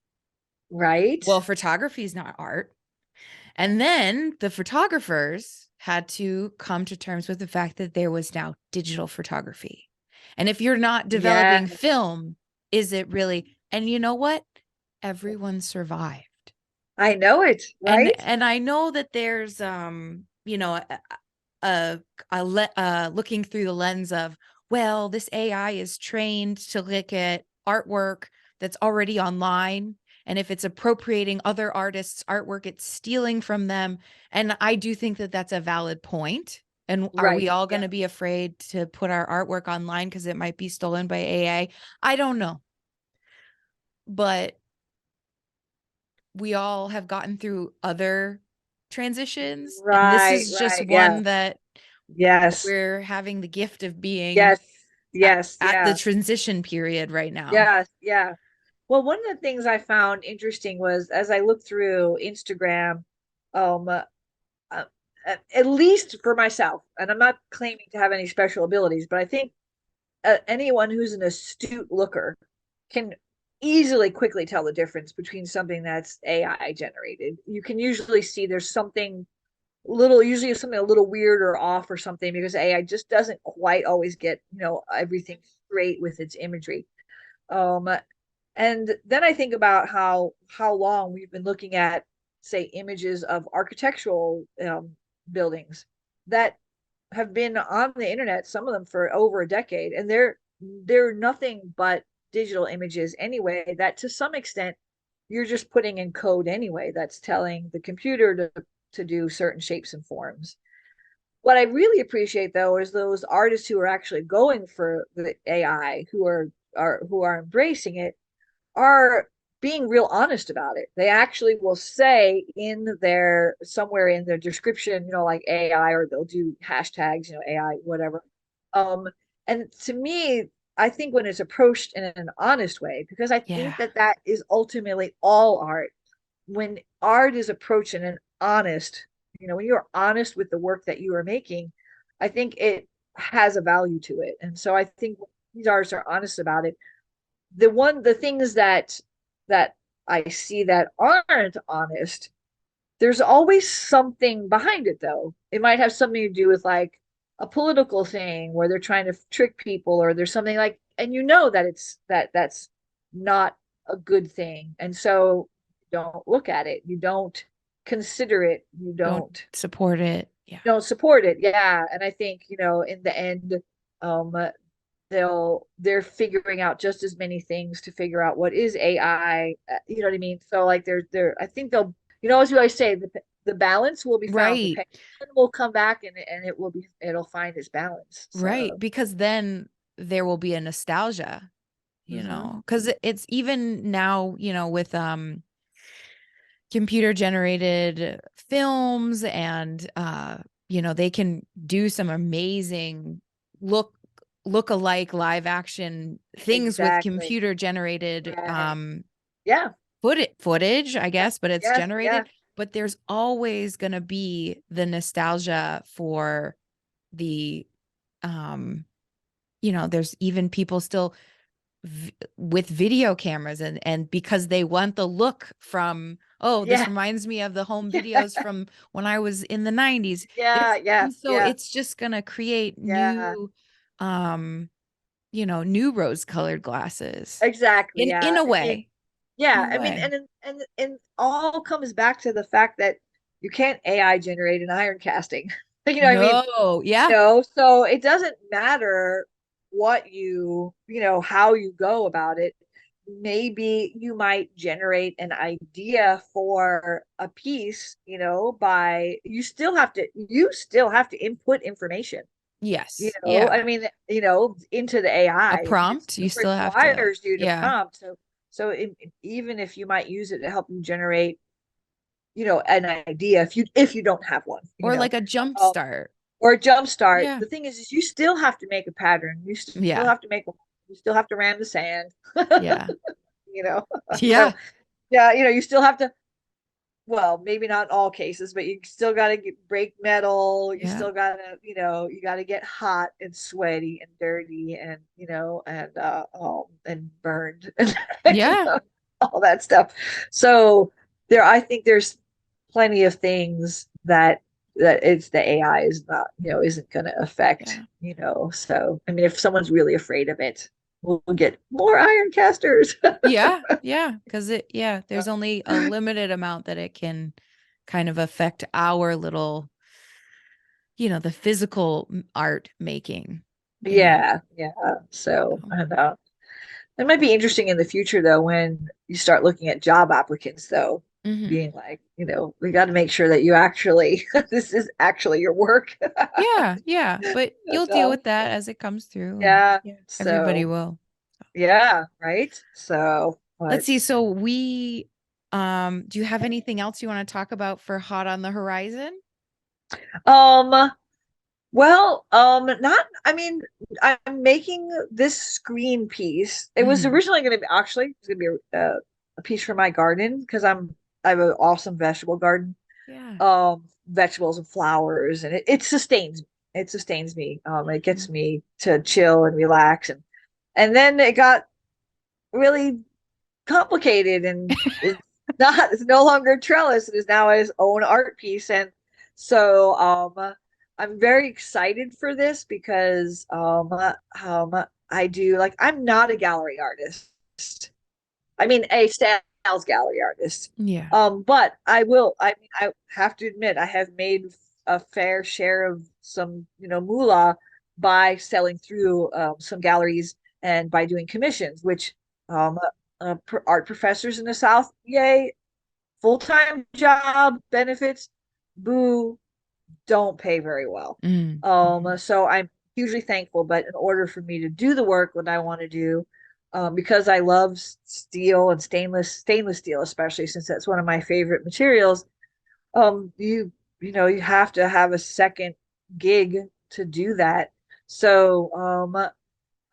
right? Well, photography is not art. And then the photographers had to come to terms with the fact that there was now digital photography. And if you're not Yeah, developing film, is it really? And you know what? Everyone survived. I know it, right? And I know that there's a, looking through the lens of, well, this AI is trained to look at artwork that's already online, and if it's appropriating other artists' artwork, it's stealing from them. And I do think that that's a valid point. And are we Right. all going Yeah. to be afraid to put our artwork online because it might be stolen by AI? I don't know. But we all have gotten through other transitions, and this Right, is just right. Yeah. one that Yes. we're having the gift of being Yes. Yes. at the Yeah. transition period right now. Yes. Yeah. Well, one of the things I found interesting was as I looked through Instagram, um, uh, at least for myself, and I'm not claiming to have any special abilities, but I think anyone who's an astute looker can easily quickly tell the difference between something that's AI generated. You can usually see there's something usually something a little weird or off or something because AI just doesn't quite always get, everything straight with its imagery. Um, and then I think about how long we've been looking at, say, images of architectural buildings that have been on the internet, some of them for over a decade, and they're nothing but digital images anyway. That to some extent you're just putting in code anyway. That's telling the computer to do certain shapes and forms. What I really appreciate though is those artists who are actually going for the AI, who are embracing it, are being real honest about it. They actually will say in their somewhere in their description, like AI, or they'll do hashtags, AI, whatever. Um, and to me, I think when it's approached in an honest way, because I Yeah. think that that is ultimately all art. When art is approached in an honest, when you're honest with the work that you are making, I think it has a value to it. And so I think these artists are honest about it. The things that I see that aren't honest, there's always something behind it though. It might have something to do with like a political thing where they're trying to trick people, or there's something like, and that that's not a good thing. And so don't look at it. You don't consider it. You Don't support it. Yeah. don't support it. Yeah. And I think, in the end, um, they're figuring out just as many things to figure out what is AI. You know what I mean? So like they're I think they'll, as you always say, the balance will be found. The Right. pendulum will come back, and it'll find its balance. Right. So Because then there will be a nostalgia, mhm. because it's even now, with computer generated films, and they can do some amazing look-alike live action things with Exactly. computer generated Right. Yeah. footage, I guess, but it's Yes. Yeah. generated. But there's always going to be the nostalgia for the um there's even people still with video cameras, and because they want the look from, oh, this Yeah. reminds me of the home Yeah. videos from when I was in the 90s. Yeah. There's Yeah. and so Yeah. it's just going to create Yeah. um new rose colored glasses Exactly. in Yeah. a I think, way. yeah. In a I mean, way. and all comes back to the fact that you can't AI generate an iron casting. You know what I mean? No, yeah. So it doesn't matter what how you go about it. Maybe you might generate an idea for a piece, by you still have to input information, Yes. Yeah. I mean, into the A AI. It prompt, you still still have to, requires you to yeah. prompt. Even if you might use it to help you generate, an idea, if you don't have one, Or like a jump um, start. or a jump start. Yeah. The thing is you still have to make a pattern. You still Yeah. have to make you still have to ram the sand. Yeah. you know so Yeah. yeah, you still have to, well, maybe not in all cases, but you still got to break metal. You Yeah. still got to, you got to get hot and sweaty and dirty, and and burned and Yeah. all that stuff. So I think there's plenty of things that that it's the AI is not, isn't going to affect, Yeah. So I mean, if someone's really afraid of it, we'll get more iron casters. Yeah, yeah, because there's only a limited amount that it can kind of affect our little, the physical art making. Yeah, yeah. So, So, and it might be interesting in the future though when you start looking at job applicants though, mhm. being like, we got to make sure that you actually this is actually your work. Yeah, yeah, but you'll And, deal with that as it comes through, and yeah. yeah, everybody So, will. yeah, right. So, Let's but see. So do you have anything else you want to talk about for Hot on the Horizon? um well, not, I mean, I'm making this screen piece. It was Hmm. originally going to be, actually, it's going to be a piece for my garden because I have an awesome vegetable garden. Yeah. Vegetables and flowers, and it sustains me. It sustains me. It Hmm. gets me to chill and relax, and then it got really complicated, and it's no longer a trellis. It is now its own art piece, and so I'm very excited for this because I do, like, I'm not a gallery artist. I mean, a sales gallery artist. Yeah. But I will. I mean, I have to admit, I have made a fair share of some, moolah by selling through some galleries and by doing commissions, which um, art professors in the South, yay, full-time job, benefits, boo, don't pay very well. Mm-hmm. So I'm hugely thankful, but in order for me to do the work that I want to do, because I love steel and stainless steel, especially since that's one of my favorite materials, you have to have a second gig to do that. So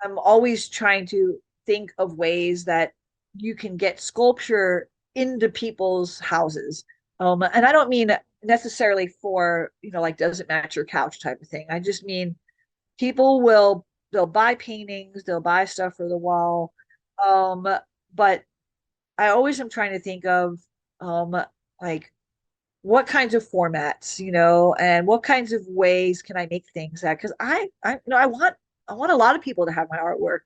I'm always trying to think of ways that you can get sculpture into people's houses. And I don't mean necessarily for, like, does it match your couch type of thing. I just mean people they'll buy paintings, they'll buy stuff for the wall. Um, but I always am trying to think of um like what kinds of formats, and what kinds of ways can I make things that, because I want a lot of people to have my artwork.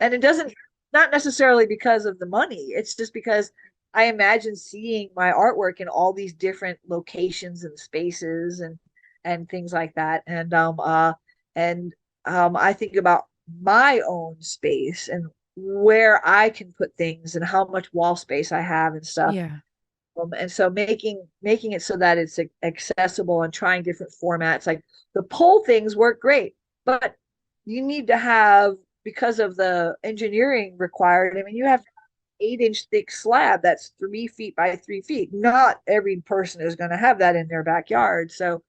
And it doesn't, not necessarily because of the money. It's just because I imagine seeing my artwork in all these different locations and spaces and things like that. And I think about my own space and where I can put things and how much wall space I have and stuff. Yeah. And so making it so that it's accessible and trying different formats, like the pole things work great, but you need to have, because of the engineering required, I mean, you have 8-inch thick slab that's 3 feet by 3 feet. Not every person is going to have that in their backyard. So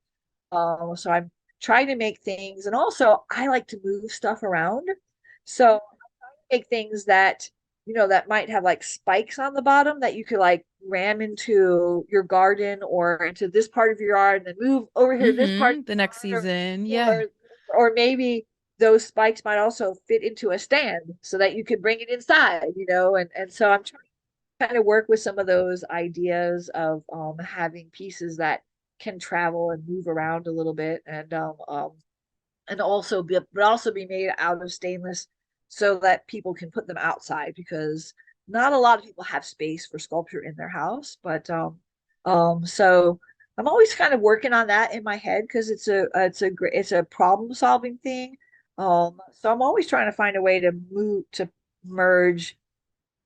I'm trying to make things, and also I like to move stuff around. So make things that, that might have like spikes on the bottom that you could like ram into your garden or into this part of your yard, and then move over here to this part of Mm-hmm. The next your yard, season. Yeah. or maybe those spikes might also fit into a stand so that you could bring it inside, and so I'm trying to kind of work with some of those ideas of having pieces that can travel and move around a little bit, and also be made out of stainless so that people can put them outside, because not a lot of people have space for sculpture in their house. But so I'm always kind of working on that in my head because it's a problem solving thing. So I'm always trying to find a way to merge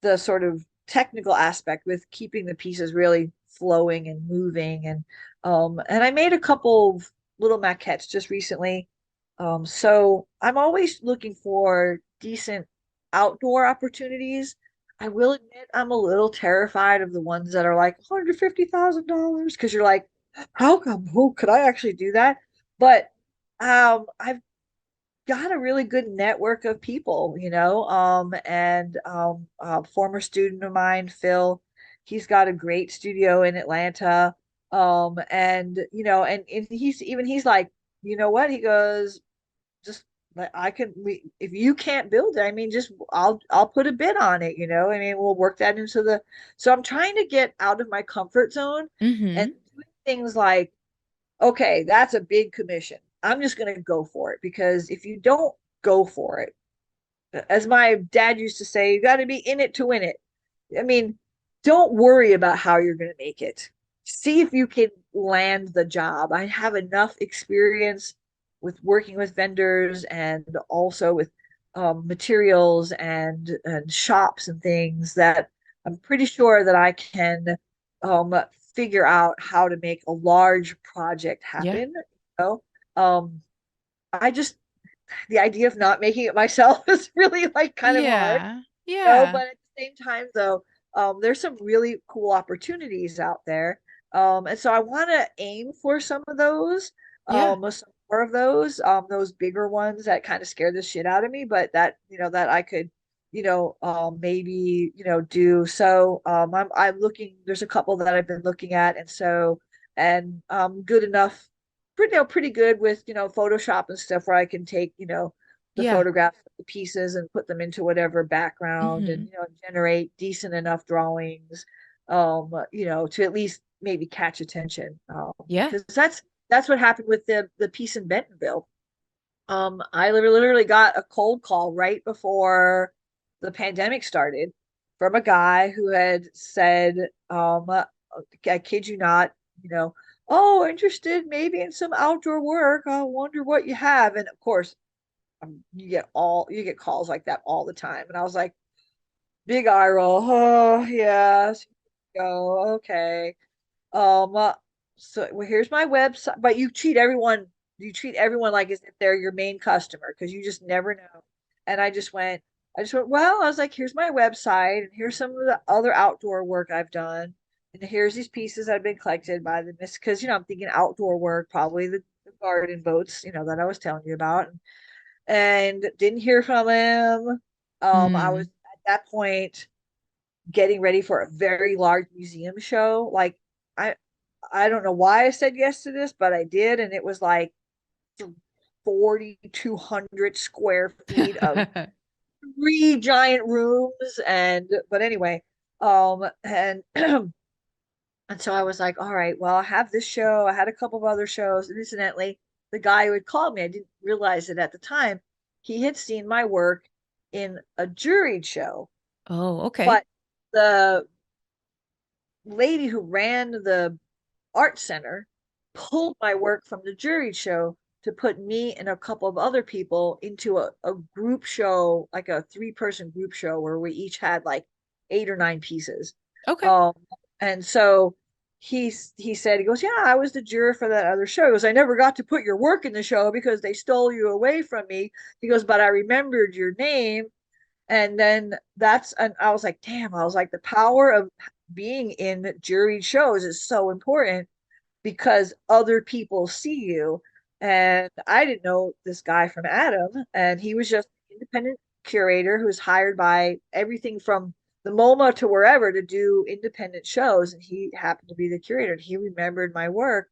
the sort of technical aspect with keeping the pieces really flowing and moving. And I made a couple of little maquettes just recently. So I'm always looking for decent outdoor opportunities. I will admit I'm a little terrified of the ones that are like $150,000, because you're like, how come? Who could I actually do that? But I've got a really good network of people, and a former student of mine, Phil, he's got a great studio in Atlanta. And he's like, you know what? He goes, just like, if you can't build it, I mean, just I'll put a bid on it, I mean, we'll work that into so I'm trying to get out of my comfort zone and Mm-hmm. doing things like okay, that's a big commission. I'm just going to go for it because if you don't go for it, as my dad used to say, you got to be in it to win it. I mean, don't worry about how you're going to make it. See if you can land the job. I have enough experience with working with vendors and also with materials and shops and things that I'm pretty sure that I can um, figure out how to make a large project Yeah. happen. You know? I just the idea of not making it myself is really like kind of hard, Yeah. you know, Yeah. but at the same time though, there's some really cool opportunities out there. And so I want to aim for some of those, Yeah. some more of those bigger ones that kind of scare the shit out of me, but that, that I could, maybe, do. So, I'm looking, there's a couple that I've been looking at. And so, and good enough pretty good with Photoshop and stuff where I can take the Yeah. photographs of the pieces and put them into whatever background and Hmm. generate decent enough drawings to at least maybe catch attention Yeah. because that's what happened with the piece in Bentonville. I literally got a cold call right before the pandemic started from a guy who had said, I kid you not, you know, oh, interested maybe in some outdoor work. I wonder what you have. And of course, you get calls like that all the time. And I was like, big eye roll. Oh, yes. Go. Okay. Um, uh, so well, here's my website, but you treat everyone like as if they're your main customer because you just never know. And I just went, well, I was like, here's my website, and here's some of the other outdoor work I've done, and here's these pieces that have been collected by the miss because I'm thinking outdoor work, probably the garden boats, that I was telling you about, and didn't hear from him. I was Mm. at that point getting ready for a very large museum show. Like I I don't know why I said yes to this, but I did, and it was like 4,200 square feet of three giant rooms, and but anyway, and and so I was like, all right, well, I have this show. I had a couple of other shows, and incidentally, the guy who had called me, I didn't realize it at the time, he had seen my work in a juried show, Oh, okay. but the lady who ran the art center pulled my work from the jury show to put me and a couple of other people into a group show, like a three-person group show where we each had like 8 or 9 pieces. Okay. Um, and so he said, he goes, yeah, I was the juror for that other show. He goes, I never got to put your work in the show because they stole you away from me. He goes, but I remembered your name. And then and I was like, damn, I was like, the power of being in jury shows is so important because other people see you. And I didn't know this guy from Adam, and he was just an independent curator who was hired by everything from the MoMA to wherever to do independent shows. And he happened to be the curator, and he remembered my work.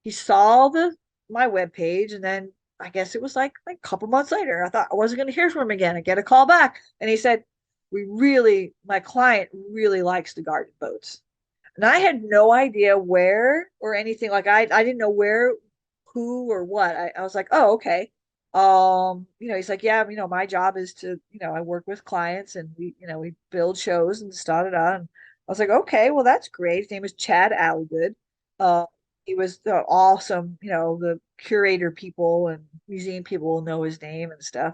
He saw the my webpage, and then I guess it was like a couple months later. I thought I wasn't going to hear from him again. I get a call back, and he said, my client really likes the garden boats. And I had no idea where or anything. Like I didn't know where, who or what. I was like, oh, okay. He's like, yeah, my job is to, I work with clients and we build shows and started on. And I was like, okay, well, that's great. His name is Chad Algood. Uh, he was awesome, the curator people and museum people will know his name and stuff.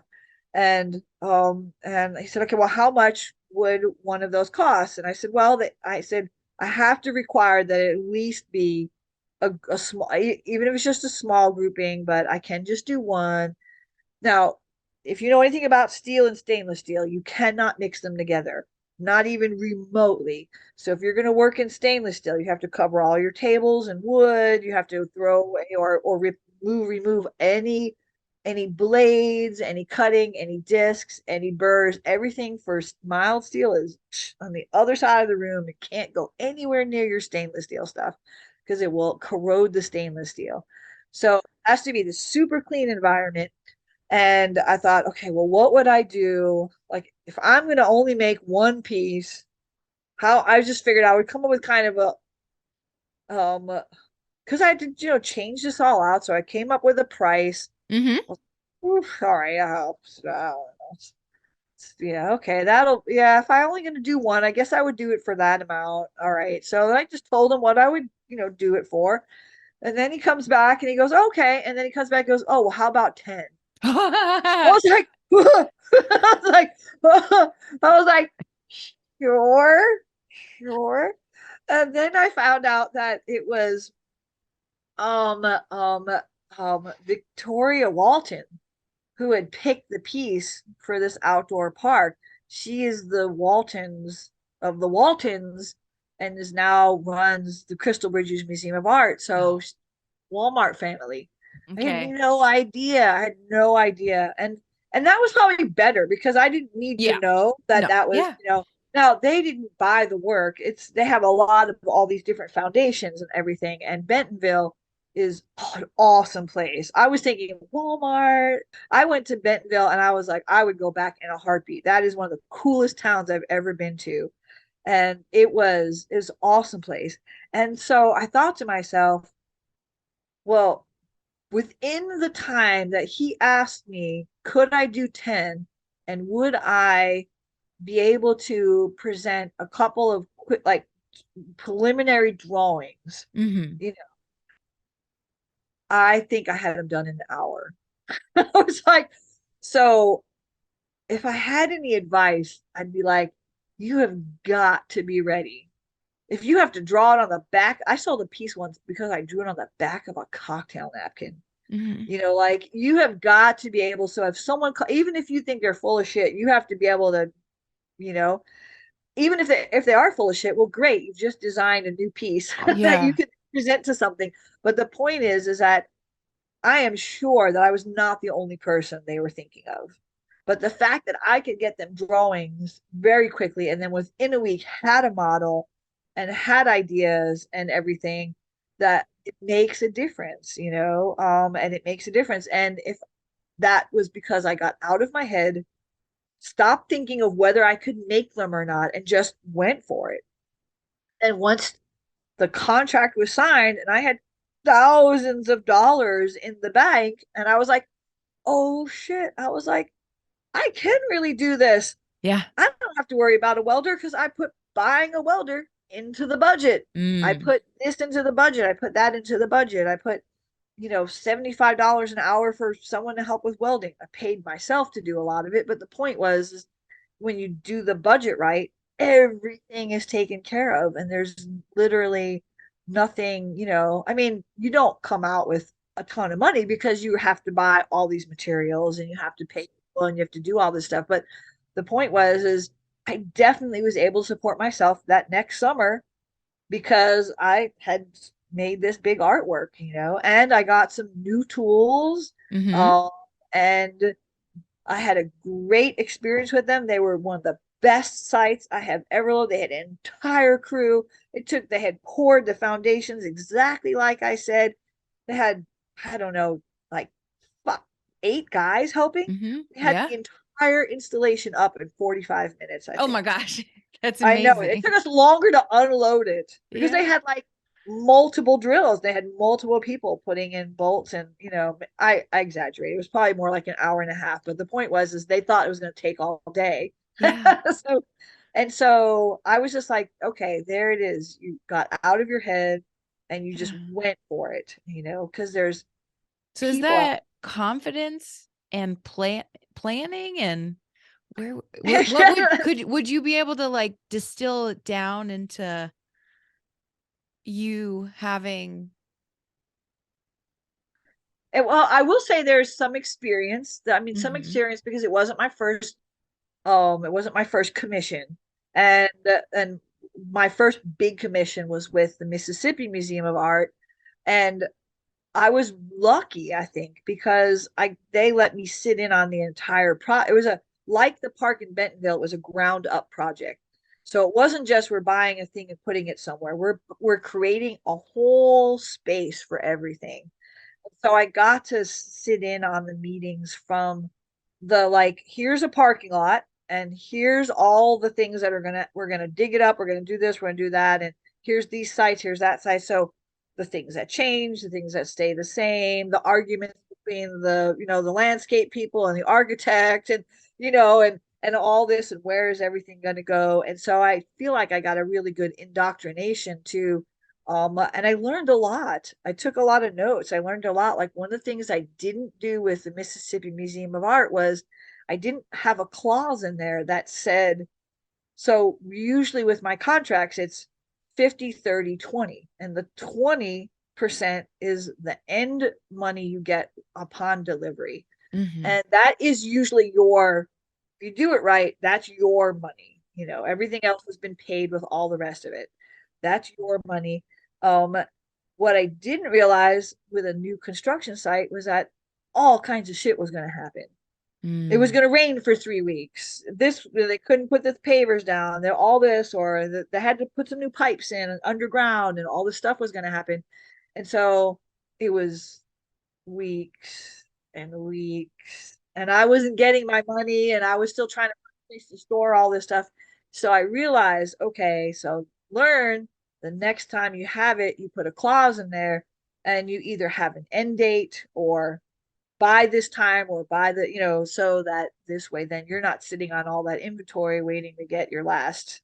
And he said, okay, well, how much would one of those cost? And I said, well, I said, I have to require that it at least be a small, even if it's just a small grouping, but I can just do one. Now, if you know anything about steel and stainless steel, you cannot mix them together, not even remotely. So if you're going to work in stainless steel, you have to cover all your tables in wood. You have to throw away or remove any blades, any cutting, any discs, any burrs. Everything for mild steel is on the other side of the room. It can't go anywhere near your stainless steel stuff because it will corrode the stainless steel. So it has to be the super clean environment. And I thought, okay, well, what would I do? Like, if I'm going to only make one piece, how I just figured I would come up with kind of a because I had to, change this all out. So I came up with a price. Mm-hmm. Oof, all right, yeah, okay, that'll, yeah, if I only going to do one, I guess I would do it for that amount. All right. So I just told him what I would, do it for. And then he comes back and he goes, okay. And then he comes back and goes, oh, well, how about 10? I was like, I was like, I was like, sure, sure. And then I found out that it was um um Victoria Walton who had picked the piece for this outdoor park. She is the Waltons of the Waltons and is now runs the Crystal Bridges Museum of Art. So Oh, Walmart family. I had okay. no idea. I had no idea. And that was probably better because I didn't need to Yeah. know that No. that was, Yeah. now they didn't buy the work. They have a lot of all these different foundations and everything. And Bentonville is an awesome place. I was thinking Walmart. I went to Bentonville and I was like, I would go back in a heartbeat. That is one of the coolest towns I've ever been to. And it was an awesome place. And so I thought to myself, well, within the time that he asked me, could I do 10 and would I be able to present a couple of quick, like preliminary drawings? Mm-hmm. You know, I think I had them done in an hour. I was like, so if I had any advice, I'd be like, you have got to be ready. If you have to draw it on the back, I saw the piece once because I drew it on the back of a cocktail napkin. Mm-hmm. Like you have got to be able. So if someone, even if you think they're full of shit, you have to be able to, you know, even if they are full of shit, well, great, you've just designed a new piece that you Yeah. can present to something. But the point is that I am sure that I was not the only person they were thinking of. But the fact that I could get them drawings very quickly and then within a week had a model and had ideas and everything, that it makes a difference, and it makes a difference. And if that was because I got out of my head, stopped thinking of whether I could make them or not, and just went for it. And once the contract was signed and I had thousands of dollars in the bank, and I was like, oh shit. I was like, I can really do this. Yeah. I don't have to worry about a welder because I put buying a welder into the budget. I Mm. put this into the budget. I put that into the budget. I put, $75 an hour for someone to help with welding. I paid myself to do a lot of it. But the point was, is when you do the budget right, everything is taken care of. And there's literally nothing, I mean, you don't come out with a ton of money because you have to buy all these materials and you have to pay people and you have to do all this stuff. But the point was, is I definitely was able to support myself that next summer because I had made this big artwork, and I got some new tools. Mm-hmm. Um, and I had a great experience with them. They were one of the best sites I have ever looked. They had an entire crew. They had poured the foundations exactly like I said. They had, I don't know, like 8 guys helping. Mm-hmm. They had Yeah. the entire installation up in 45 minutes, I Oh my think. gosh. That's I know it amazing. took us longer to unload it because they Yeah. had like multiple drills. They had multiple people putting in bolts, and I exaggerate. It was probably more like an hour and a half. But the point was, is they thought it was going to take all day. Yeah. so, and so I was just like, okay, there it is. You got out of your head, and you just Yeah. went for it. Because there's So is people out. that confidence and planning and where what would you be able to like distill it down into you having Well, I will say there's some experience. I mean, some mm-hmm. experience because it wasn't my first commission. And my first big commission was with the Mississippi Museum of Art. And I was lucky, I think, because they let me sit in on the entire it was a like the park in Bentonville, it was a ground up project. So it wasn't just we're buying a thing and putting it somewhere. We're creating a whole space for everything. So I got to sit in on the meetings from the, like, here's a parking lot and here's all the things that we're gonna dig it up, we're gonna do this, we're gonna do that, and here's these sites, here's that site. So the things that change, the things that stay the same, the arguments between the landscape people and the architect, and and all this, and where is everything going to go. And so I feel like I got a really good indoctrination too. And I learned a lot. I took a lot of notes. I learned a lot. Like, one of the things I didn't do with the Mississippi Museum of Art was I didn't have a clause in there that said, so usually with my contracts, it's 50, 30, 20. And the 20% is the end money you get upon delivery. Mm-hmm. And that is usually if you do it right, that's your money. Everything else has been paid with all the rest of it. That's your money. Um, what I didn't realize with a new construction site was that all kinds of shit was going to happen. It was Mm. going to rain for 3 weeks. They couldn't put the pavers down. They're all this, or they had to put some new pipes in underground, and all this stuff was going to happen. And so it was weeks and weeks, and I wasn't getting my money, and I was still trying to find a place to store all this stuff. So I realized, okay, so learn the next time you have it, you put a clause in there, and you either have an end date or by this time, or by so that this way then you're not sitting on all that inventory waiting to get your last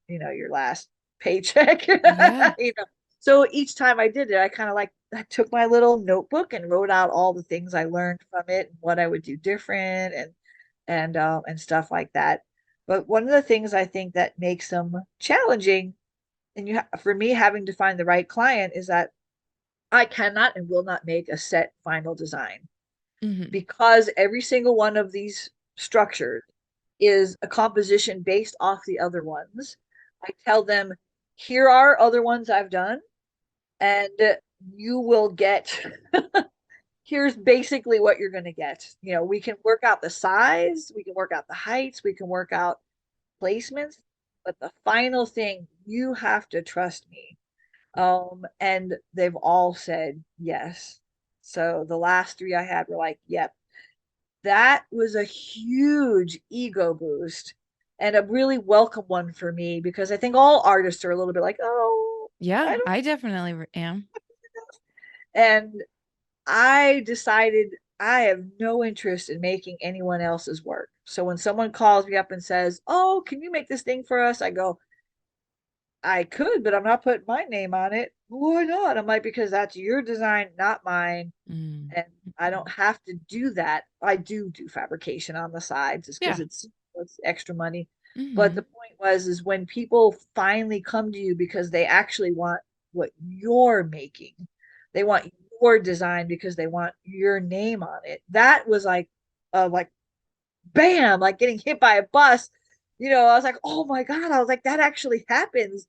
paycheck. Yeah. So each time I did it, I kind of like I took my little notebook and wrote out all the things I learned from it and what I would do different, and stuff like that. But one of the things I think that makes them challenging, and for me, having to find the right client, is that I cannot and will not make a set final design, Mm-hmm. because every single one of these structures is a composition based off the other ones. I tell them, here are other ones I've done, and you will get, here's basically what you're going to get. We can work out the size, we can work out the heights, we can work out placements, but the final thing, you have to trust me. And they've all said yes. So the last three I had were like, yep. That was a huge ego boost, and a really welcome one for me, because I think all artists are a little bit like, oh, Yeah, I don't. I definitely am. And I decided I have no interest in making anyone else's work. So when someone calls me up and says, oh, can you make this thing for us? I go, I could, but I'm not putting my name on it. Why not? I'm like, because that's your design, not mine. Mm. And I don't have to do that. I do fabrication on the side just because Yeah. it's extra money. But Mm-hmm. the point is when people finally come to you because they actually want what you're making, they want your design because they want your name on it. That was like bam, like getting hit by a bus. I was like, oh my God. I was like, that actually happens.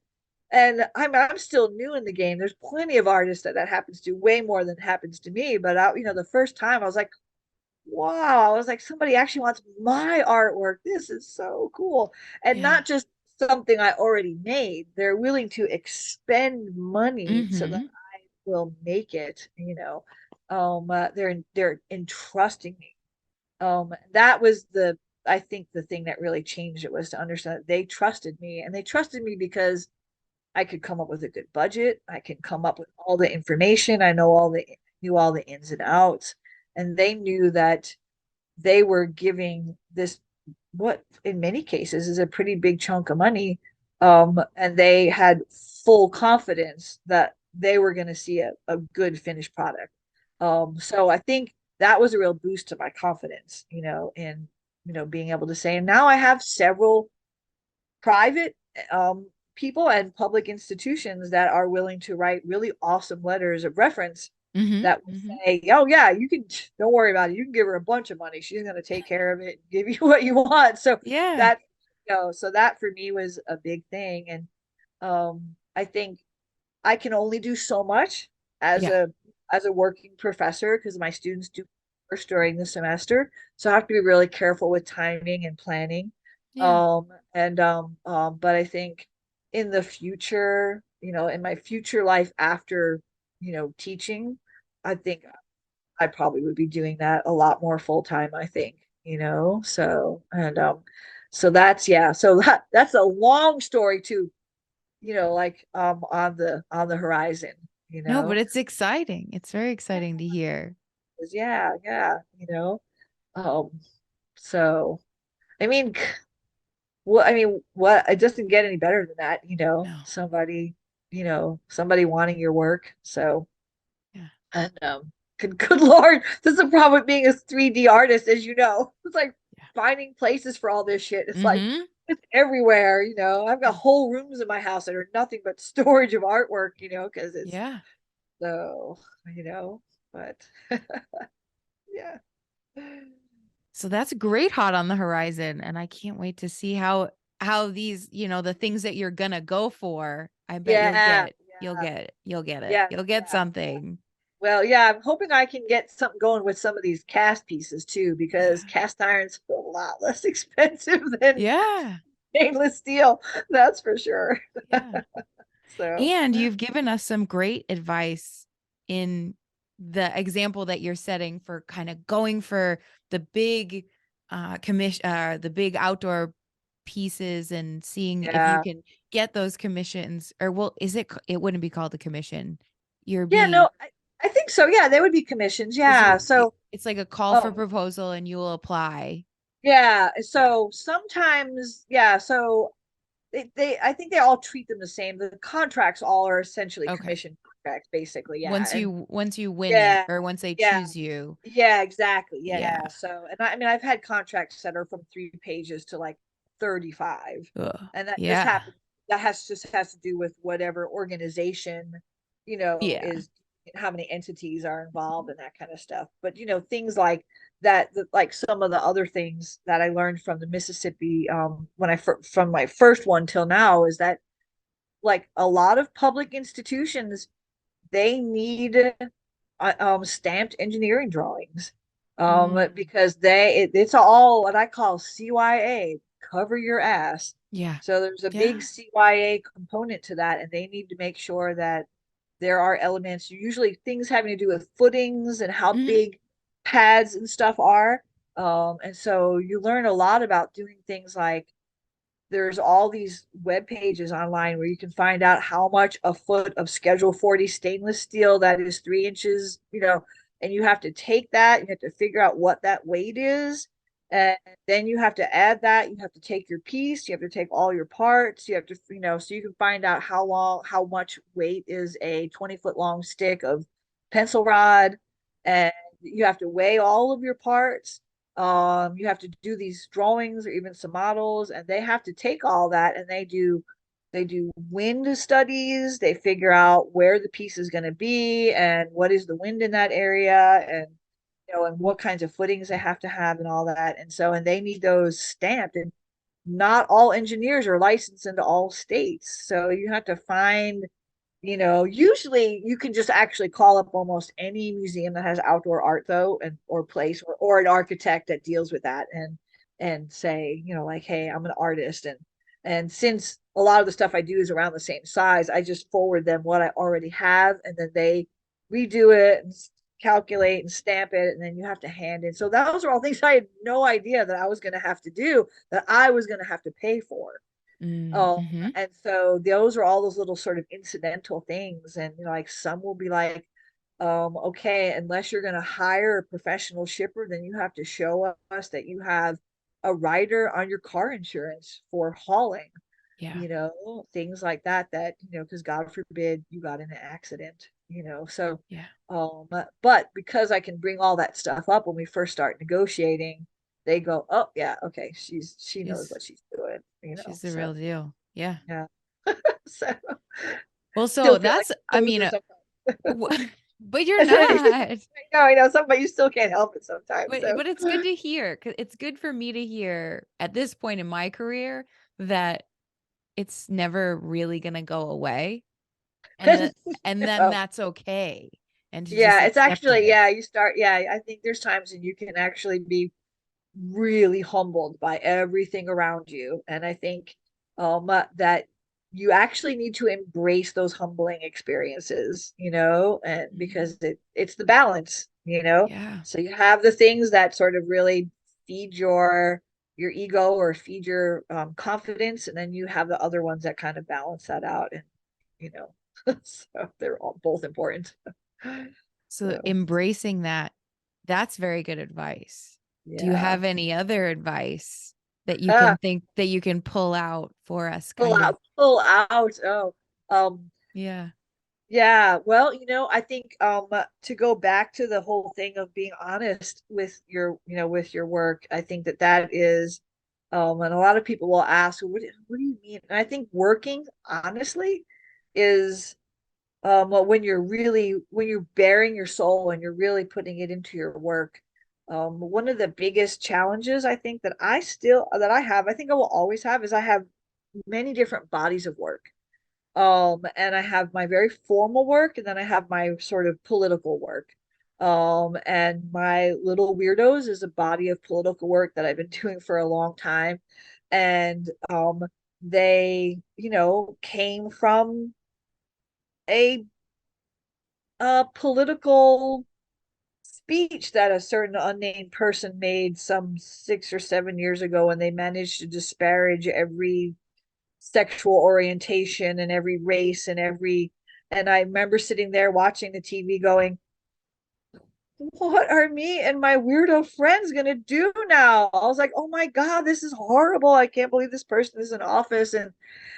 And I'm still new in the game. There's plenty of artists that happens to, way more than happens to me. But the first time I was like, wow, I was like, somebody actually wants my artwork. This is so cool. And Yeah. not just something I already made. They're willing to expend money so that Mm-hmm. I will make it. They're entrusting me. That was I think the thing that really changed it was to understand that they trusted me, and they trusted me because I could come up with a good budget. I can come up with all the information. I knew all the ins and outs, and they knew that they were giving this, what in many cases is a pretty big chunk of money. And they had full confidence that they were going to see a good finished product. So I think that was a real boost to my confidence, in being able to say. And now I have several private people and public institutions that are willing to write really awesome letters of reference Mm-hmm. that will Mm-hmm. say, oh yeah, you can, don't worry about it, you can give her a bunch of money, she's going to take care of it and give you what you want. So Yeah. that so that for me was a big thing. And I think I can only do so much as Yeah. a working professor, because my students do course during the semester. So I have to be really careful with timing and planning. Yeah. But I think in the future, in my future life after, teaching, I think I probably would be doing that a lot more full time, I think, so that's, yeah. So that's a long story too, like on the horizon. you No, know? but it's exciting. It's very exciting to hear. Yeah, yeah, Um, so I mean, what? It doesn't get any better than that, No. somebody wanting your work. So, Yeah. and good Lord, this is the problem with being a 3D artist, as you know. It's like Yeah. finding places for all this shit. It's like Mm-hmm. it's everywhere. I've got Yeah. whole rooms in my house that are nothing but storage of artwork. Because it's Yeah. so, but yeah. So that's great hot on the horizon. And I can't wait to see how these, the things that you're gonna go for, I bet Yeah, you'll get it. yeah, You'll yeah, get yeah. something. Well, yeah, I'm hoping I can get something going with some of these cast pieces too, because Yeah. cast iron's a lot less expensive than Yeah. stainless steel. That's for sure. Yeah. So, And you've given us some great advice in the example that you're setting for kind of going for the big commission, the big outdoor pieces and seeing if you yeah. can get those commissions, or well, it wouldn't be called a commission. You're Yeah, being, no, I think so. Yeah, they would be commissions. because Yeah. So, it's like a call for um, proposal and you will apply. yeah. Yeah. So sometimes, yeah. So I think they all treat them the same. The contracts all are essentially Okay. commission contracts, basically. Yeah. And Once you win it, yeah, or once they yeah. choose you. Yeah, exactly. Yeah. Yeah. So, and I mean, I've had contracts that are from 3 pages to like 35. Ugh. And that just Yeah. happens, that has to do with whatever organization, Yeah. is how many entities are involved and that kind of stuff. But, things like that, like some of the other things that I learned from the Mississippi, from my first one till now is that like a lot of public institutions, they need stamped engineering drawings, Mm. because it's all what I call CYA, cover your ass. Yeah. So there's a big Yeah. CYA component to that, and they need to make sure that there are elements, usually things having to do with footings and how Mhm. big pads and stuff are. And so you learn a lot about doing things like there's all these web pages online where you can find out how much a foot of Schedule 40 stainless steel that is 3 inches, and you have to take that, you have to figure out what that weight is. And then you have to add that. You have to take your piece, you have to take all your parts, you have to, so you can find out how much weight is a 20-foot long stick of pencil rod. And you have to weigh all of your parts. You have to do these drawings or even some models, and they have to take all that and they do wind studies. They figure out where the piece is going to be and what is the wind in that area, and and what kinds of footings they have to have and all that. And they need those stamped, and not all engineers are licensed into all states. So you have to find, usually you can just actually call up almost any museum that has outdoor art though, and or place or an architect that deals with that, and say, like, hey, I'm an artist, and since a lot of the stuff I do is around the same size, I just forward them what I already have, and then they redo it and calculate and stamp it, and then you have to hand in. So those are all things I had no idea that I was going to have to do, that I was going to have to pay for. Mm. um Mhm. and so those are all those little sort of incidental things, and like some will be like, okay, unless you're going to hire a professional shipper, then you have to show us that you have a rider on your car insurance for hauling, Yeah. things like that, because God forbid you got in an accident, so Yeah. but because I can bring all that stuff up when we first start negotiating, they go, oh yeah, okay, she knows She's what she's doing, she's the so real deal. Yeah. yeah. So Well, still so feel like that's, a I mean, poser sometimes. but you're not. I know, some, but you still can't help it sometimes. So But it's good to hear. 'Cause it's good for me to hear at this point in my career that it's never really gonna go away, and that and then oh, that's okay, and to just yeah, it's accept actually, it. yeah, yeah, I think there's times when you can actually be really humbled by everything around you. And I think that you actually need to embrace those humbling experiences, and Mhm. because it's the balance, Yeah. so you have the things that sort of really feed your ego or feed your confidence, and then you have the other ones that kind of balance that out, and you know So they're all both important. So So embracing that, that's very good advice. Do you yeah. have any other advice that you can think that you can pull out for us Pull kind of? out, pull out. Oh, um, Yeah. yeah. Well, I think to go back to the whole thing of being honest with with your work, I think that that is and a lot of people will ask, what do you mean? And I think working honestly is when you're bearing your soul and you're really putting it into your work. One of the biggest challenges I think that I have, I think I will always have, is I have many different bodies of work. And I have my very formal work, and then I have my sort of political work. And my Little Weirdos is a body of political work that I've been doing for a long time. And they, came from a, a political speech that a certain unnamed person made some 6 or 7 years ago, when they managed to disparage every sexual orientation and every race and I remember sitting there watching the TV going, what are me and my weirdo friends gonna do now? I was like, oh my God, this is horrible. I can't believe this person is in office. And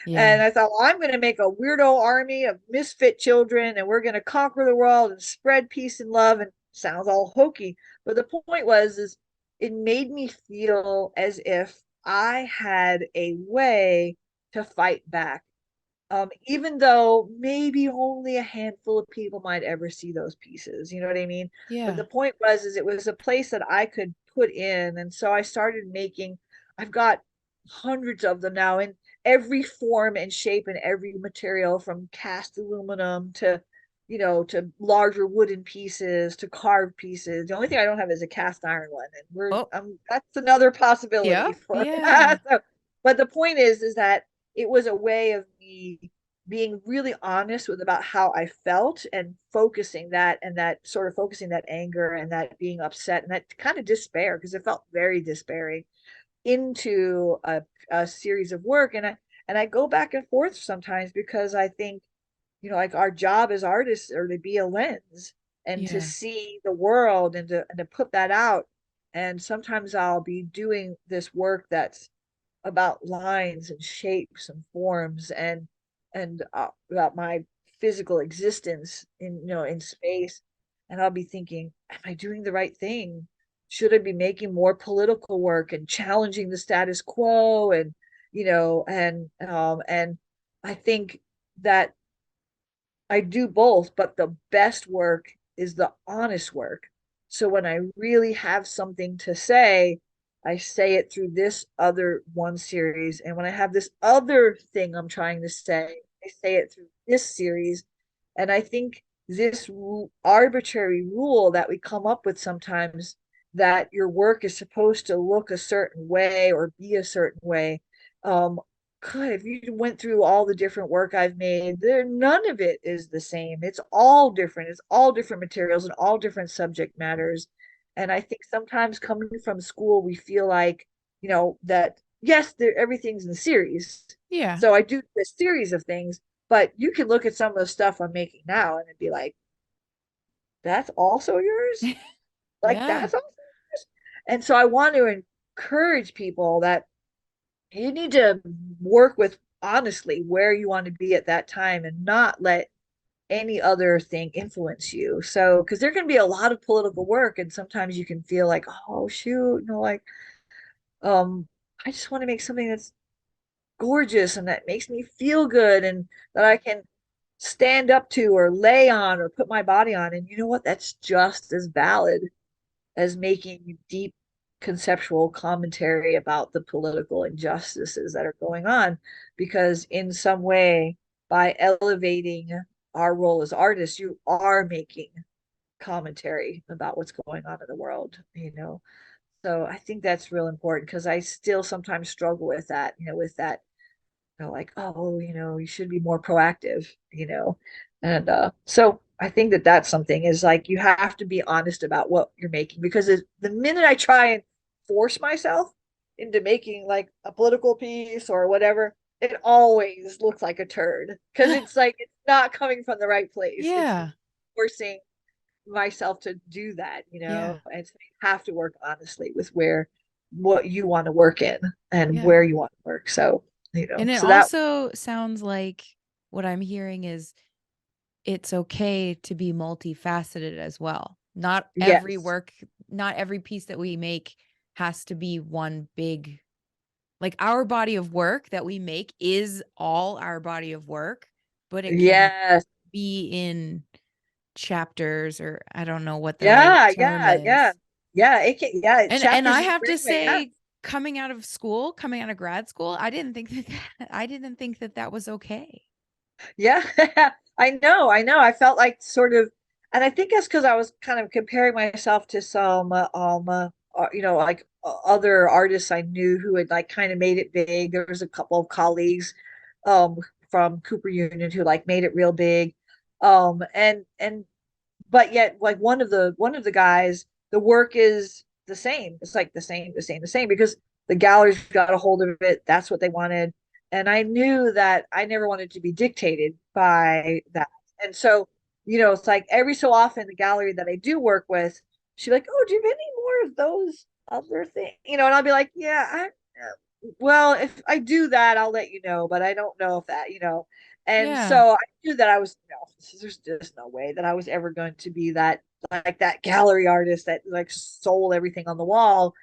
Yeah. I thought, well, I'm going to make a weirdo army of misfit children, and we're going to conquer the world and spread peace and love. And sounds all hokey, but the point is it made me feel as if I had a way to fight back, even though maybe only a handful of people might ever see those pieces. You know what I mean? But Yeah. the point is it was a place that I could put in. And so I started making, I've got hundreds of them now in every form and shape and every material, from cast aluminum to larger wooden pieces to carved pieces. The only thing I don't have is a cast iron one. And Oh, that's another possibility yep. for Yeah. so, but the point is that it was a way of me being really honest with about how I felt, and focusing that anger and that being upset and that kind of despair, because it felt very despairing, into a series of work. And I go back and forth sometimes, because I think, like, our job as artists are to be a lens and to Yeah. see the world, and to put that out. And sometimes I'll be doing this work that's about lines and shapes and forms, and about my physical existence in space. And I'll be thinking, am I doing the right thing? Should I be making more political work and challenging the status quo? And I think that I do both, but the best work is the honest work. So when I really have something to say, I say it through this other one series. And when I have this other thing I'm trying to say, I say it through this series. And I think this arbitrary rule that we come up with sometimes, that your work is supposed to look a certain way or be a certain way, um, God, if you went through all the different work I've made, none of it is the same. It's all different. It's all different materials and all different subject matters. And I think sometimes coming from school, we feel like, that yes, everything's in series. Yeah. So I do a series of things, but you can look at some of the stuff I'm making now and it'd be like, that's also yours? Like, Yeah. that's also yours? And so I want to encourage people that you need to work with honestly where you want to be at that time, and not let any other thing influence you. So, because there can be a lot of political work, and sometimes you can feel like, oh shoot, like, um, I just want to make something that's gorgeous and that makes me feel good and that I can stand up to or lay on or put my body on. And you know what? That's just as valid as making deep conceptual commentary about the political injustices that are going on. Because in some way, by elevating our role as artists, you are making commentary about what's going on in the world. So I think that's real important, because I still sometimes struggle with that, like, oh, you should be more proactive. And so I think that that's something, is like, you have to be honest about what you're making, because the minute I try and force myself into making like a political piece or whatever, it always looks like a turd because it's like it's not coming from the right place. It's Yeah. forcing myself to do that, Yeah. and so you have to work honestly with where what you want to work in and Yeah. where you want to work. So, And it so that also sounds like what I'm hearing is it's okay to be multifaceted as well. Not every yes. work, not every piece that we make has to be one big, like our body of work that we make is all our body of work, but it can Yes. be in chapters, or I don't know what the right Yeah, term yeah, yeah. is. Yeah, it can, yeah, And chapters I is a have to great way. Yeah. say, coming out of grad school, I didn't think I didn't think that that was okay. Yeah. I know. I felt like sort of, and I think that's because I was kind of comparing myself to some, like other artists I knew who had like kind of made it big. There was a couple of colleagues, um, from Cooper Union who like made it real big, and but yet like one of the guys, the work is the same. It's like the same because the galleries got a hold of it. That's what they wanted. And I knew that I never wanted to be dictated by that. And so, it's like every so often the gallery that I do work with, she's like, oh, do you have any more of those other things? And I'll be like, yeah, well, if I do that, I'll let you know, but I don't know if that. And Yeah. so I knew that I was, there's just no way that I was ever going to be that, like that gallery artist that like sold everything on the wall.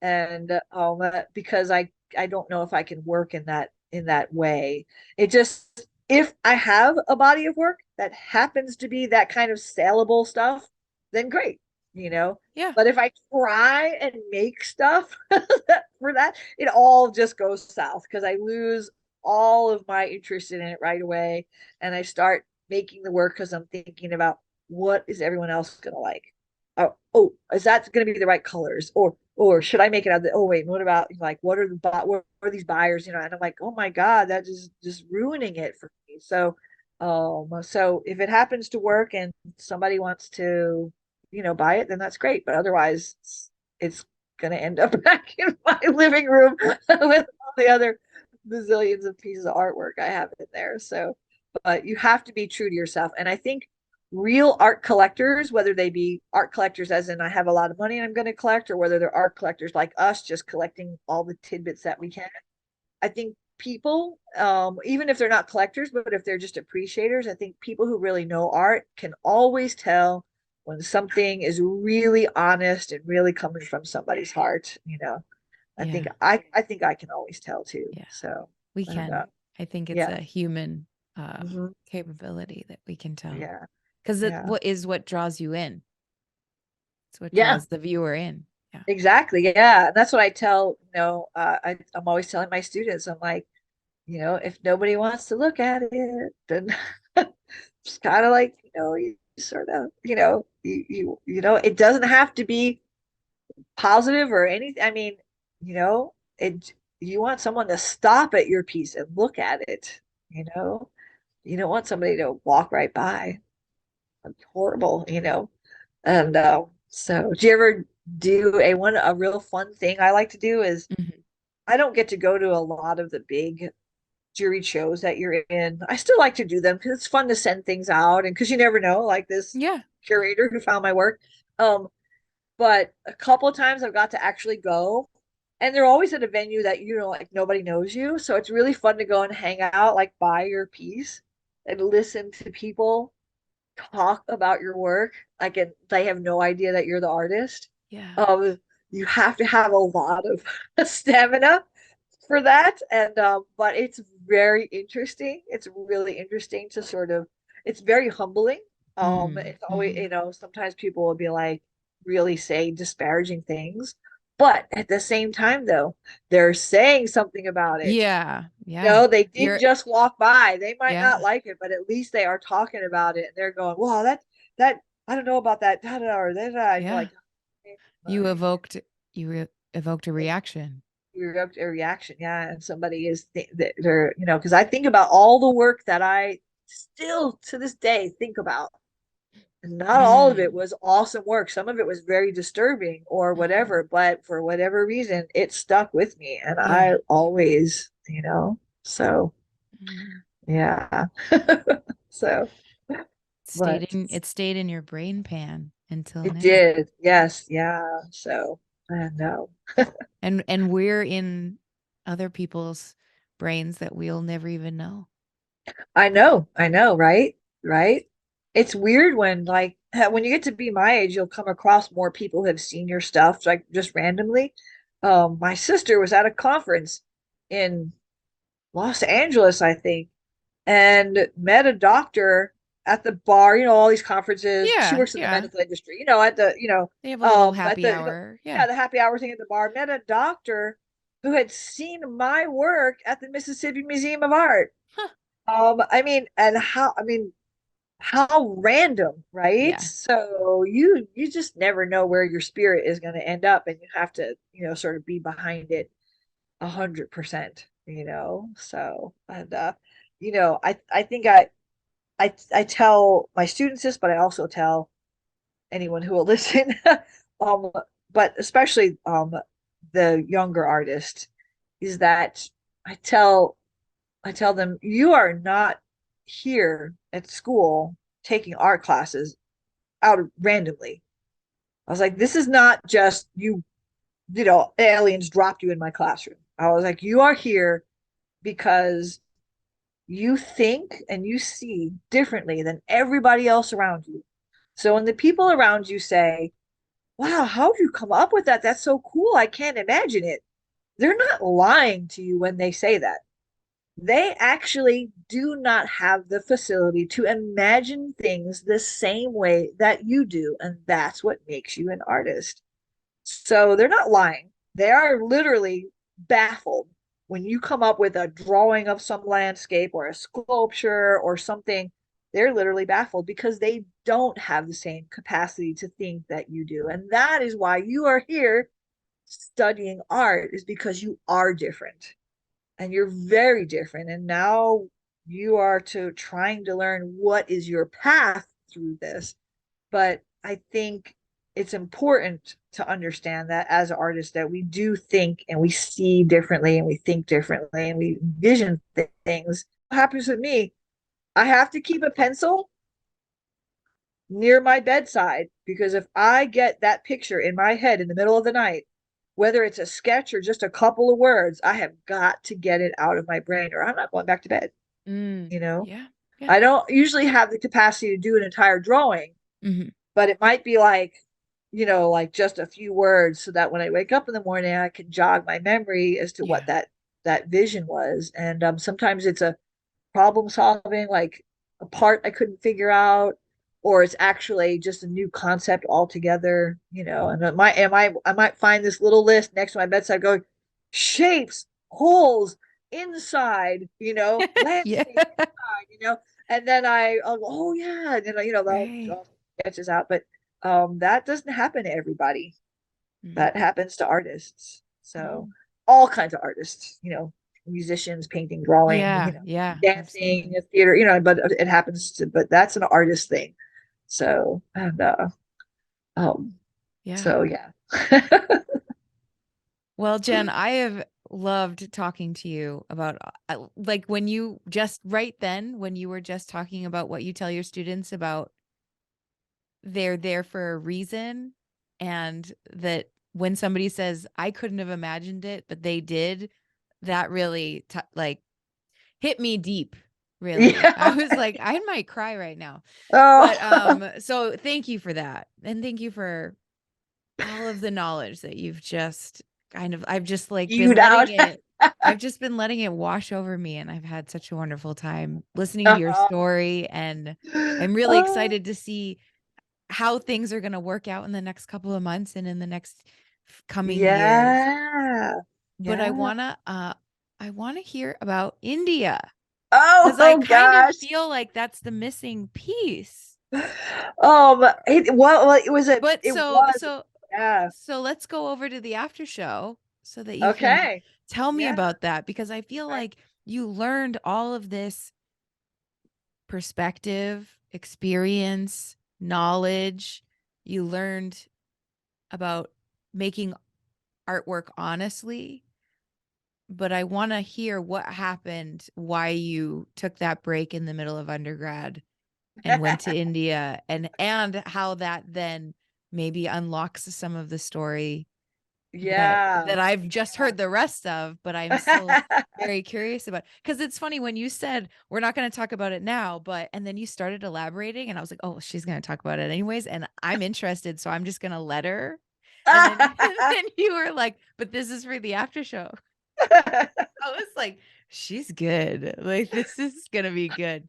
And because I don't know if I can work in that way. It just, if I have a body of work that happens to be that kind of saleable stuff, then great, you know. Yeah. But if I try and make stuff for that, it all just goes south because I lose all of my interest in it right away. And I start making the work because I'm thinking about what is everyone else going to like? Oh, is that going to be the right colors? Or should I make it out of the, oh, wait, what about like, what are these buyers? And I'm like, oh my God, that is just ruining it for me. So if it happens to work and somebody wants to, buy it, then that's great. But otherwise, it's going to end up back in my living room with all the other bazillions of pieces of artwork I have in there. So, but you have to be true to yourself. And I think real art collectors, whether they be art collectors as in I have a lot of money and I'm going to collect, or whether they're art collectors like us, just collecting all the tidbits that we can, I think people, even if they're not collectors, but if they're just appreciators, I think people who really know art can always tell when something is really honest and really coming from somebody's heart. I think Yeah. I think I can always tell too. Yeah. So, We and can. I think it's yeah, a human hmm capability that we can tell. yeah, Because it yeah, what draws you in. It's what yeah. draws the viewer in. Yeah. Exactly. Yeah. And that's what I tell, I'm always telling my students, I'm like, if nobody wants to look at it, then it's kind of like, you sort of, it doesn't have to be positive or anything. I mean, you want someone to stop at your piece and look at it, you know, you don't want somebody to walk right by. It's horrible. And so do you ever do a real fun thing I like to do is Mhm. I don't get to go to a lot of the big jury shows that you're in. I still like to do them because it's fun to send things out and because you never know, like this Yeah. curator who found my work. Um, but a couple of times I've got to actually go, and they're always at a venue that like nobody knows you. So it's really fun to go and hang out, like buy your piece and listen to people talk about your work. Like, and they have no idea that you're the artist. Yeah. Um, you have to have a lot of stamina for that. And but it's very interesting. It's really interesting to sort of, it's very humbling. It's always, Mm-hmm. sometimes people will be like really say disparaging things, but at the same time though, they're saying something about it. Yeah. Yeah. They didn't You're just walk by. They might not yeah. like it, but at least they are talking about it and they're going, wow, that I don't know about that, da, da, or da, da. And you're Yeah. like, okay, You fine. evoked evoked a And reaction. you erupt a reaction, yeah, and somebody is they're because I think about all the work that I still to this day think about, and not all of it Mm. was awesome work. Some of it was very disturbing or Mm. whatever, but for whatever reason, it stuck with me, and Yeah. I always. So Mm. yeah. So, but It stayed in your brain pan until it now. did. Yes. Yeah. So I know. And we're in other people's brains that we'll never even know. I know, right? Right? It's weird when like when you get to be my age, you'll come across more people who have seen your stuff like just randomly. My sister was at a conference in Los Angeles, I think, and met a doctor at the bar, all these conferences. She Yeah, works in the yeah. medical industry, at the, They have a little at happy the, hour. Yeah. yeah, the happy hour thing at the bar, met a doctor who had seen my work at the Mississippi Museum of Art. Huh. I mean, and how random, right? Yeah. So you just never know where your spirit is going to end up, and you have to, sort of be behind it 100%. So, and I think I tell my students this, but I also tell anyone who will listen, um, but especially the younger artist, is that I tell I tell them you are not here at school taking art classes out randomly. I was like, this is not just aliens dropped you in my classroom. I was like, you are here because you think and you see differently than everybody else around you. So when the people around you say, wow, how did you come up with that? That's so cool. I can't imagine it. They're not lying to you when they say that. They actually do not have the facility to imagine things the same way that you do. And that's what makes you an artist. So they're not lying. They are literally baffled when you come up with a drawing of some landscape or a sculpture or something. They're literally baffled because they don't have the same capacity to think that you do. And that is why you are here studying art, is because you are different and you're very different. And now you are trying to learn what is your path through this. But I think it's important to understand that as artists that we do think and we see differently and we think differently and we envision things. What happens with me? I have to keep a pencil near my bedside because if I get that picture in my head in the middle of the night, whether it's a sketch or just a couple of words, I have got to get it out of my brain or I'm not going back to bed. Mm. You know, Yeah. Yeah. I don't usually have the capacity to do an entire drawing, Mm-hmm. but it might be like, like just a few words so that when I wake up in the morning, I can jog my memory as to what Yeah. that vision was. And sometimes it's a problem solving, like a part I couldn't figure out, or it's actually just a new concept altogether. And I might find this little list next to my bedside going, shapes, holes, inside, Yeah. landscape inside. And then I'll go, oh yeah, and then they'll Right. draw sketches out. But that doesn't happen to everybody. Mm. That happens to artists. So Mm. all kinds of artists, musicians, painting, drawing, Yeah. Yeah. dancing, Absolutely. theater, but it happens but that's an artist thing. So, and um, Yeah. so yeah. Well, Jen, I have loved talking to you about like when you just right then when you were just talking about what you tell your students about they're there for a reason and that when somebody says I couldn't have imagined it but they did, that really like hit me deep, really. I Yeah. was like I might cry right now. But Oh, so thank you for that. And thank you for all of the knowledge that you've just I've just like been spewed out. letting it I've just been letting it wash over me and I've had such a wonderful time listening to your Uh-huh. story and I'm really Oh, excited to see how things are going to work out in the next couple of months and in the next coming years. yeah. But Yeah. I want to hear about India Oh, cuz I oh kind of gosh. feel like that's the missing piece. It was But it was, yeah. so let's go over to the after show so that you can Okay. tell me Yeah. about that because I feel Okay. like you learned all of this perspective, experience, knowledge. You learned about making artwork honestly but I want to hear what happened, why you took that break in the middle of undergrad and went to India, and how that then maybe unlocks some of the story that Yeah. I've just heard the rest of, but I'm still very curious about. Because it's funny when you said we're not going to talk about it now, but and then you started elaborating, and I was like, oh, she's going to talk about it anyways, and I'm interested, so I'm just going to let her. And then and then you were like, but this is for the after show. I was like, she's good. Like this is gonna be good.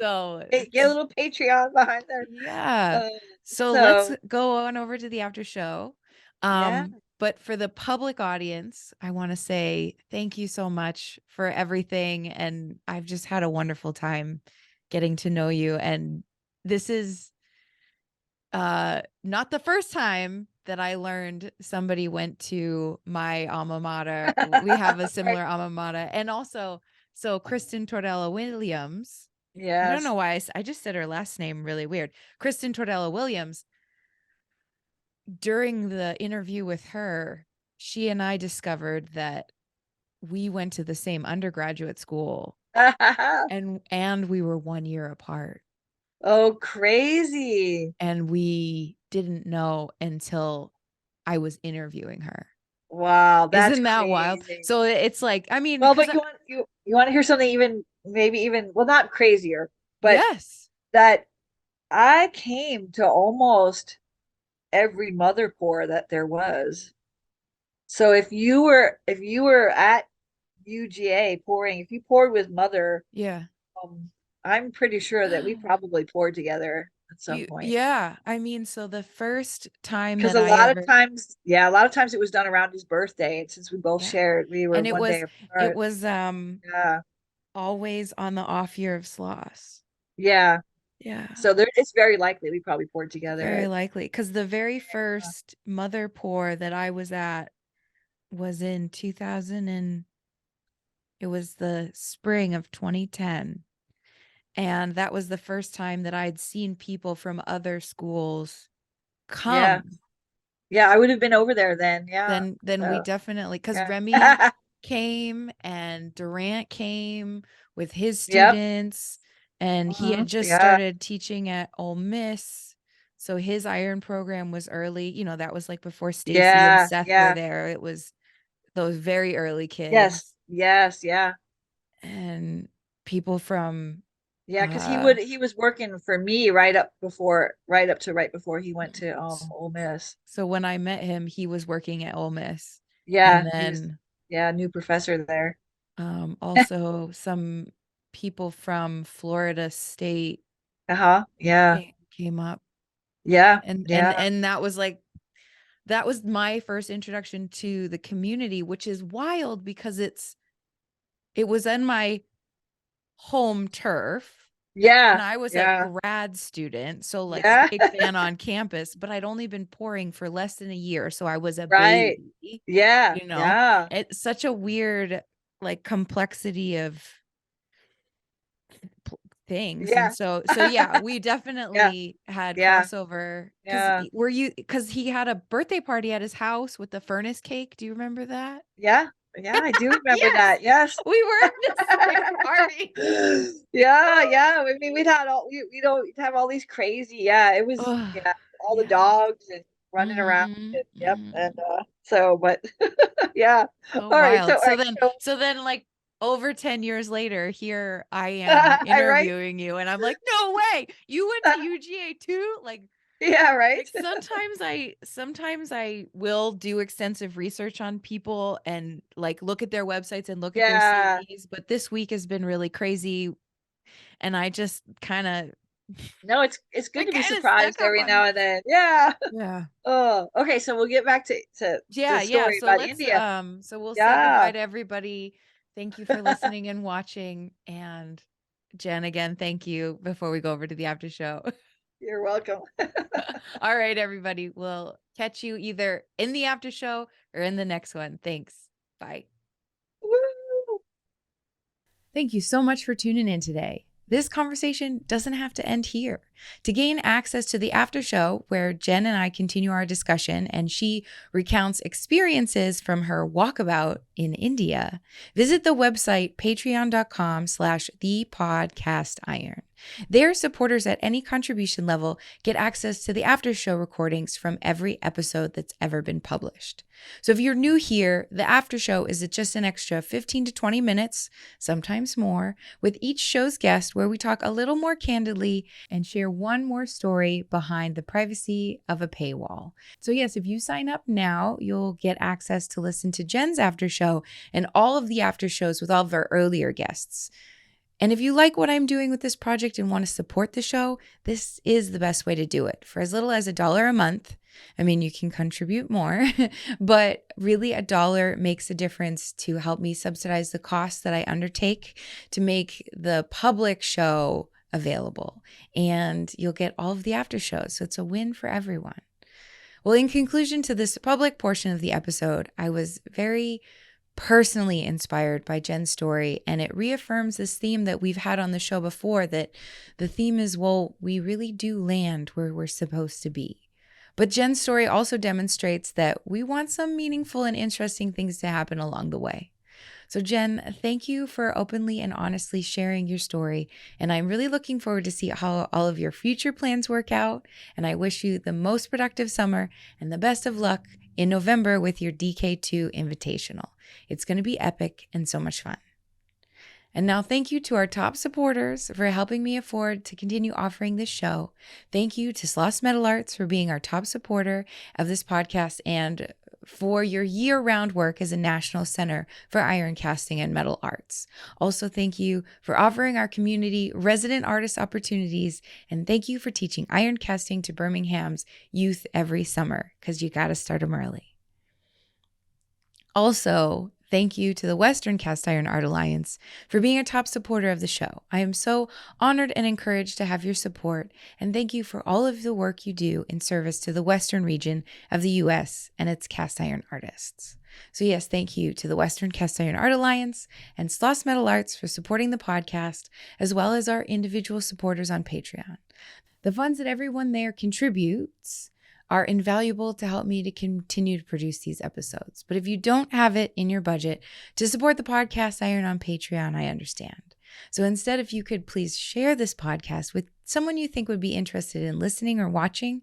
So Hey, get a little Patreon behind there. yeah. Uh, So let's so go on over to the after show. yeah. But for the public audience, I want to say thank you so much for everything. And I've just had a wonderful time getting to know you. And this is not the first time that I learned somebody went to my alma mater. We have a Right. similar alma mater. And also, so Kristen Tordella Williams, I don't know Yes. why I just said her last name really weird. Kristen Tordella Williams, during the interview with her, she and I discovered that we went to the same undergraduate school and we were 1 year apart. Oh, crazy. And we didn't know until I was interviewing her. Wow, that's Isn't that wild? crazy. So it's like, I mean, Well, because but you want to hear something even maybe even well not crazier, but yes. that I came to almost every mother pour that there was. So if you were at UGA pouring, if you poured with mother, Yeah. um, I'm pretty sure that we probably poured together at some point. Yeah. I mean, so the first time Because that a I lot of ever, times, yeah, a lot of times it was done around his birthday. And since we both yeah. shared, we were And one day it apart. was Yeah. always on the off year of Sloss. Yeah. Yeah. So there, it's very likely we probably poured together Very at, likely. Because the very first mother pour that I was at was in 2000 and it was the spring of 2010. And that was the first time that I'd seen people from other schools yeah. come. Yeah, I would have been over there then. Yeah. Then we So, definitely, because yeah. Remy came and Durant came with his Yep. students, and he had just Yeah. started teaching at Ole Miss. So his iron program was early. That was like before Stacy and Yeah. Seth were Yeah. there. It was those very early Yes. kids Yes. Yeah. and people from Yeah, because uh he was working for me right up before right before he went to s- Ole Miss. so when I met him, he was working at Ole Miss. And Yeah, he was then yeah, new professor there. also some people from Florida State Uh-huh. Yeah. came up, Yeah. and Yeah. that was like that was my first introduction to the community, which is wild because it was in my home turf. And Yeah. I was a Yeah. grad student, so like Yeah. big fan on campus, but I'd only been pouring for less than a year, so I was a Right. baby, Yeah. you know. Yeah. It's such a weird like complexity of things. And Yeah. so yeah, we Yeah. definitely had Yeah. crossover because Yeah. he had a birthday party at his house with the furnace cake. Do you remember that? Yeah. Yeah, I do remember Yes, that. Yes. we were at the same party. Yeah, yeah. I mean, we don't have all these crazy. Yeah, it was Oh, yeah, all the yeah. dogs and running around. Hmm. And, yep. Hmm. And so, but yeah. So All right. wild. All right. So, So then like over 10 years later, here I am I right. interviewing you and I'm like, "No way. You went to UGA too?" Yeah. Right. Like sometimes I will do extensive research on people and like look at their websites and look at their Yeah. CVs, but this week has been really crazy and I just kind of No, it's I good to be kind of stuck surprised up every on now and then. Yeah. yeah. Oh, okay. So we'll get back to the Yeah. story So about let's India. so we'll say Yeah. goodbye to everybody. Thank you for listening and watching. And Jen, again, thank you before we go over to the after show. You're welcome. All right, everybody. We'll catch you either in the after show or in the next one. Thanks. Bye. Woo. Thank you so much for tuning in today. this conversation doesn't have to end here. To gain access to the after show, where Jen and I continue our discussion and she recounts experiences from her walkabout in India, visit the website patreon.com/thepodcastiron. Their supporters at any contribution level get access to the after show recordings from every episode that's ever been published. So if you're new here, the after show is just an extra 15 to 20 minutes, sometimes more, with each show's guest, where we talk a little more candidly and share one more story behind the privacy of a paywall. So yes, if you sign up now, you'll get access to listen to Jen's after show and all of the after shows with all of our earlier guests. And if you like what I'm doing with this project and want to support the show, this is the best way to do it. For as little as $1 a month, I mean, you can contribute more, but really $1 makes a difference to help me subsidize the costs that I undertake to make the public show available. And you'll get all of the after shows. So it's a win for everyone. Well, in conclusion to this public portion of the episode, I was very personally inspired by Jen's story, and it reaffirms this theme that we've had on the show before, that the theme is, well, we really do land where we're supposed to be. But Jen's story also demonstrates that we want some meaningful and interesting things to happen along the way. So Jen, thank you for openly and honestly sharing your story, and I'm really looking forward to see how all of your future plans work out, and I wish you the most productive summer and the best of luck in November with your DK2 Invitational. It's going to be epic and so much fun. And now thank you to our top supporters for helping me afford to continue offering this show. Thank you to Sloss Metal Arts for being our top supporter of this podcast and for your year-round work as a national center for iron casting and metal arts. Also, thank you for offering our community resident artist opportunities, and thank you for teaching iron casting to Birmingham's youth every summer, because you got to start them early. Also, thank you to the Western Cast Iron Art Alliance for being a top supporter of the show. I am so honored and encouraged to have your support, and thank you for all of the work you do in service to the Western region of the U.S. and its cast iron artists. So yes, thank you to the Western Cast Iron Art Alliance and Sloss Metal Arts for supporting the podcast, as well as our individual supporters on Patreon. The funds that everyone there contributes are invaluable to help me to continue to produce these episodes. But if you don't have it in your budget to support the podcast Iron on Patreon, I understand. So instead, if you could please share this podcast with someone you think would be interested in listening or watching,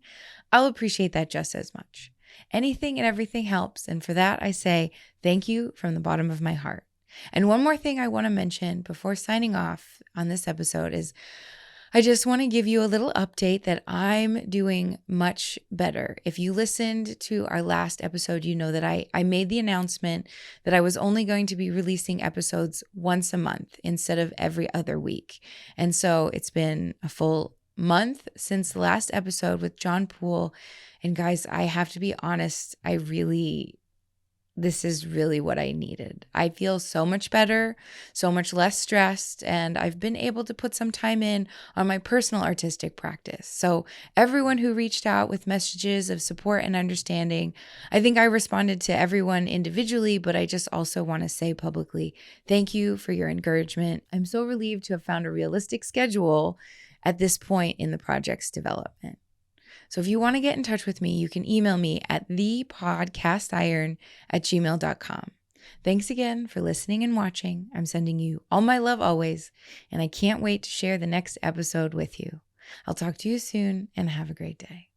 I'll appreciate that just as much. Anything and everything helps, and for that I say thank you from the bottom of my heart. And one more thing I want to mention before signing off on this episode is I just want to give you a little update that I'm doing much better. If you listened to our last episode, you know that I made the announcement that I was only going to be releasing episodes once a month instead of every other week. And so it's been a full month since the last episode with John Poole. And guys, I have to be honest, this is really what I needed. I feel so much better, so much less stressed, and I've been able to put some time in on my personal artistic practice. So everyone who reached out with messages of support and understanding, I think I responded to everyone individually, but I just also want to say publicly, thank you for your encouragement. I'm so relieved to have found a realistic schedule at this point in the project's development. So if you want to get in touch with me, you can email me at thepodcastiron@gmail.com. Thanks again for listening and watching. I'm sending you all my love always, and I can't wait to share the next episode with you. I'll talk to you soon, and have a great day.